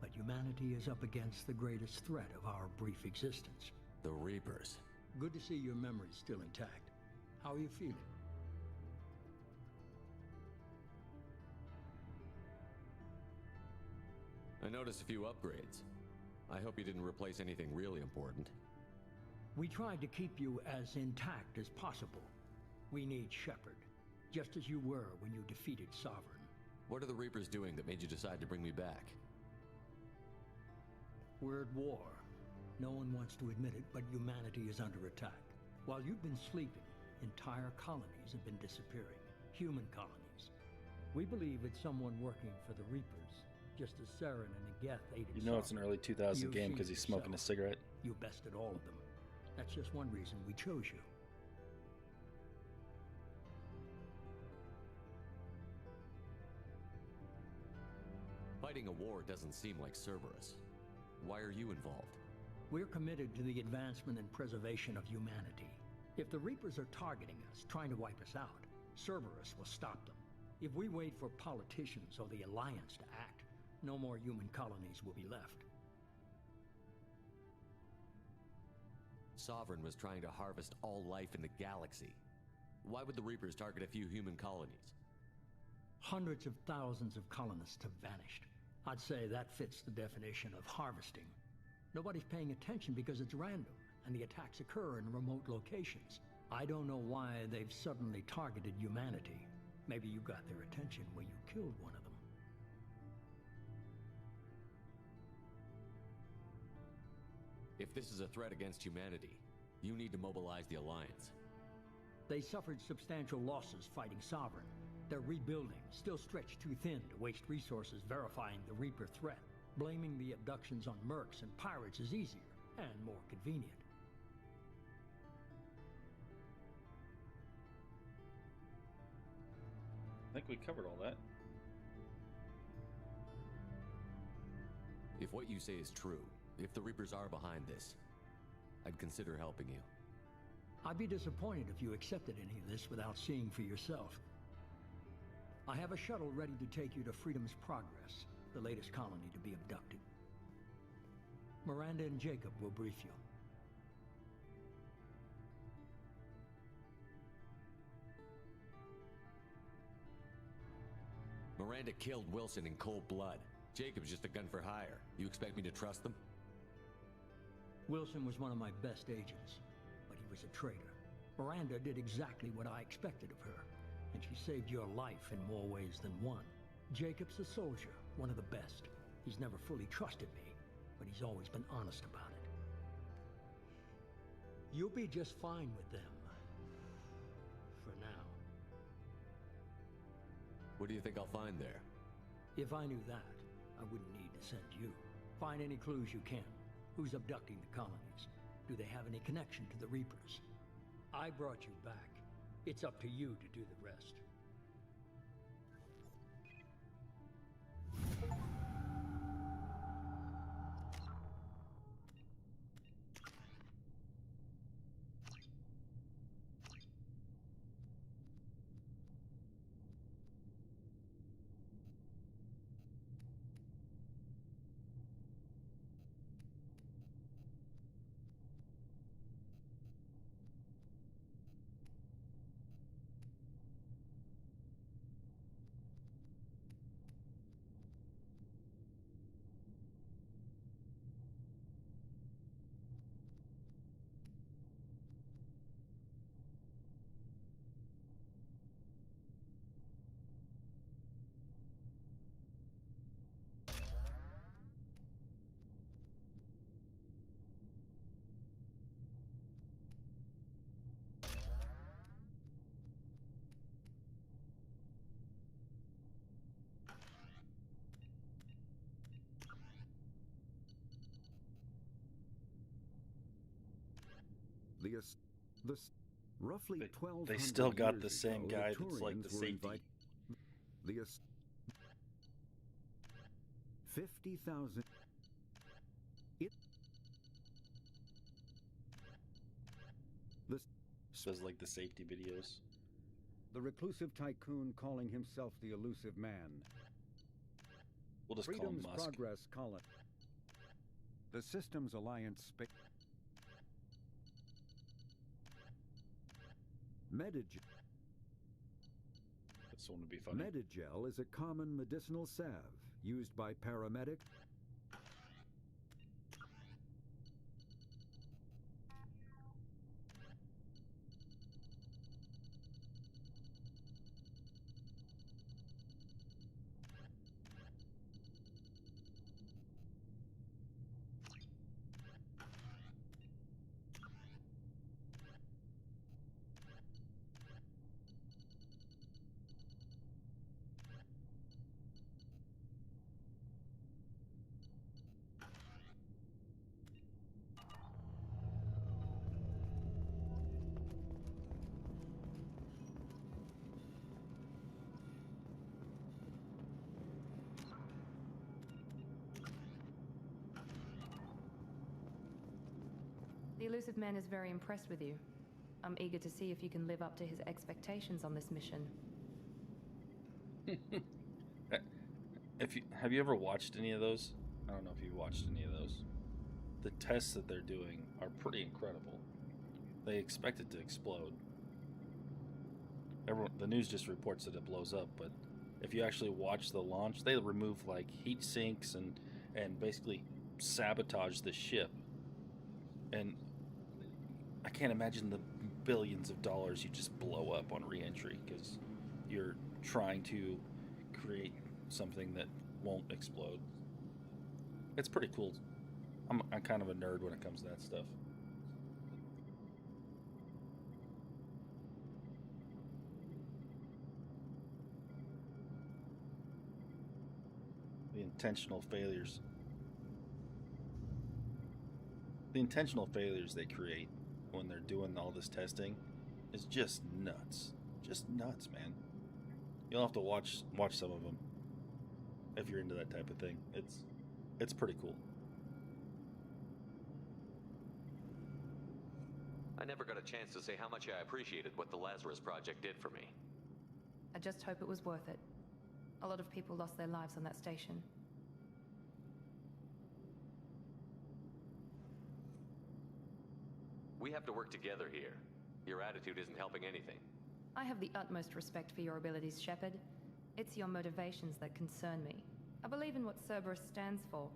But humanity is up against the greatest threat of our brief existence. The Reapers. Good to see your memory's still intact. How are you feeling? I noticed a few upgrades. I hope you didn't replace anything really important. We tried to keep you as intact as possible. We need Shepard, just as you were when you defeated Sovereign. What are the Reapers doing that made you decide to bring me back? We're at war. No one wants to admit it, but humanity is under attack. While you've been sleeping, entire colonies have been disappearing. Human colonies. We believe it's someone working for the Reapers, just as Saren and Geth aided You know it's an early 2000 You've game seen because it he's smoking a yourself. cigarette. You bested all of them. That's just one reason we chose you. Fighting a war doesn't seem like Cerberus. Why are you involved? We're committed to the advancement and preservation of humanity. If the Reapers are targeting us, trying to wipe us out, Cerberus will stop them. If we wait for politicians or the Alliance to act, no more human colonies will be left. Sovereign was trying to harvest all life in the galaxy. Why would the Reapers target a few human colonies? Hundreds of thousands of colonists have vanished. I'd say that fits the definition of harvesting. Nobody's paying attention because it's random, and the attacks occur in remote locations. I don't know why they've suddenly targeted humanity. Maybe you got their attention when you killed one of them. If this is a threat against humanity, you need to mobilize the Alliance. They suffered substantial losses fighting Sovereign. They're rebuilding, still stretched too thin to waste resources verifying the Reaper threat. Blaming the abductions on mercs and pirates is easier and more convenient. I think we covered all that. If what you say is true, if the Reapers are behind this, I'd consider helping you. I'd be disappointed if you accepted any of this without seeing for yourself. I have a shuttle ready to take you to Freedom's Progress, the latest colony to be abducted. Miranda and Jacob will brief you. Miranda killed Wilson in cold blood. Jacob's just a gun for hire. You expect me to trust them? Wilson was one of my best agents, but he was a traitor. Miranda did exactly what I expected of her, and she saved your life in more ways than one. Jacob's a soldier, one of the best. He's never fully trusted me, but he's always been honest about it. You'll be just fine with them. For now. What do you think I'll find there? If I knew that, I wouldn't need to send you. Find any clues you can. Who's abducting the colonies? Do they have any connection to the Reapers? I brought you back. It's up to you to do the rest. Roughly 1200 They still got the years same ago, guy the that's like the Turians were safety. 50,000. Says like the safety videos. The reclusive tycoon calling himself the elusive man. We'll just call him Freedom's Musk. Progress colony. The Systems Alliance Medigel. This one would be funny. Medigel is a common medicinal salve used by paramedics. The elusive man is very impressed with you. I'm eager to see if you can live up to his expectations on this mission. Have you ever watched any of those? I don't know if you've watched any of those. The tests that they're doing are pretty incredible. They expect it to explode. The news just reports that it blows up, but if you actually watch the launch, they remove like heat sinks and basically sabotage the ship. And I can't imagine the billions of dollars you just blow up on re-entry because you're trying to create something that won't explode. It's pretty cool. I'm kind of a nerd when it comes to that stuff. The intentional failures. The intentional failures they create when they're doing all this testing is just nuts. Just nuts, man. You'll have to watch some of them if you're into that type of thing. It's pretty cool. I never got a chance to say how much I appreciated what the Lazarus Project did for me. I just hope it was worth it. A lot of people lost their lives on that station. We have to work together here. Your attitude isn't helping anything. I have the utmost respect for your abilities, Shepard. It's your motivations that concern me. I believe in what Cerberus stands for.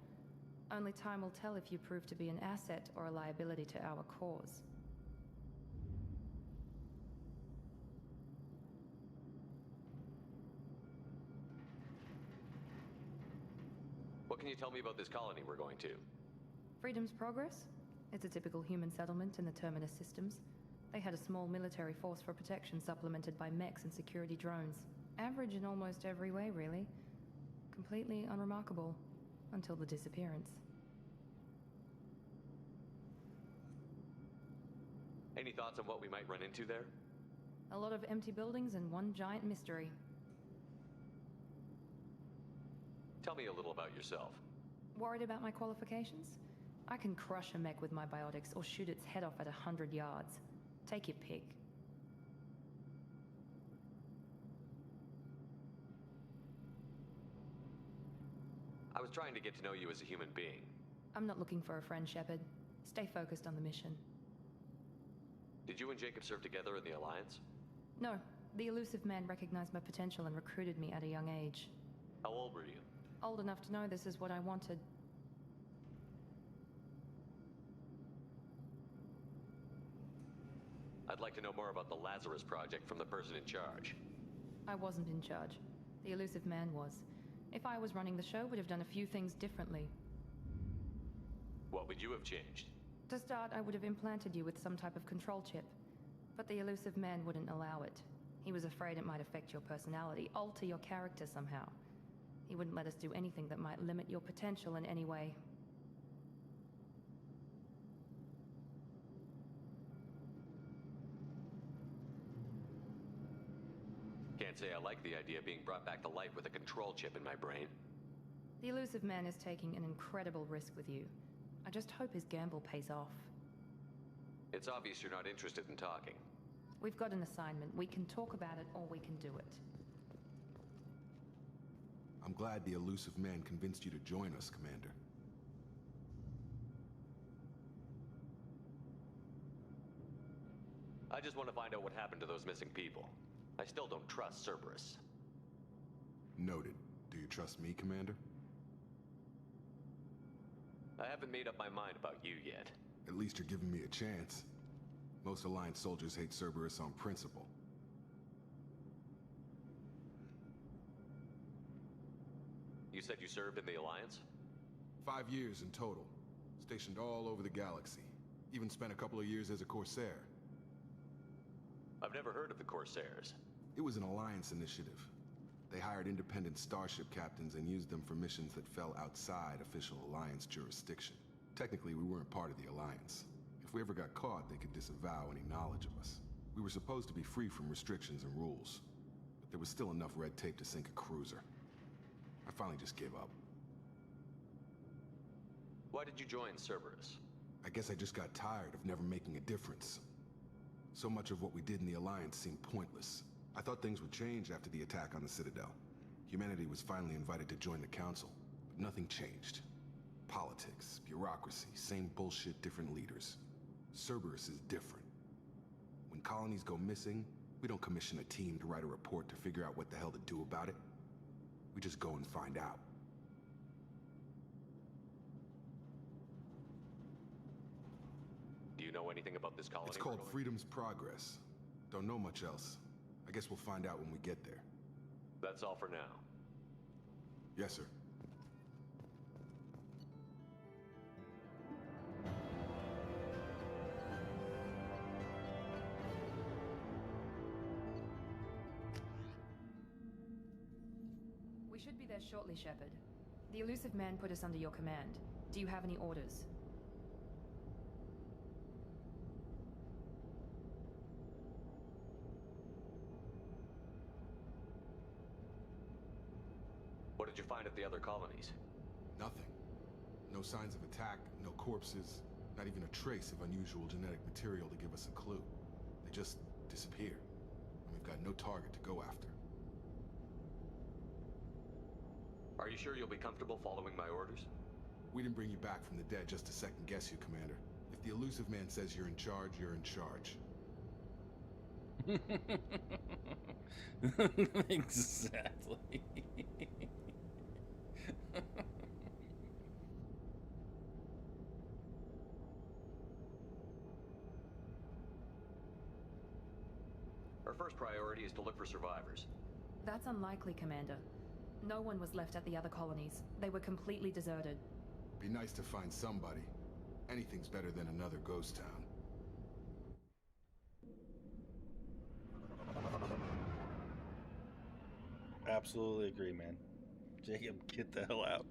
Only time will tell if you prove to be an asset or a liability to our cause. What can you tell me about this colony we're going to? Freedom's Progress? It's a typical human settlement in the Terminus systems. They had a small military force for protection supplemented by mechs and security drones. Average in almost every way, really. Completely unremarkable. Until the disappearance. Any thoughts on what we might run into there? A lot of empty buildings and one giant mystery. Tell me a little about yourself. Worried about my qualifications? I can crush a mech with my biotics or shoot its head off at 100 yards. Take your pick. I was trying to get to know you as a human being. I'm not looking for a friend, Shepard. Stay focused on the mission. Did you and Jacob serve together in the Alliance? No. The elusive man recognized my potential and recruited me at a young age. How old were you? Old enough to know this is what I wanted. I'd like to know more about the Lazarus Project from the person in charge. I wasn't in charge. The elusive man was. If I was running the show, would have done a few things differently. What would you have changed? To start, I would have implanted you with some type of control chip. But the elusive man wouldn't allow it. He was afraid it might affect your personality, alter your character somehow. He wouldn't let us do anything that might limit your potential in any way. Can't say I like the idea of being brought back to life with a control chip in my brain. The elusive man is taking an incredible risk with you. I just hope his gamble pays off. It's obvious you're not interested in talking. We've got an assignment. We can talk about it, or we can do it. I'm glad the elusive man convinced you to join us, Commander. I just want to find out what happened to those missing people. I still don't trust Cerberus. Noted. Do you trust me, Commander? I haven't made up my mind about you yet. At least you're giving me a chance. Most Alliance soldiers hate Cerberus on principle. You said you served in the Alliance? 5 years in total. Stationed all over the galaxy. Even spent a couple of years as a Corsair. I've never heard of the Corsairs. It was an Alliance initiative. They hired independent starship captains and used them for missions that fell outside official Alliance jurisdiction. Technically, we weren't part of the Alliance. If we ever got caught, they could disavow any knowledge of us. We were supposed to be free from restrictions and rules, but there was still enough red tape to sink a cruiser. I finally just gave up. Why did you join Cerberus? I guess I just got tired of never making a difference. So much of what we did in the Alliance seemed pointless. I thought things would change after the attack on the Citadel. Humanity was finally invited to join the Council, but nothing changed. Politics, bureaucracy, same bullshit, different leaders. Cerberus is different. When colonies go missing, we don't commission a team to write a report to figure out what the hell to do about it. We just go and find out. Do you know anything about this colony? It's called Freedom's Progress. Don't know much else. I guess we'll find out when we get there. That's all for now. Yes, sir. We should be there shortly, Shepard. The elusive man put us under your command. Do you have any orders? What did you find at the other colonies? Nothing. No signs of attack, no corpses, not even a trace of unusual genetic material to give us a clue. They just disappear. And we've got no target to go after. Are you sure you'll be comfortable following my orders? We didn't bring you back from the dead just to second guess you, Commander. If the elusive man says you're in charge, you're in charge. Exactly. Our first priority is to look for survivors. That's unlikely, Commander. No one was left at the other colonies. They were completely deserted. Be nice to find somebody. Anything's better than another ghost town. Absolutely agree, man. Jacob, get the hell out.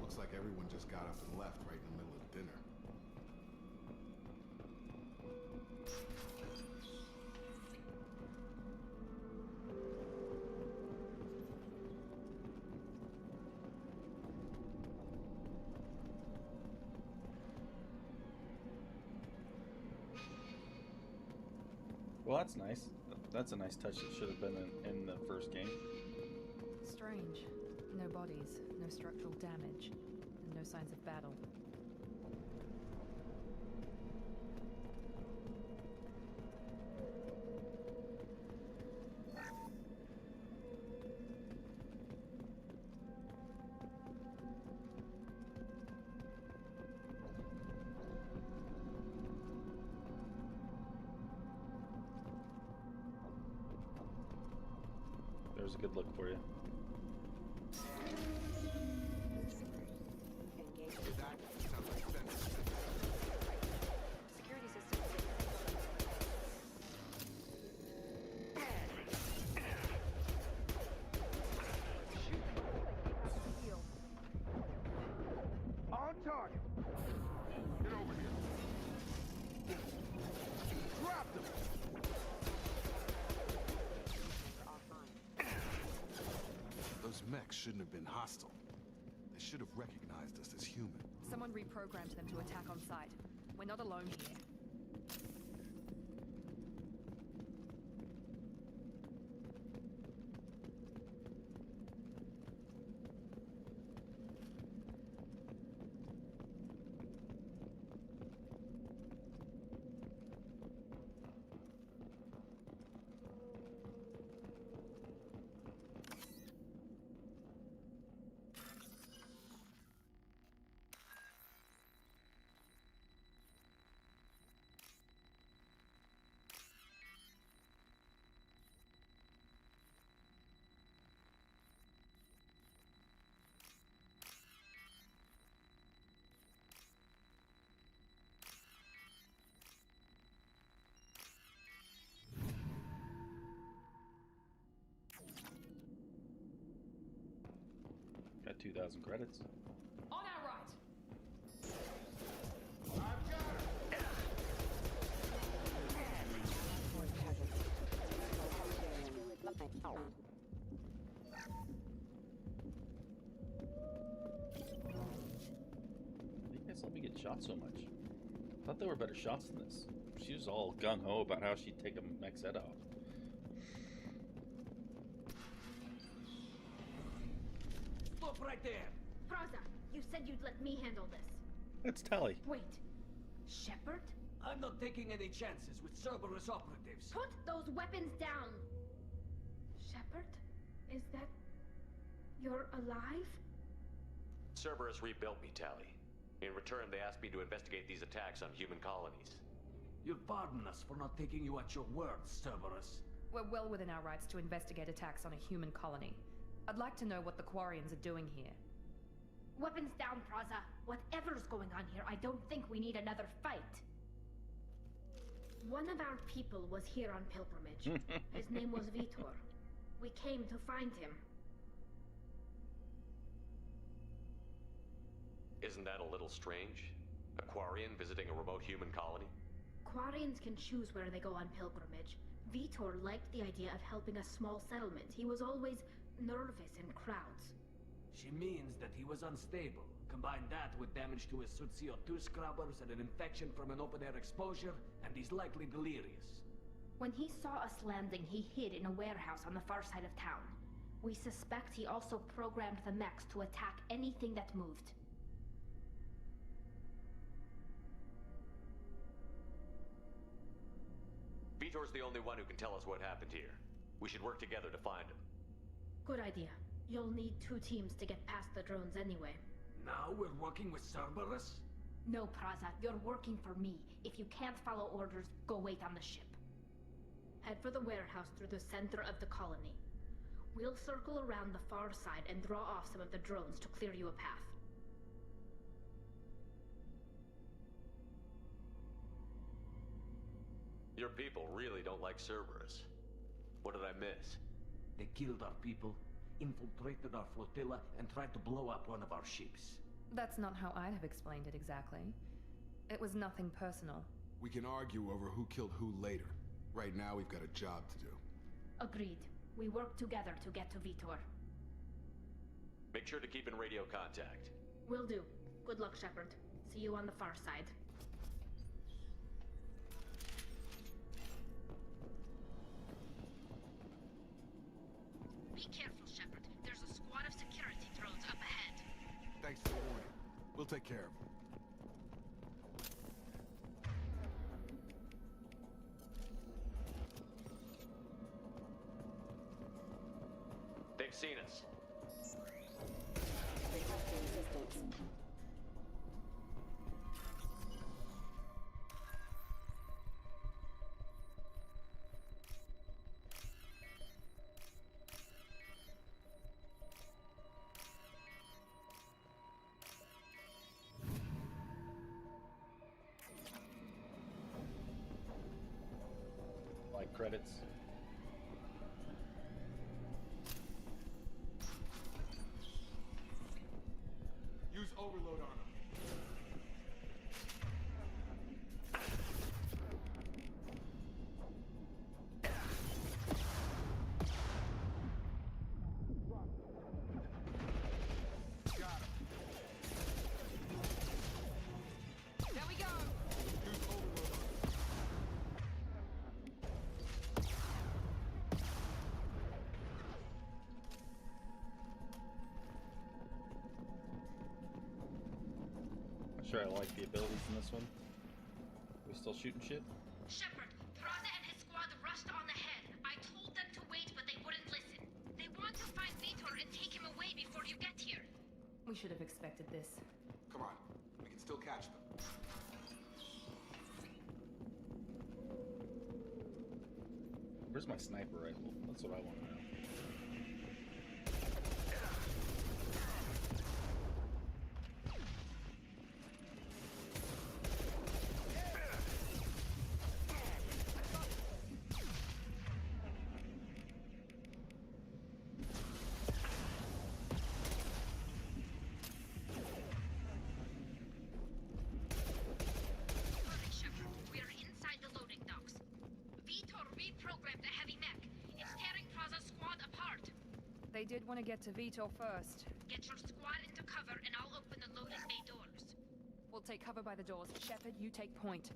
Looks like everyone just got up and left right in the middle of dinner. Well, that's nice. That's a nice touch that should have been in the first game. Strange. No bodies, no structural damage, and no signs of battle. There's a good look for you. Security system. On target. Get over here. Drop them. Those mechs shouldn't have been hostile. They should have recognized us as human. Someone reprogrammed them to attack on sight. We're not alone here. Got 2,000 credits. On our right. You guys let me get shot so much. I thought there were better shots than this. She was all gung-ho about how she'd take a mech's head off. Stop right there! Praza, you said you'd let me handle this. It's Tally. Wait. Shepard? I'm not taking any chances with Cerberus operatives. Put those weapons down! Shepard? Is that... you're alive? Cerberus rebuilt me, Tally. In return, they asked me to investigate these attacks on human colonies. You'll pardon us for not taking you at your word, Cerberus. We're well within our rights to investigate attacks on a human colony. I'd like to know what the Quarians are doing here. Weapons down, Praza. Whatever's going on here, I don't think we need another fight. One of our people was here on pilgrimage. His name was Vitor. We came to find him. Isn't that a little strange? A Quarian visiting a remote human colony? Quarians can choose where they go on pilgrimage. Vitor liked the idea of helping a small settlement. He was always nervous in crowds. She means that he was unstable. Combine that with damage to his suit CO2 scrubbers and an infection from an open-air exposure, and he's likely delirious. When he saw us landing, he hid in a warehouse on the far side of town. We suspect he also programmed the mechs to attack anything that moved. Vitor's the only one who can tell us what happened here. We should work together to find him. Good idea. You'll need 2 teams to get past the drones anyway. Now we're working with Cerberus? No, Praza. You're working for me. If you can't follow orders, go wait on the ship. Head for the warehouse through the center of the colony. We'll circle around the far side and draw off some of the drones to clear you a path. Your people really don't like Cerberus. What did I miss? They killed our people, infiltrated our flotilla, and tried to blow up one of our ships. That's not how I'd have explained it exactly. It was nothing personal. We can argue over who killed who later. Right now, we've got a job to do. Agreed. We work together to get to Vitor. Make sure to keep in radio contact. Will do. Good luck, Shepard. See you on the far side. Be careful, Shepard. There's a squad of security drones up ahead. Thanks for the warning. We'll take care of them. They've seen us. Requesting assistance. Like credits. Use overload on them. Got him. There we go! Use overload on them. Not sure I like the abilities in this one. We still shooting shit? Shepard, Praza and his squad rushed on ahead. I told them to wait, but they wouldn't listen. They want to find Vitor and take him away before you get here. We should have expected this. Come on. We can still catch them. Where's my sniper rifle? That's what I want to know. Perfect, Shepard. We are inside the loading docks. Vitor reprogrammed the heavy mech. It's tearing Praza's squad apart. They did want to get to Vitor first. Get your squad into cover and I'll open the loading bay doors. We'll take cover by the doors. Shepard, you take point.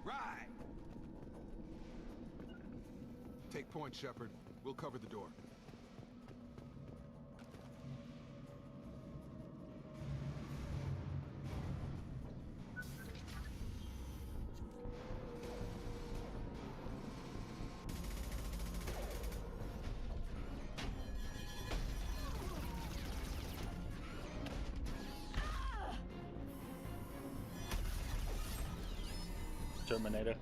Right. point, Shepard. We'll cover the door. Terminator.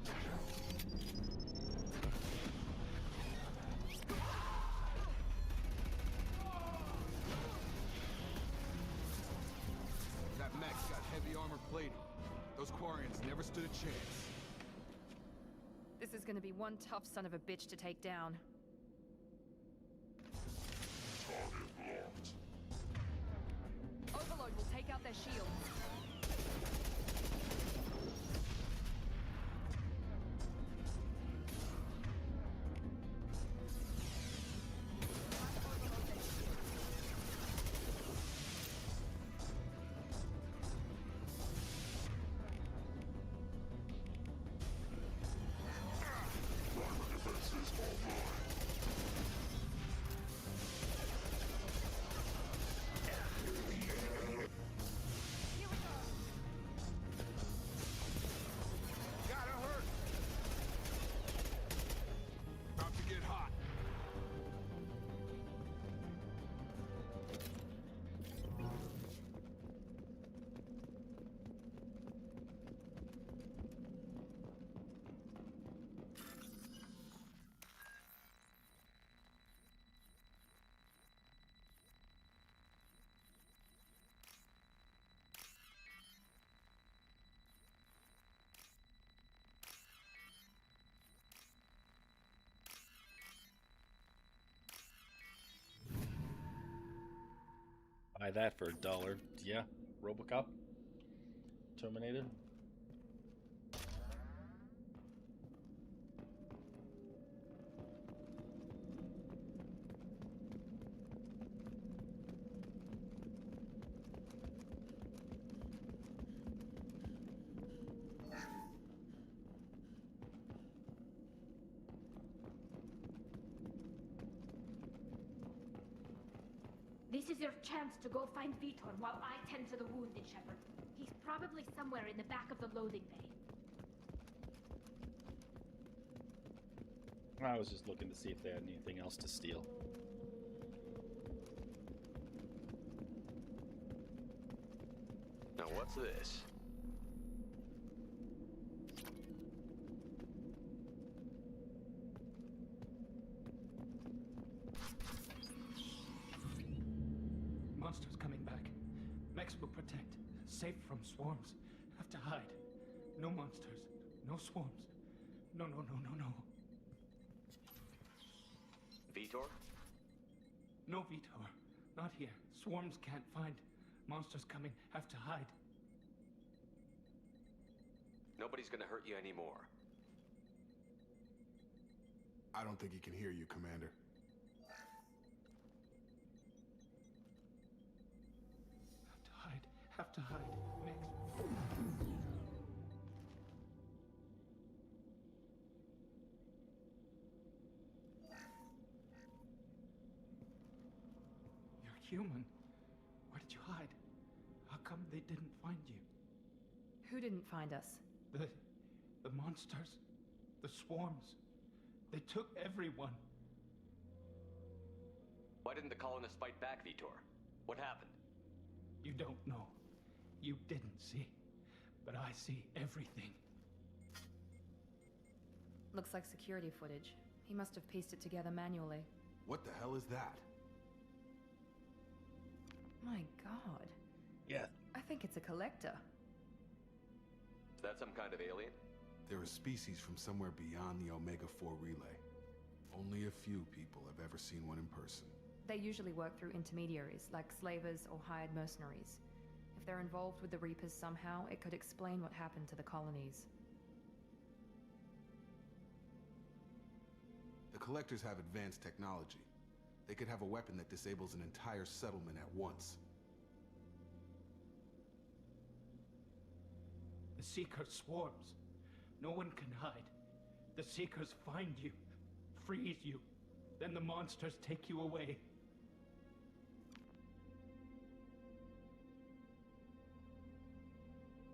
That mech's got heavy armor plating. Those Quarians never stood a chance. This is gonna be one tough son of a bitch to take down. Overload will take out their shields. Buy that for $1. Yeah, RoboCop, Terminator. This is your chance to go find Vitor while I tend to the wounded, Shepard. He's probably somewhere in the back of the loading bay. I was just looking to see if they had anything else to steal. Now what's this? Monsters coming back. Mechs will protect. Safe from swarms. Have to hide. No monsters. No swarms. No. Vitor? No Vitor. Not here. Swarms can't find. Monsters coming. Have to hide. Nobody's gonna hurt you anymore. I don't think he can hear you, Commander. Have to hide. Next. You're human. Where did you hide? How come they didn't find you? Who didn't find us? The monsters. The swarms. They took everyone. Why didn't the colonists fight back, Vitor? What happened? You don't know. You didn't see. But I see everything. Looks like security footage. He must have pieced it together manually. What the hell is that? My god. Yeah. I think it's a collector. Is that some kind of alien? They're a species from somewhere beyond the Omega-4 relay. Only a few people have ever seen one in person. They usually work through intermediaries, like slavers or hired mercenaries. If they're involved with the Reapers somehow, it could explain what happened to the colonies. The Collectors have advanced technology. They could have a weapon that disables an entire settlement at once. The Seeker swarms. No one can hide. The Seekers find you. freeze you. Then the monsters take you away.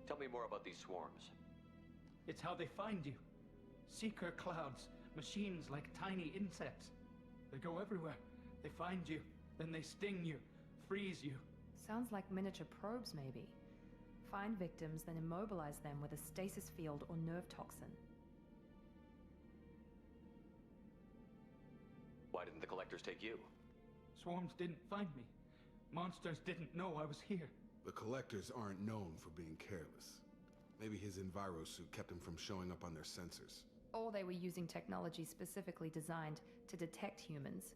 Tell me more about these swarms. It's how they find you. Seeker clouds, machines like tiny insects. They go everywhere. They find you, then they sting you, freeze you. Sounds like miniature probes, maybe. Find victims, then immobilize them with a stasis field or nerve toxin. Why didn't the collectors take you? Swarms didn't find me. Monsters didn't know I was here. The collectors aren't known for being careless. Maybe his envirosuit kept him from showing up on their sensors. Or they were using technology specifically designed to detect humans.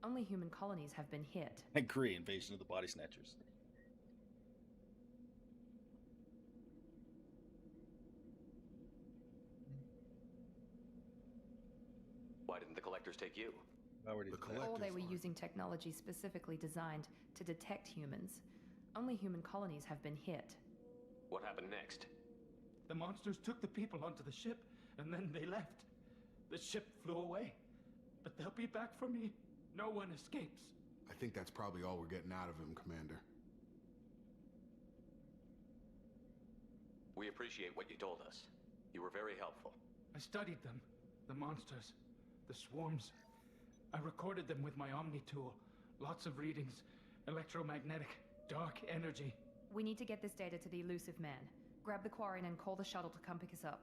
Only human colonies have been hit. I agree, invasion of the body snatchers. Why didn't the collectors take you? Or they were using technology specifically designed to detect humans. Only human colonies have been hit. What happened next? The monsters took the people onto the ship, and then they left. The ship flew away. But they'll be back for me. No one escapes. I think that's probably all we're getting out of him, Commander. We appreciate what you told us. You were very helpful. I studied them. The monsters. The swarms. I recorded them with my Omni tool. Lots of readings. Electromagnetic. Dark energy. We need to get this data to the elusive man. Grab the Quarian and call the shuttle to come pick us up.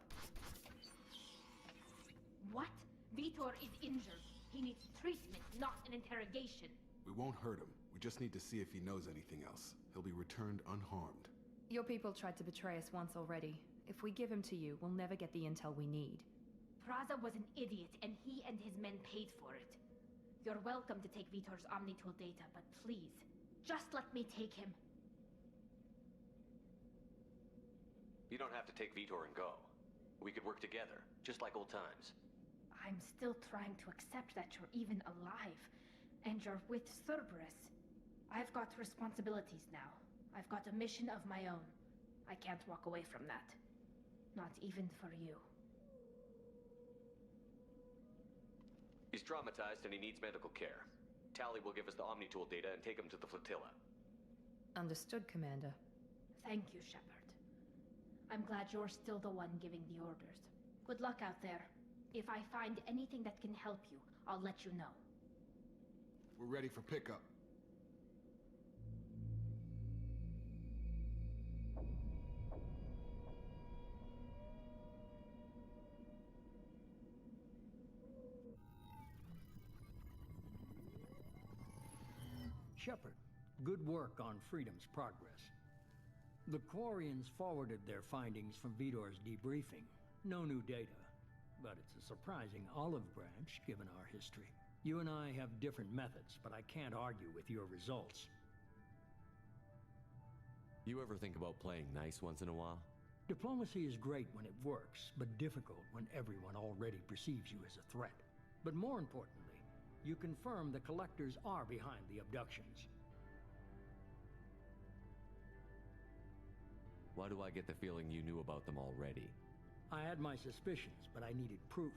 What? Vitor is injured. He needs treatment, not an interrogation. We won't hurt him. We just need to see if he knows anything else. He'll be returned unharmed. Your people tried to betray us once already. If we give him to you, we'll never get the intel we need. Praza was an idiot, and he and his men paid for it. You're welcome to take Vitor's Omnitool data, but please, just let me take him. You don't have to take Vitor and go. We could work together, just like old times. I'm still trying to accept that you're even alive, and you're with Cerberus. I've got responsibilities now. I've got a mission of my own. I can't walk away from that. Not even for you. He's traumatized and he needs medical care. Tally will give us the Omnitool data and take him to the flotilla. Understood, Commander. Thank you, Shepard. I'm glad you're still the one giving the orders. Good luck out there. If I find anything that can help you, I'll let you know. We're ready for pickup. Shepard, good work on Freedom's progress. The Quarians forwarded their findings from Vitor's debriefing. No new data, but it's a surprising olive branch given our history. You and I have different methods, but I can't argue with your results. You ever think about playing nice once in a while? Diplomacy is great when it works, but difficult when everyone already perceives you as a threat. But more importantly, you confirm the collectors are behind the abductions. Why do I get the feeling you knew about them already? I had my suspicions, but I needed proof.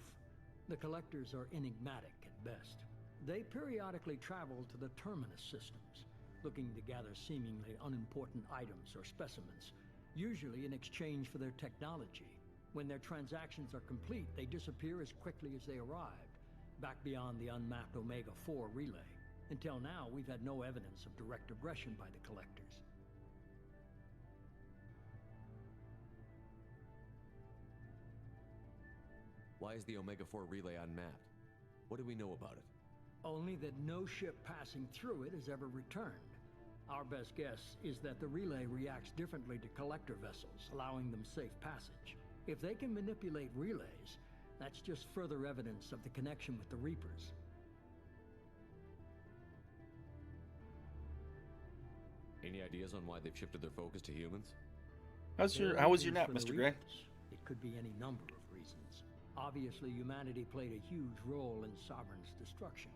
The collectors are enigmatic at best. They periodically travel to the terminus systems, looking to gather seemingly unimportant items or specimens, usually in exchange for their technology. When their transactions are complete, they disappear as quickly as they arrived, back beyond the unmapped Omega-4 relay. Until now, we've had no evidence of direct aggression by the collectors. Why is the Omega-4 relay unmapped? What do we know about it? Only that no ship passing through it has ever returned. Our best guess is that the relay reacts differently to collector vessels, allowing them safe passage. If they can manipulate relays, that's just further evidence of the connection with the Reapers. Any ideas on why they've shifted their focus to humans? How was your nap, Mr. Gray? It could be any number of reasons. Obviously, humanity played a huge role in Sovereign's destruction.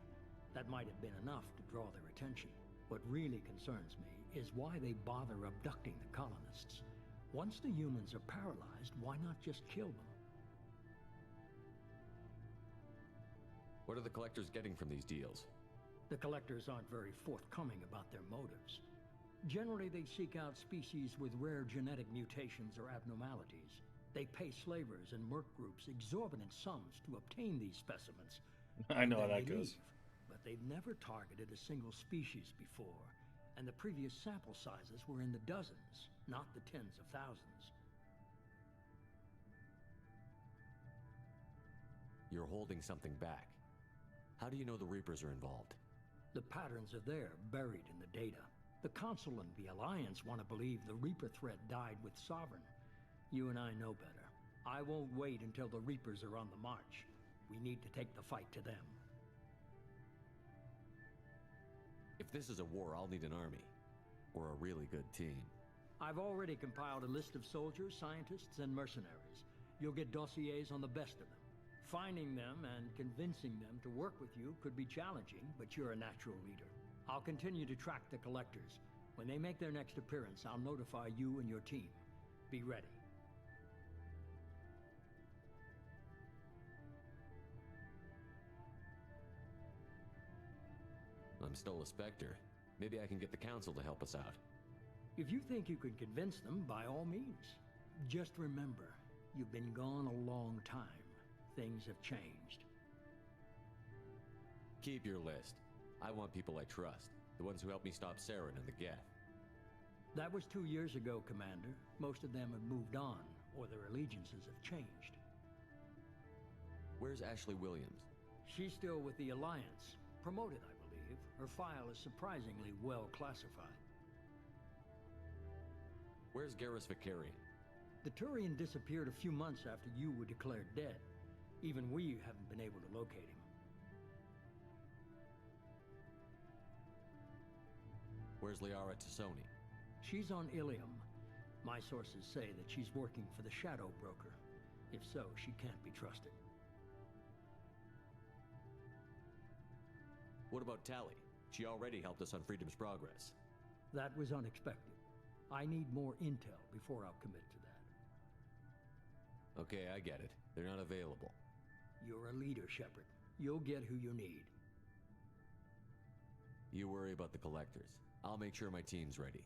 That might have been enough to draw their attention. What really concerns me is why they bother abducting the colonists. Once the humans are paralyzed, why not just kill them? What are the Collectors getting from these deals? The Collectors aren't very forthcoming about their motives. Generally, they seek out species with rare genetic mutations or abnormalities. They pay slavers and merc groups exorbitant sums to obtain these specimens. I know how Then that they goes. leave. But they've never targeted a single species before, and the previous sample sizes were in the dozens, not the tens of thousands. You're holding something back. How do you know the Reapers are involved? The patterns are there, buried in the data. The Council and the Alliance want to believe the Reaper threat died with Sovereign. You and I know better. I won't wait until the Reapers are on the march. We need to take the fight to them. If this is a war, I'll need an army. Or a really good team. I've already compiled a list of soldiers, scientists, and mercenaries. You'll get dossiers on the best of them. Finding them and convincing them to work with you could be challenging, but you're a natural leader. I'll continue to track the Collectors. When they make their next appearance, I'll notify you and your team. Be ready. I'm still a Spectre. Maybe I can get the Council to help us out. If you think you can convince them, by all means. Just remember, you've been gone a long time. Things have changed. Keep your list. I want people I trust. The ones who helped me stop Saren and the Geth. That was 2 years ago, Commander. Most of them have moved on, or their allegiances have changed. Where's Ashley Williams? She's still with the Alliance. Promoted, I believe. Her file is surprisingly well classified. Where's Garrus Vicarian? The Turian disappeared a few months after you were declared dead. Even we haven't been able to locate him. Where's Liara Tassoni? She's on Ilium. My sources say that she's working for the Shadow Broker. If so, she can't be trusted. What about Tali? She already helped us on Freedom's Progress. That was unexpected. I need more intel before I'll commit to that. Okay, I get it. They're not available. You're a leader, Shepard. You'll get who you need. You worry about the Collectors. I'll make sure my team's ready.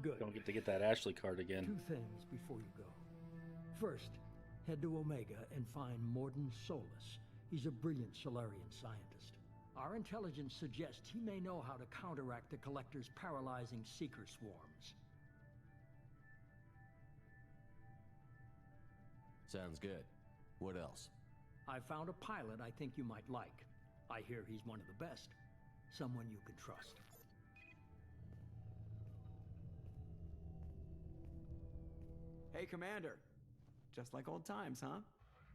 Good. Don't get to get that Ashley card again. 2 things before you go. First, head to Omega and find Morden Solus. He's a brilliant Solarian scientist. Our intelligence suggests he may know how to counteract the Collector's paralyzing Seeker swarms. Sounds good. What else? I found a pilot I think you might like. I hear he's one of the best. Someone you can trust. Hey, Commander. Just like old times, huh?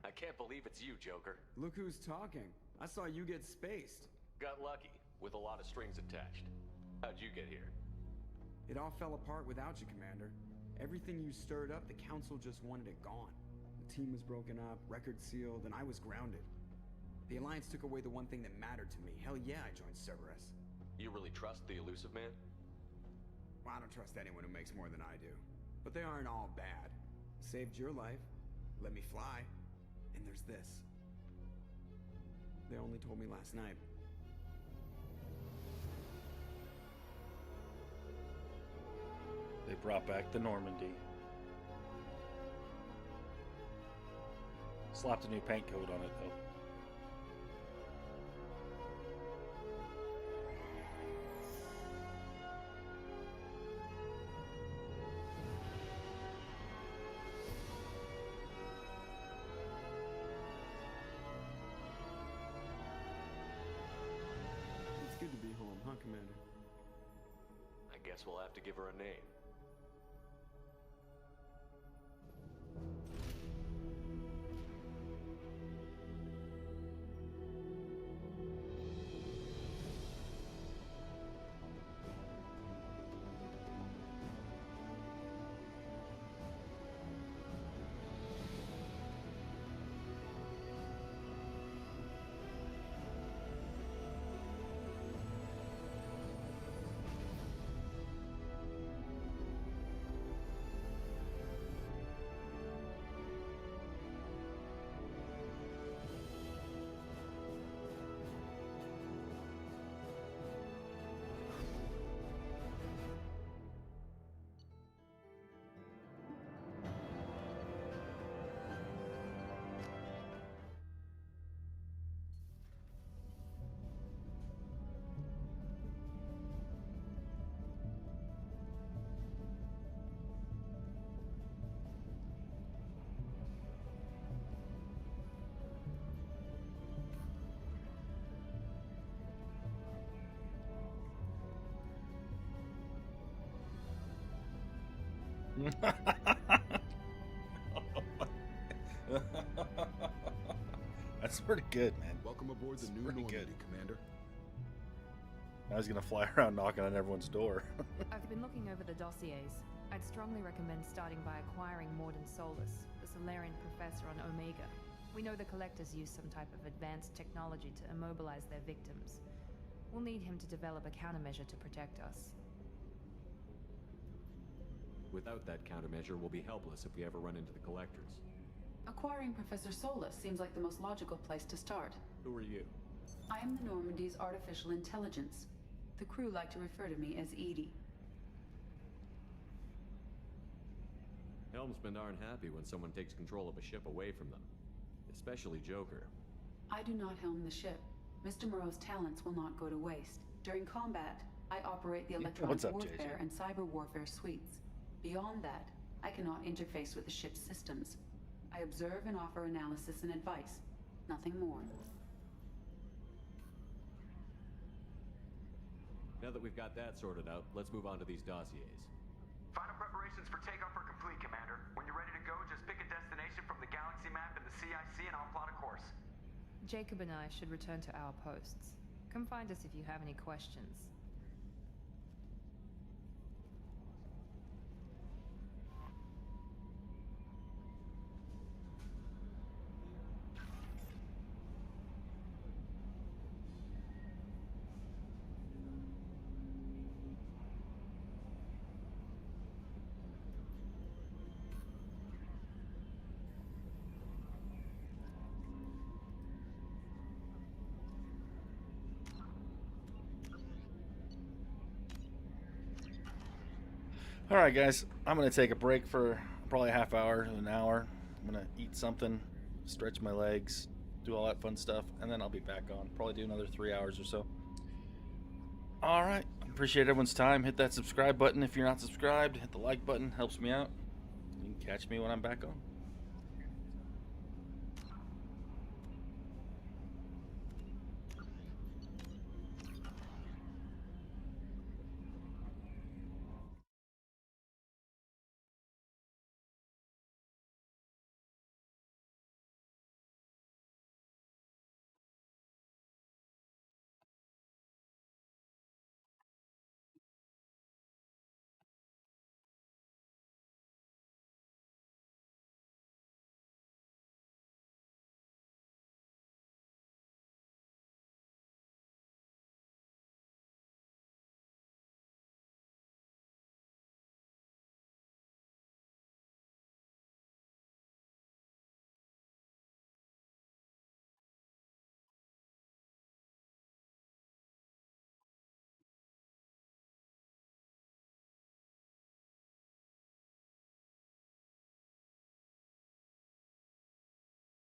I can't believe it's you, Joker. Look who's talking. I saw you get spaced. Got lucky, with a lot of strings attached. How'd you get here? It all fell apart without you, Commander. Everything you stirred up, the Council just wanted it gone. The team was broken up, record sealed, and I was grounded. The Alliance took away the one thing that mattered to me. Hell yeah, I joined Cerberus. You really trust the Elusive Man? Well, I don't trust anyone who makes more than I do. But they aren't all bad. Saved your life, let me fly, and there's this. They only told me last night. They brought back the Normandy. Slapped a new paint coat on it, though. It's good to be home, huh, Commander? I guess we'll have to give her a name. That's pretty good, man. Welcome aboard the new Normandy, Commander. I was gonna fly around knocking on everyone's door. I've been looking over the dossiers. I'd strongly recommend starting by acquiring Morden Solus, the Solarian professor on Omega. We know the Collectors use some type of advanced technology to immobilize their victims. We'll need him to develop a countermeasure to protect us. Without that countermeasure, we'll be helpless if we ever run into the Collectors. Acquiring Professor Solus seems like the most logical place to start. Who are you? I am the Normandy's artificial intelligence. The crew like to refer to me as Edie. Helmsmen aren't happy when someone takes control of a ship away from them. Especially Joker. I do not helm the ship. Mr. Moreau's talents will not go to waste. During combat, I operate the electronic warfare and cyber warfare suites. Beyond that, I cannot interface with the ship's systems. I observe and offer analysis and advice. Nothing more. Now that we've got that sorted out, let's move on to these dossiers. Final preparations for takeoff are complete, Commander. When you're ready to go, just pick a destination from the galaxy map in the CIC and I'll plot a course. Jacob and I should return to our posts. Come find us if you have any questions. All right, guys, I'm going to take a break for probably a half hour to an hour. I'm going to eat something, stretch my legs, do all that fun stuff, and then I'll be back on. Probably do another 3 hours or so. All right, appreciate everyone's time. Hit that subscribe button if you're not subscribed. Hit the like button, helps me out. You can catch me when I'm back on.